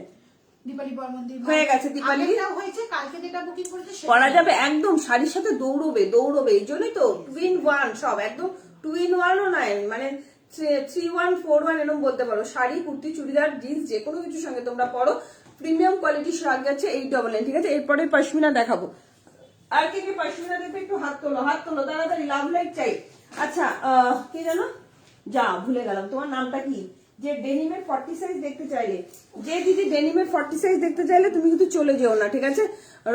দীপালি বর্মনদিন হয়ে গেছে। দীপালি হয়েছে, কালকে যেটা বুকিং করেছে করা যাবে একদম। শাড়ির সাথে দৌড়বে দৌড়বে, এই জন্যই তো 2-in-1 সব, একদম 2-in-1ও নাই, মানে 3-1-4-1 এরকম বলতে পারো। শাড়ি, কুর্তি, চুড়িদার, জিন্স যে কোনো কিছুর সঙ্গে তোমরা পরো। প্রিমিয়াম কোয়ালিটি শার্ট যাচ্ছে 899, ঠিক আছে। এরপরে পশমিনা দেখাবো। আর কে কে পশমিনা দেখবে একটু হাত তোলো, হাত তোলো তাড়াতাড়ি, লাভ লাইট চাই। আচ্ছা কি জানো, যা ভুলে গেলাম, তোমার নামটা কি? যে ডেনিমের 40 সাইজ দেখতে চাইলে, যে দিদি ডেনিমের 40 সাইজ দেখতে চাইলে তুমি কিন্তু চলে যেও না, ঠিক আছে?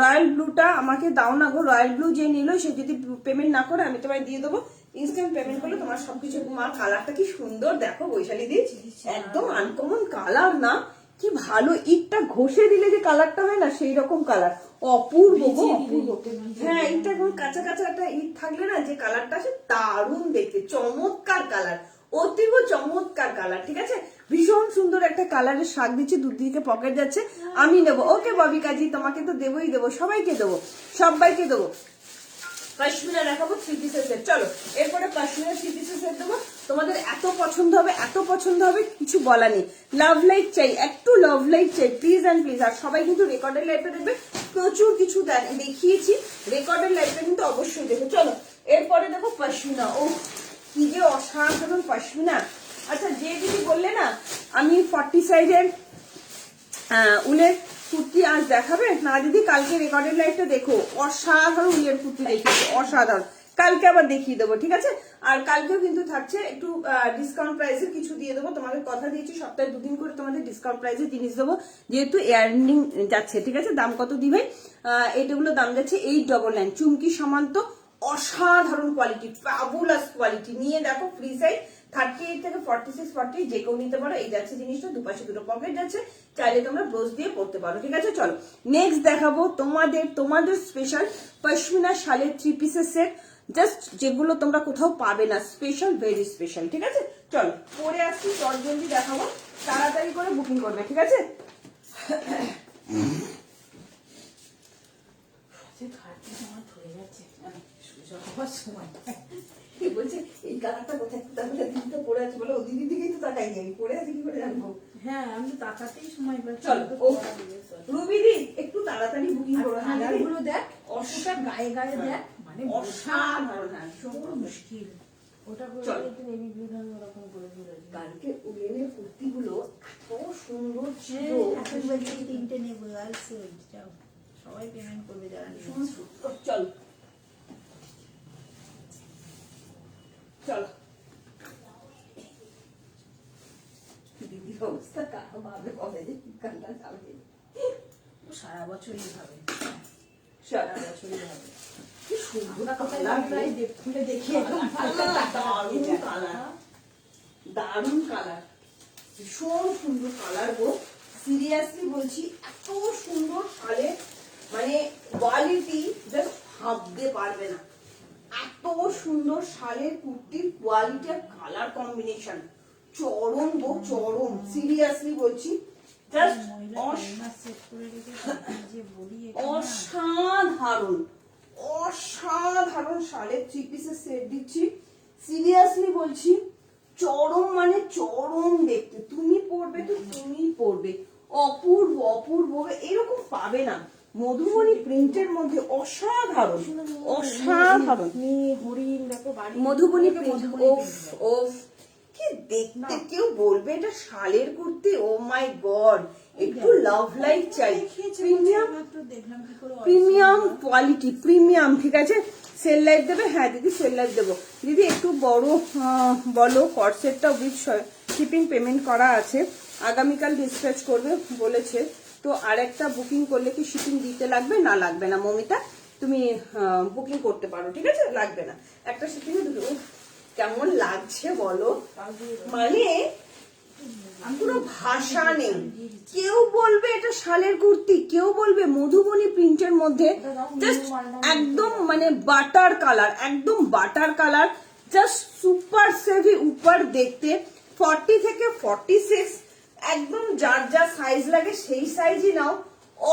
রয়্যাল ব্লুটা আমাকে দাও না গো, রয়্যাল ব্লু যে নিল সে যদি পেমেন্ট না করে আমি তোমায় দিয়ে দেবো, ইনস্ট্যান্ট পেমেন্ট করলে তোমার সবকিছু। মা কালারটা কি সুন্দর দেখো বৈশালী দি, একদম আনকমন কালার না, কি ভালো, ইটটা ঘষে দিলে যে কালারটা হয় না সেই রকম কালার, অপূর্ব গো অপূর্ব। হ্যাঁ ইটটা একদম কাঁচা কাঁচা একটা ইট থাকলে না যে কালারটা আসে দারুণ দেখতে, চমৎকার কালার, অতীব চমৎকার কালার, ঠিক আছে? ভীষণ সুন্দর একটা কালারের শাক দিচ্ছে, দুদিকে পকেট যাচ্ছে, আমি নেবো। ওকে ববিকাজি, তোমাকে তো দেবোই দেবো, সবাইকে দেবো, সবাইকে দেবো। পশমিনা দেখাবো 3 পিসের সেট, চলো এরপরে পশমিনা 3 পিসের সেট দেবো, তোমাদের এত পছন্দ হবে, এত পছন্দ হবে কিছু বলা নেই। লাভ লাইট চাই, একটু লাভ লাইট চাই প্লিজ অ্যান্ড প্লিজ। আর সবাই কিন্তু রেকর্ডের লাইভটা দেখবে, প্রচুর কিছু দেখিয়েছি, রেকর্ডের লাইভটা কিন্তু অবশ্যই দেখো। চলো এরপরে দেখো পশমিনা, ও কি যে অসাধারণ পশমিনা। আচ্ছা যে দিদি বললে না আমি 40 সাইজের উলের কুর্তি আজ দেখাবে না দিদি, কালকে রেকর্ডের লাইভটা দেখো, অসাধারণ উলের কুর্তি দেখিয়েছে, অসাধারণ, কালকে আবার দেখিয়ে দেবো, ঠিক আছে? আর কালকেও কিন্তু থাকছে একটু ডিসকাউন্ট প্রাইসে কিছু দিয়ে দেবো, তোমাদের কথা দিয়েছি সপ্তাহে 2 দিন করে তোমাদের ডিসকাউন্ট প্রাইসে জিনিস দেবো, যেহেতু এয়ারনিং যাচ্ছে, ঠিক আছে? দাম কত দিবে? এইটাগুলো দাম যাচ্ছে 899, চুমকি সমান্ত, অসাধারণ কোয়ালিটি, ফ্যাবুলাস কোয়ালিটি, নিয়ে দেখো ফ্রি সাইজ 38 থেকে 46 40 যে কেউ নিতে পারো। এই যাচ্ছে জিনিসটা, দুপাশে দুটো পকেট যাচ্ছে, চাইলে তোমরা ব্লাউজ দিয়ে পরতে পারো, ঠিক আছে? চলো নেক্সট দেখাবো তোমাদের স্পেশাল পশমিনা শালের 3 পিসের সেট, জাস্ট যেগুলো তোমরা কোথাও পাবে না, স্পেশাল, ভেরি স্পেশাল, ঠিক আছে? চলো পরে আসছি, জলদি দেখাবো, তাড়াতাড়ি করে বুকিং করবে, ঠিক আছে? বলছে এই কালারটা কোথায় দিদিটা পরে আছে, বলে ও দিদির দিকেই তো তাকাই আমি, পরে আছে কি করে জানবো? হ্যাঁ আমি তো তাকাতেই সময় পাচ্ছি। চলো রুবিদি একটু তাড়াতাড়ি বুকিং করো, কালারগুলো দেখ, অসুটা গায়ে গায়ে দেখ, মানে অসাধারণ, মুশকিল। ওটা করে একটু নেভি ব্লু রঙের ওরকম করে দিয়েছি। কালকে উলেনের কুর্তিগুলো এত সুন্দর ছিল, এখন বলছি 3টে নেবো, আর যাও সবাই পেমেন্ট করবে যারা নেবে। চলো চলো দিদির অবস্থা কারো ভাবে কবে যে কান্না যাবে, সারা বছরই ভাবে, সারা বছরই ভাবে। কি সুন্দর কালার প্রায় খুলে দেখি দারুণ কালার, দারুণ কালার, ভীষণ সুন্দর কালার গো, সিরিয়াসলি বলছি, এত সুন্দর শালে, মানে কোয়ালিটি জাস্ট ভাবতে পারবে না, এত সুন্দর শালের কুর্তির কোয়ালিটি আর কালার কম্বিনেশন চরম গো চরম, সিরিয়াসলি বলছি, জাস্ট অসাধারণ, অসাধারণ শালের 3 পিসের সেট দিচ্ছি, সিরিয়াসলি বলছি, চরম মানে চরম দেখতে, তুমি পরবে তো তুমি পরবে, অপূর্ব অপূর্ব, এরকম পাবে না মধুবনী প্রিন্টের মধ্যে, অসাধারণ অসাধারণ হরিণ দেখো, মধুবনী প্রিন্ট, ওফ ওফ কি দেখতে, কেউ বলবে এটা শালের কুর্তি, ও মাই গড, একটু লাভ লাইট চাই, প্রিমিয়াম প্রিমিয়াম কোয়ালিটি, প্রিমিয়াম, ঠিক আছে? সেল লাইট দেবে? হ্যাঁ দিদি সেল লাইট দেবো। দিদি একটু বড় বলো, কর্সেটটা উইথ শিপিং পেমেন্ট করা আছে, আগামীকাল ডিসপ্যাচ করবে বলেছে, তো আরেকটা বুকিং করলে কি শিপিং দিতে লাগবে? না লাগবে না মমিতা, তুমি বুকিং করতে পারো, ঠিক আছে? লাগবে না, একটা শিপিং দুটো। কেমন লাগছে বলো, মানে কোনো ভাষা নেই, কেউ বলবে এটা শালের কুর্তি, কেউ বলবে মধুবনী প্রিন্টের মধ্যে, জাস্ট একদম মানে বাটার কালার, একদম butter colour, just super Sevi উপর দেখতে, 40 থেকে 46, একদম যার যা সাইজ লাগে সেই সাইজই নাও,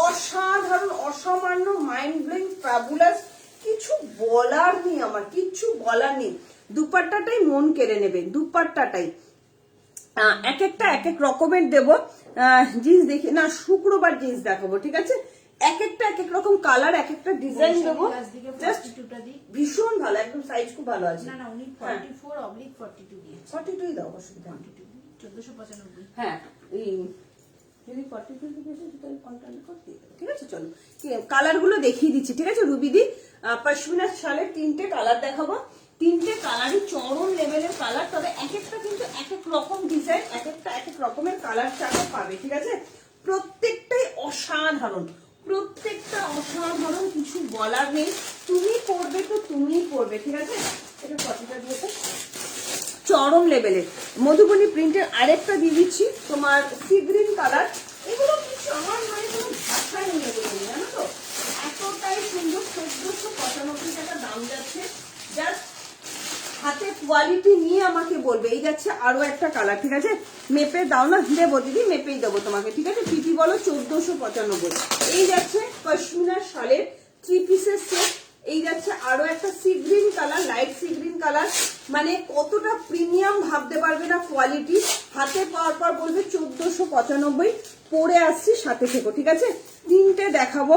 অসাধারণ অসামান্য মাইন্ড ব্লোয়িং ফ্যাবুলাস, কিছু বলার নেই আমার, কিছু বলার নেই। দুপাট্টাটাই মন কেড়ে নেবে, দুপাট্টাটাই এক একটা এক এক রকমের দেবো, জিন্স দেখি না, শুক্রবার জিন্স দেখাবো, ঠিক আছে? এক একটা এক এক রকম কালার, এক একটা ডিজাইন দেবো, জাস্ট ভীষণ ভালো, একদম সাইজ খুব ভালো আছে। না না উনি 44/42 দিয়েছে, 42ই দাও, অসুবিধা নেই, 1495। হ্যাঁ এই যদি 42 দিয়েছে তাহলে 55 করতে দেবো, ঠিক আছে? চলো কালার গুলো দেখিয়ে দিচ্ছি, ঠিক আছে? রুবিদি পশমিনা শালের 3টে কালার দেখাবো, তিনটে কালারই চরম লেভেলের কালার, তবে এক একটা কিন্তু এক এক রকম ডিজাইন, এক একটা এক এক রকমের কালার চার্ট পাবে, ঠিক আছে? প্রত্যেকটাই অসাধারণ, প্রত্যেকটা অসাধারণ, কিছু বলার নেই। তুমি পরবে তো তুমিই পরবে, ঠিক আছে? এটা কতটা দিয়েছে, চরম লেভেলের মধুবনী প্রিন্টের আরেকটা দিয়ে দিচ্ছি তোমার সি গ্রিন কালার। এগুলো কিছু আমার মানে কোনো ভাষায় নেই, এগুলো জানো তো, এতটাই সুন্দর। 1495 টাকা দাম যাচ্ছে। জাস্ট হাতে কোয়ালিটি নিয়ে আমাকে বলবে। এই যাচ্ছে আরো একটা কালার, ঠিক আছে? মেপে দাও না, দেবো দিদি, মেপেই দেবো তোমাকে, ঠিক আছে? পিপি বলো 1495। এই যাচ্ছে পশমিনার শালের 3 পিসের সেট। এই যাচ্ছে আরো একটা sea green colour, light sea green colour, মানে কতটা প্রিমিয়াম ভাবতে পারবে না কোয়ালিটি। হাতে পাওয়ার পর বলবে 1495। পরে আসছি, সাথে থেকো, ঠিক আছে? তিনটে দেখাবো,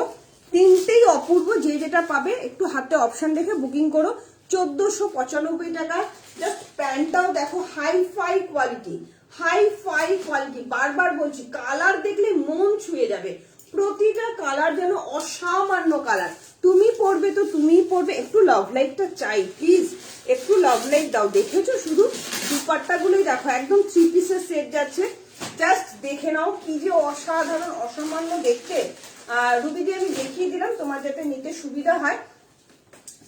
তিনটেই অপূর্ব। যে যেটা পাবে একটু হাতে অপশন দেখে বুকিং করো। 1495 টাকা। জাস্ট প্যান্টটাও দেখো, hi fi quality, hi fi quality. বারবার বলছি, কালার দেখলে মন ছুঁয়ে যাবে। প্রতিটা কালার যেন অসামান্য কালার। তুমি পরবে তো তুমিই পরবে। একটু লাভ লাইকটা চাই প্লিজ, একটু লাভ লাইক দাও। দেখেছো শুধু দুপাট্টা গুলোই দেখো, একদম 3 পিসের সেট যাচ্ছে। জাস্ট দেখে নাও কি যে অসাধারণ, অসামান্য দেখতে। রুবিদি আমি দেখিয়ে দিলাম তোমার যাতে নিতে সুবিধা হয়।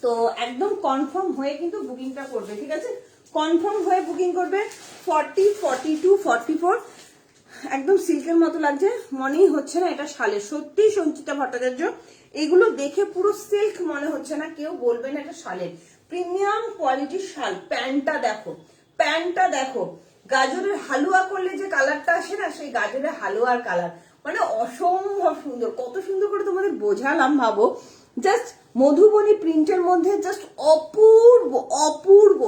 তো একদম কনফার্ম হয়ে কিন্তু বুকিংটা করবে, ঠিক আছে? কনফার্ম হয়ে বুকিং করবে। 40, 42, 44 একদম সিল্কের মতো লাগছে, মনেই হচ্ছে না এটা শালের। সত্যি সঞ্চিতা ভট্টাচার্য, এগুলো দেখে পুরো সিল্ক মনে হচ্ছে না, কেউ বলবে না এটা শালের। প্রিমিয়াম কোয়ালিটির শাল। প্যান্টটা দেখো, প্যান্টটা দেখো, গাজরের হালুয়া করলে যে কালারটা আসে না, সেই গাজরের হালুয়ার কালার, মানে অসম্ভব সুন্দর। কত সুন্দর করে তোমাদের বোঝালাম ভাবো। জাস্ট মধুবনী প্রিন্টের মধ্যে জাস্ট অপূর্ব, অপূর্ব।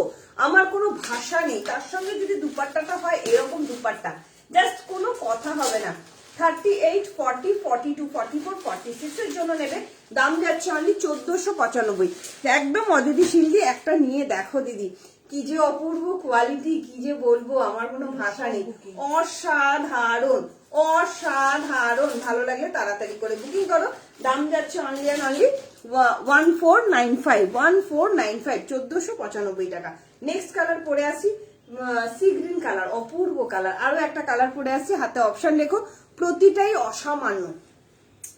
আমার কোনো ভাষা নেই। তার সঙ্গে যদি দুপাট্টাটা হয় এরকম দুপাট্টা, জাস্ট কোনো কথা হবে না। 38, 40, 42, 44, 46 এর জন্য নেবে। দাম যাচ্ছে অনলি 1495। একদম অদিতিশীল দিয়ে একটা নিয়ে দেখো দিদি, কি যে অপূর্ব কোয়ালিটি, কি যে বলবো, আমার কোনো ভাষা নেই। অসাধারণ, অসাধারণ। ভালো লাগলে তাড়াতাড়ি করে বুকিং করো। দাম যাচ্ছে অনলি অ্যান্ড অনলি 1495, 1495, 1495 টাকা। নেক্সট কালার পরে আসি, সি গ্রিন কালার, অপূর্ব কালার। আরো একটা কালার পরে আসছে, হাতে অপশন লেখো। প্রতিটাই অসামান্য।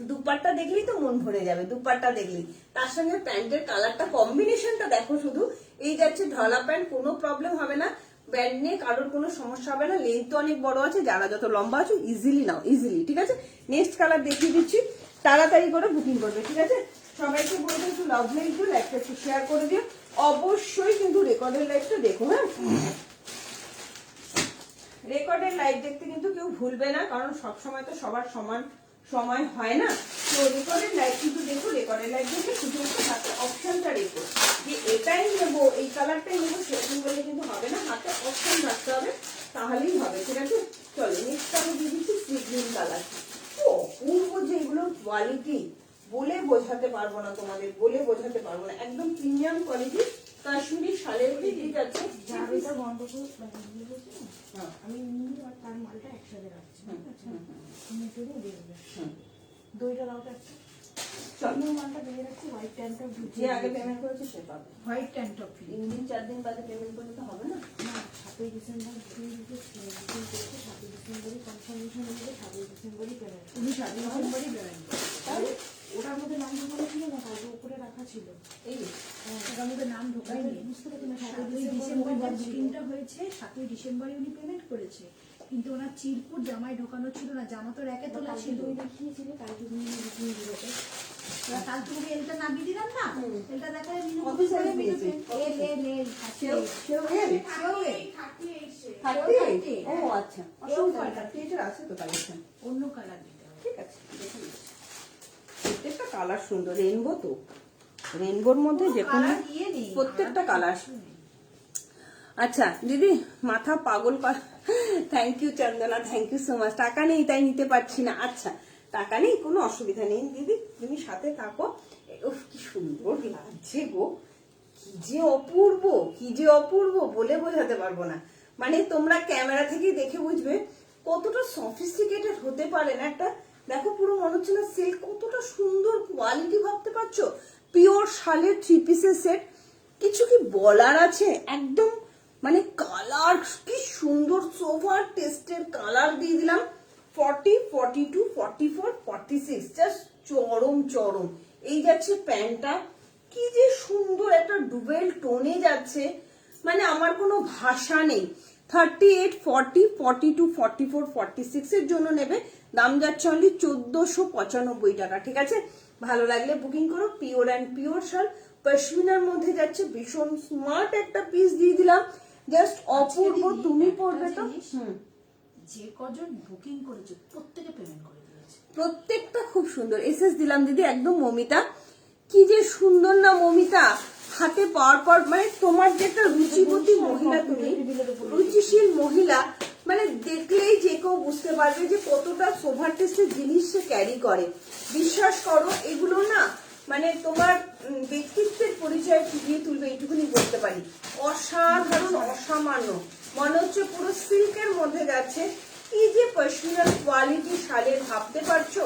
দুপাট্টা দেখলেই তো মন ভরে যাবে, দুপাট্টা দেখলেই। তার সঙ্গে প্যান্টের কালারটা, কম্বিনেশনটা দেখো শুধু। এই যাচ্ছে ঢলা প্যান্ট, কোনো প্রবলেম হবে না। প্যান্ট নিয়ে কারোর কোনো সমস্যা হবে না। লেন্থ তো অনেক বড় আছে, যারা যত লম্বা আছে ইজিলি নাও, ইজিলি, ঠিক আছে? নেক্সট কালার দেখিয়ে দিচ্ছি, তাড়াতাড়ি করে বুকিং করবে, ঠিক আছে? সবাইকে বলবো একটু লাভ লাইক দিও, লাইকটা একটু শেয়ার করে দিও। অবশ্যই কিন্তু রেকর্ডের লাইভটা দেখো, হ্যাঁ? রেকর্ডের লাইভ দেখতে কিন্তু কেউ ভুলবে না, কারণ সবসময় তো সবার সমান সময় হয় না। তো রেকর্ডের লাইভ কিন্তু দেখো, রেকর্ডের লাইভ দেখে শুধু একটু হাতে অপশনটা রেখো, যে এটাই নেবো, এই কালারটাই নেবো, সেরকম বলে কিন্তু হবে না। হাতে অপশন রাখতে হবে, তাহলেই হবে, ঠিক আছে? চলো নেক্সট আমি দিয়ে দিচ্ছি সি গ্রিন কালার। ও অপূর্ব যে এগুলোর কোয়ালিটি, বলে বোঝাতে পারবো না তোমাদের, বলে বোঝাতে পারবো না। একদম প্রিমিয়াম কোয়ালিটি কাশ্মীরি শালের দিকে যাচ্ছে। জাবিটা বন্ধ করে আমি নিয়ে আর তার মালটা একসাথে রাখছি। দইটা দাও তো একটা। মালটা দিয়ে রাখছি। হোয়াইট ট্যান টপ, যে আগে পেমেন্ট করেছে সে পাবে। হোয়াইট ট্যান টপ 3 দিন 4 দিন বাদে পেমেন্ট করলে তো হবে না। 7ই ডিসেম্বর বুকিং করেছে, 7ই ডিসেম্বরই কনফার্মেশন হয়ে 7ই ডিসেম্বরই পেমেন্ট। উনি 7ই ডিসেম্বরই পেমেন্ট। তাহলে ওটার মধ্যে নাম ঢোকানো ছিল না, তাহলে উপরে রাখা ছিল। এই ওটার মধ্যে নাম ঢোকায়নি, বুঝতে পারছি না। 7ই ডিসেম্বর বুকিংটা হয়েছে, 7ই ডিসেম্বরই উনি পেমেন্ট করেছে, কিন্তু ওনার চিরকুট জামায় ঢোকানো ছিল না। জামা তো র্যাকে তোলা ছিল। দেখিয়েছিল কালকে বুকিং দিয়েছে। কাল তুমি এলটা নামিয়ে দিলাম না, এলটা দেখালে মিনু কত সাইজ নিয়েছে? ও আচ্ছা, আছে তো কালেকশন। অন্য কালার দিতে হবে, ঠিক আছে? প্রত্যেকটা কালার সুন্দর, রেনবো তো, রেনবোর মধ্যে যে কোনো প্রত্যেকটা কালার। আচ্ছা দিদি, মাথা পাগল কর। Thank you Chandana, thank you so much. টাকা নেই তাই নিতে পারছি না। আচ্ছা টাকা নেই, কোনো অসুবিধা নেই দিদি, তুমি সাথে থাকো। কি সুন্দর লাগছে গো, কি যে অপূর্ব, কি যে অপূর্ব, বলে বোঝাতে পারবো না। মানে তোমরা ক্যামেরা থেকে দেখে বুঝবে কতটা সফিস্টিকেটেড হতে পারে না একটা। দেখো পুরো মনে হচ্ছে না সিল্ক, কতটা সুন্দর কোয়ালিটি, ভাবতে পারছো? পিওর শালের 3 পিসের সেট, কিছু কি বলার আছে? একদম মানে কালার কি সুন্দর, সোভার টেস্টের কালার দিয়ে দিলাম। 40, 42, 44, 46, জাস্ট চরম চরম। এই যাচ্ছে প্যান্টটা, কি যে সুন্দর একটা ডুবেল টোনে যাচ্ছে, মানে আমার কোনো ভাষা নেই। 38, 40, 42, 44, 46 এর জন্য নেবে, দাম যাচ্ছে অনলি 1495 টাকা। ঠিক আছে, ভালো লাগলে বুকিং করো। পিওর অ্যান্ড পিওর শাল, পশমিনার মধ্যে যাচ্ছে, ভীষণ স্মার্ট একটা পিস দিয়ে দিলাম, জাস্ট অপূর্ব। তুমি পড়বে তো। যে কজন বুকিং করেছে প্রত্যেকে পেমেন্ট করে দিয়েছে, প্রত্যেকটা খুব সুন্দর। এসএস দিলাম দিদি, একদম মমিতা, কি যে সুন্দর না মমিতা, হাতে পাওয়ার পর মানে তোমার যেটা রুচিবতী মহিলা, তুমি রুচিশীল মহিলা, মানে দেখলেই যে কেউ বুঝতে পারবে যে কতটা সোভার টেস্টের জিনিস সে ক্যারি করে। বিশ্বাস করো, এগুলো না মানে তোমার ব্যক্তিত্বের পরিচয় ফুটিয়ে তুলবে, এইটুকুনি বলতে পারি। অসাধারণ, অসামান্য, মনে হচ্ছে পুরো সিল্কের মধ্যে যাচ্ছে। কি যে পশমিনার কোয়ালিটি শালের, ভাবতে পারছো?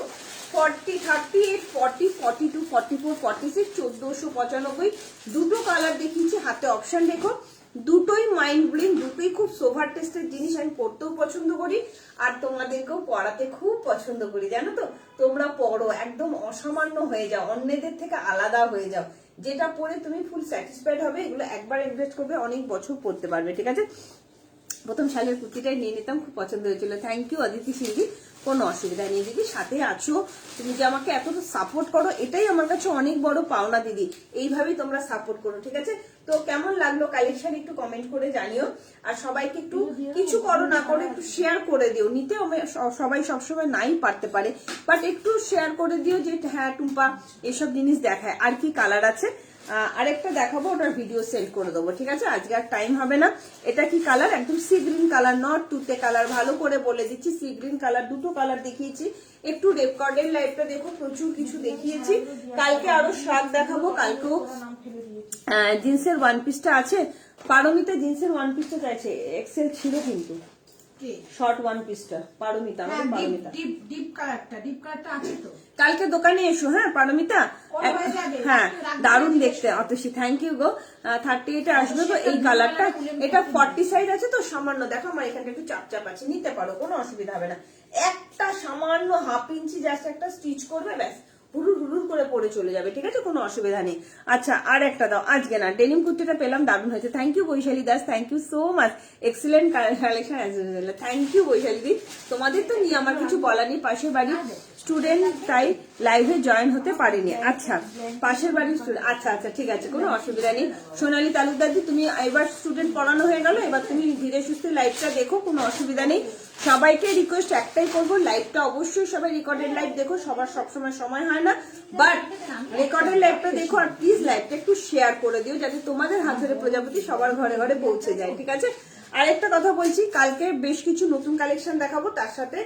40, 38, 40, 42, 44, 46, 1495। দুটো কালার দেখিয়েছি, হাতে অপশন দেখো, দুটোই মাইন্ড ব্লোয়িং, দুটোই খুব সোভার টেস্টের জিনিস। আমি পড়তেও পছন্দ করি আর তোমাদেরকেও পড়াতে খুব পছন্দ করি, জানো তো। তোমরা পড়ো, একদম অসামান্য হয়ে যাও, অন্যদের থেকে আলাদা হয়ে যাও, যেটা পরে তুমি ফুল স্যাটিসফাইড হবে। এগুলো একবার ইনভেস্ট করবে, অনেক বছর পড়তে পারবে। ঠিক আছে, প্রথম শালের কুর্তিটাই নিয়ে নিতাম, খুব পছন্দ হয়েছিল। থ্যাংক ইউ অদিতি সিংজি, কোনো অসুবিধা নেই দিদি, সাথে আছো তুমি, যে আমাকে এতটা সাপোর্ট করো, এটাই আমার কাছে অনেক বড় পাওনা দিদি। এইভাবেই তোমরা সাপোর্ট করো। ঠিক আছে, তো কেমন লাগলো কালেকশন একটু কমেন্ট করে জানিও। আর সবাইকে একটু, কিছু করো না করো, একটু শেয়ার করে দিও। নিতে সবাই সবসময় নাই পারতে পারে, বাট একটু শেয়ার করে দিও যে হ্যাঁ টুম্পা এসব জিনিস দেখায়। আর কি কালার আছে আরেকটা দেখাবো, ওটার ভিডিও সেন্ড করে দেবো। ঠিক আছে, আজকে আর টাইম হবে না। এটা কি কালার? একদম সি গ্রিন কালার, নট তুতে কালার। ভালো করে বলে দিচ্ছি, সি গ্রিন কালার। দুটো কালার দেখিয়েছি, একটু রেকর্ডের লাইভটা দেখো, প্রচুর কিছু দেখিয়েছি। কালকে আরো শাক দেখাবো, কালকেও জিন্সের ওয়ান পিসটা আছে। পারমিতা জিন্সের ওয়ান পিসটা চাইছে, এক্সেল ছিল কিন্তু শর্ট ওয়ান পিসটা। পারমিতা, আমাদের পারমিতা, ডিপ কালারটা আছে তো। কালকে দোকানে এসো, হ্যাঁ পারমিতা। হ্যাঁ, দারুণ দেখতে অতসী, থ্যাংক ইউ গো। 38 আসবে তো এই কালারটা। এটা 40 সাইজ আছে তো, সামান্য দেখো আমার এখানে একটু চাপ চাপ আছে, নিতে পারো, কোনো অসুবিধা হবে না। একটা সামান্য হাফ ইঞ্চি জাস্ট একটা স্টিচ করবে, ব্যাস হুড়ুর হুড়ুর করে পরে চলে যাবে। ঠিক আছে, কোনো অসুবিধা নেই। আচ্ছা, আর একটা দাও। আজকে না ডেনিম কুর্তিটা পেলাম, দারুণ হয়েছে। Thank you Baishali Das, thank you so much, excellent collection as usual. Thank you Baishali di, তোমাদের তো নিয়ে আমার কিছু বলার নেই। পাশের বাড়ি স্টুডেন্ট, তাই লাইভে জয়েন হতে পারিনি। আচ্ছা, পাশের বাড়ির স্টুডেন্ট, আচ্ছা আচ্ছা, ঠিক আছে, কোনো অসুবিধা নেই। সোনালী তালুকদার দি, তুমি এবার স্টুডেন্ট পড়ানো হয়ে গেল, এবার তুমি ধীরে সুস্থে লাইভটা দেখো, কোনো অসুবিধা নেই। সবাইকে রিকোয়েস্ট একটাই করবো, লাইভটা অবশ্যই সবাই রেকর্ডেড লাইভ দেখো। সবার সবসময় সময় হয় না, বাট রেকর্ডেড লাইভটা দেখো। আর প্লিজ লাইভটা একটু শেয়ার করে দিও, যাতে তোমাদের হাত ধরে প্রজাপতি সবার ঘরে ঘরে পৌঁছে যায়। ঠিক আছে, আরেকটা কথা বলছি, কালকে বেশ কিছু নতুন কালেকশন দেখাবো, তার সাথে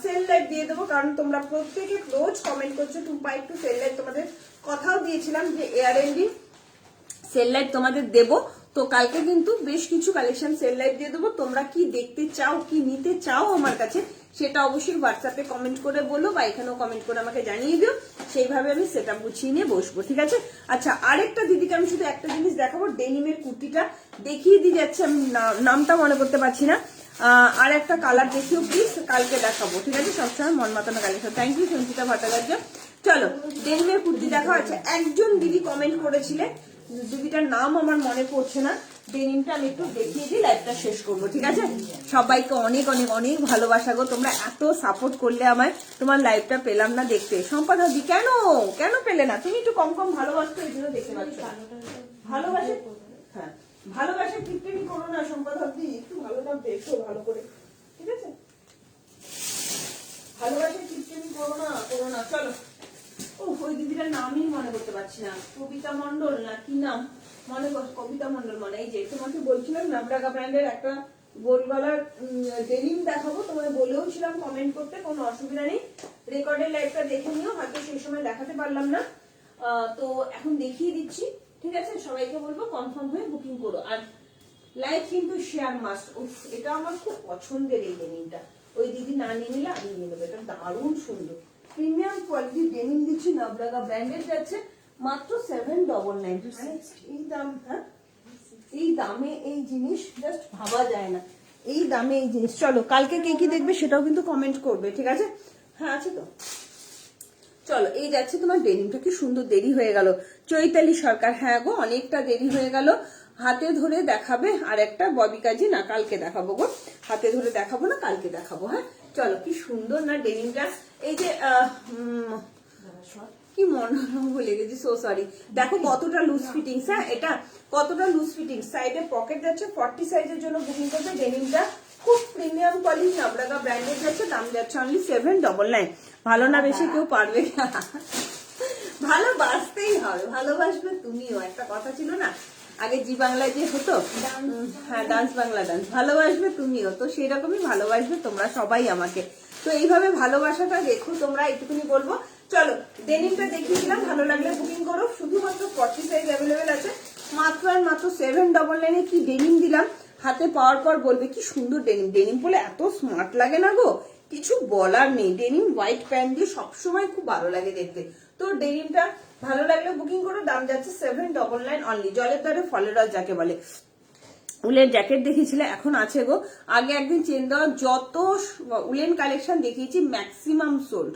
সেল লাইভ দিয়ে দেবো। কারণ তোমরা প্রত্যেকে রোজ কমেন্ট করছো টুম্পা একটু সেল লাইভ, তোমাদের কথাও দিয়েছিলাম যে এয়ার এন্ডিং সেল লাইভ তোমাদের দেবো। তো কালকে কিন্তু বেশ কিছু কালেকশন সেল লাইভ দিয়ে দেবো। তোমরা কি দেখতে চাও, কি নিতে চাও আমার কাছে, সেটা অবশ্যই হোয়াটসঅ্যাপে কমেন্ট করে বলো, বা এখানেও কমেন্ট করে আমাকে জানিয়ে দিও, সেইভাবে আমি সেটা গুছিয়ে নিয়ে বসবো। ঠিক আছে, আচ্ছা, আরেকটা দিদিকে আমি শুধু একটা জিনিস দেখাবো, ডেনিমের কুর্তিটা দেখিয়ে দিয়ে যাচ্ছে, আমি নামটা মনে করতে পারছি না। আর একটা কালার দেখিও প্লিজ, কালকে দেখাবো। ঠিক আছে, সবসময় মন মাতানো collection. Thank you Sanchita Bhattacharya. চলো, ডেনিমের কুর্তি দেখা হচ্ছে। একজন দিদি কমেন্ট করেছিলেন, দিদিটার নাম আমার মনে পড়ছে না, ডেনিমটা আমি একটু দেখিয়ে দিই, লাইভটা শেষ করবো। ঠিক আছে, সবাইকে অনেক অনেক অনেক ভালোবাসা গো, তোমরা এত সাপোর্ট করলে আমায়, তোমার লাইভটা পেলাম না দেখতে। সম্পাদা দি, কেন কেন পেলে না? তুমি একটু কম কম ভালোবাসতে, এই জন্য দেখতে পাচ্ছ। ভালোবাসে, হ্যাঁ ভালোবাসা টিপটেমি করো না সম্পাদা দি, একটু ভালোটা দেখো ভালো করে। ঠিক আছে, ভালোবাসা টিপটেমি করো না। চলো, ওই দিদিটার নামই মনে করতে পারছি না, কবিতা মন্ডল না কি নাম, মনে কর, কবিতা মন্ডল মনে। এই যে তোমাকে বলছিলাম নাবরাগা ব্র্যান্ডের একটা গোল গলার ডেনিম দেখাবো, তোমায় বলেও ছিলাম কমেন্ট করতে, কোনো অসুবিধা নেই। রেকর্ডের লাইভটা দেখে নিও, হয়তো সেই সময় দেখাতে পারলাম না, তো এখন দেখিয়ে দিচ্ছি। ঠিক আছে, সবাইকে বলবো কনফার্ম হয়ে বুকিং করো। আর লাইভ কিন্তু শেয়ার মাস্ট। এটা আমার খুব পছন্দের এই ডেনিমটা, ওই দিদি না নিয়ে নিলে আমি নিয়ে নেবো, এটা দারুণ সুন্দর প্রিমিয়াম কোয়ালিটি ডেনিম দিচ্ছি, নাবরাগা ব্র্যান্ডের যাচ্ছে, মাত্র 799। এই দাম, হ্যাঁ এই দামে এই জিনিস জাস্ট ভাবা যায় না, এই দামে এই জিনিস। চলো কালকে কে কি দেখবে সেটাও কিন্তু কমেন্ট করবে, ঠিক আছে? হ্যাঁ আছে তো। চলো এই যাচ্ছে তোমার ডেনিমটা, কি সুন্দর। দেরি হয়ে গেল চৈতালি সরকার, হ্যাঁ গো অনেকটা দেরি হয়ে গেল। হাতে ধরে দেখাবে আর একটা ববি কাজী, না কালকে দেখাবো গো, হাতে ধরে দেখাবো না কালকে দেখাবো। হ্যাঁ চলো, কি সুন্দর না ডেনিমটা। এই যে কি মনোরম বলে গেছি, সো সরি। দেখো কতটা লুজ ফিটিংস, হ্যাঁ এটা কতটা লুজ ফিটিংস, সাইডে পকেট যাচ্ছে। 40 সাইজের জন্য বুকিং করবে। ডেনিমটা খুব প্রিমিয়াম কোয়ালিটি নাবরাগা ব্র্যান্ডের যাচ্ছে, দাম যাচ্ছে অনলি 799। ভালো না বেশি কেউ পারবে না। ভালোবাসতেই হবে, ভালোবাসবে তুমিও। একটা কথা ছিল না আগে জি বাংলায় যে হতো, হ্যাঁ ডান্স বাংলা ডান্স, ভালোবাসবে তুমিও, তো সেই রকমই ভালোবাসবে তোমরা সবাই আমাকে। তো এইভাবে ভালোবাসাটা দেখো তোমরা, এইটুকুনি বলবো। চলো ডেনিমটা দেখিয়ে দিলাম, ভালো লাগলে বুকিং করো। শুধুমাত্র 40 সাইজ অ্যাভেলেবেল আছে, মাত্র আর মাত্র 799। কি ডেনিম দিলাম, হাতে পাওয়ার পর বলবে কি সুন্দর ডেনিম। ডেনিম বলে এত স্মার্ট লাগে না গো, কিছু বলার নেই। ডেনিম হোয়াইট প্যান্ট দিয়ে সবসময় খুব ভালো লাগে দেখতে। তো ডেনিমটা ভালো লাগলে বুকিং করো, দাম যাচ্ছে 799 অনলি। জলের দ্বারে ফলের রস যাকে বলে। উলের জ্যাকেট দেখিয়েছিলে, এখন আছে গো। আগে একদিন চেন দেওয়া যত উলেন কালেকশন দেখিয়েছি ম্যাক্সিমাম সোল্ড,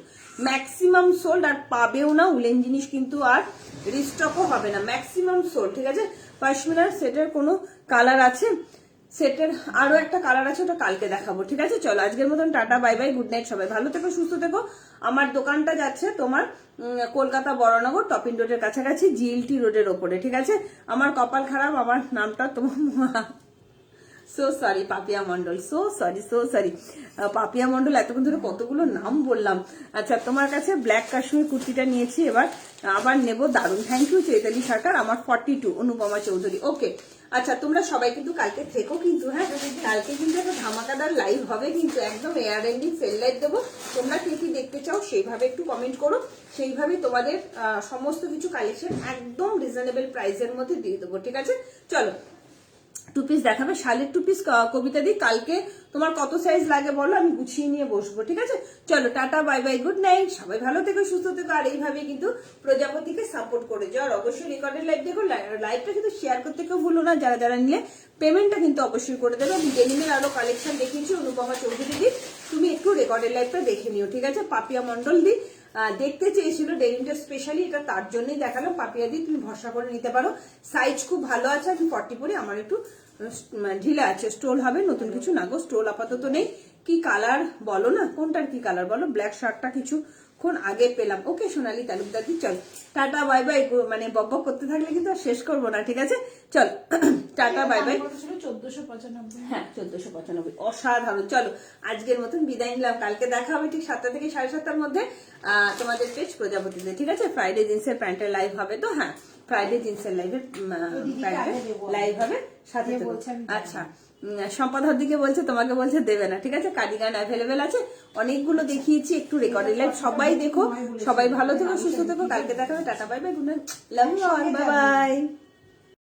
ম্যাক্সিমাম সোল্ড। আর পাবেও না উলেন জিনিস, কিন্তু আর রিস্টকও হবে না, ম্যাক্সিমাম সোল্ড, ঠিক আছে? পশমিনার সেটের কোনো কালার আছে, সেটের আরো একটা কালার আছে, ওটা কালকে দেখাবো, ঠিক আছে? চলো আজকের মতন tata, bye bye, good night. সবাই ভালো থেকো, সুস্থ থেকো। আমার দোকানটা যাচ্ছে তোমার কলকাতা বড়নগর টপিন রোডের কাছাকাছি, জিএলটি রোডের ওপরে, ঠিক আছে? আমার কপাল খারাপ, আমার নামটা তোমার so sorry Papiya Mondal, so sorry Papiya Mondal. এতক্ষণ ধরে কতগুলো নাম বললাম। আচ্ছা তোমার কাছে ব্ল্যাক কাশ্মীর কুর্তিটা নিয়েছি, এবার আবার নেব। দারুন, থ্যাংক ইউ চৈতালি সরকার। আমার 42 অনুপমা চৌধুরী, ওকে। আচ্ছা তোমরা সবাই কিন্তু কালকে থেকো কিন্তু, হ্যাঁ কালকে কিন্তু একটা ধামাকাদার লাইভ হবে কিন্তু, একদম এয়ার এন্ডিং সেল লাইভ দেবো। তোমরা কে কি দেখতে চাও সেইভাবে একটু কমেন্ট করো, সেইভাবে তোমাদের সমস্ত কিছু কালেকশন একদম রিজনেবল প্রাইসের মধ্যে দিয়ে দেবো, ঠিক আছে? চলো টু পিস দেখাবে, শালের টু পিস কবিতা দি। কালকে তোমার কত সাইজ লাগে বলো, আমি গুছিয়ে নিয়ে বসবো, ঠিক আছে? চলো tata, bye bye, good night. সবাই ভালো থেকো, সুস্থ থেকো। আর এইভাবে কিন্তু প্রজাপতিকে সাপোর্ট করে যাও। আর অবশ্যই রেকর্ডেড লাইভ দেখো, লাইভটা কিন্তু শেয়ার করতে কেউ ভুলো না। যারা যারা নিলে পেমেন্টটা কিন্তু অবশ্যই করে দেবে। আমি ডেনিমের আরো কালেকশন দেখিয়েছি অনুপমা চৌধুরী দি, তুমি একটু রেকর্ডেড লাইভটা দেখে নিও, ঠিক আছে? পাপিয়া মন্ডল দি দেখতে চেয়েছিল ডেনিমটা স্পেশালি, এটা তার জন্যই দেখালাম। পাপিয়া দি তুমি ভরসা করে নিতে পারো, সাইজ খুব ভালো আছে। আমি 40 পরি, আমার একটু ঢিলা আছে, স্টোল হবে, নতুন কিছু না গো, স্টোল আপাতত নেই। কি কালার বলো না, কোনটার কি কালার বলো? ব্ল্যাক শার্টটা কিছুক্ষণ আগে পেলাম। ওকে সোনালী তালুকদার দি, চল টাটা বাই বাই। মানে বক করতে থাকলে কিন্তু আর শেষ করবো না, ঠিক আছে? চল টাটা বাই বাই। 1495, হ্যাঁ 1495, অসাধারণ। চলো আজকের মতন বিদায় নিলাম, কালকে দেখা হবে ঠিক 7টা থেকে 7:30টার মধ্যে তোমাদের পেজ প্রজাপতিতে, ঠিক আছে? ফ্রাইডে জিন্সের প্যান্টের লাইভ হবে তো, হ্যাঁ ফ্রাইডে জিন্সের লাইভের লাইভ হবে সাথে। আচ্ছা সম্পাদক দিকে বলছে, তোমাকে বলছে দেবে না, ঠিক আছে? কার্ডিগান অ্যাভেলেবেল আছে, অনেকগুলো দেখিয়েছি, একটু রেকর্ডেড লাইভ সবাই দেখো। সবাই ভালো থেকো, সুস্থ থেকো, কালকে দেখা হবে। Tata bye bye, good night, love you all, bye by.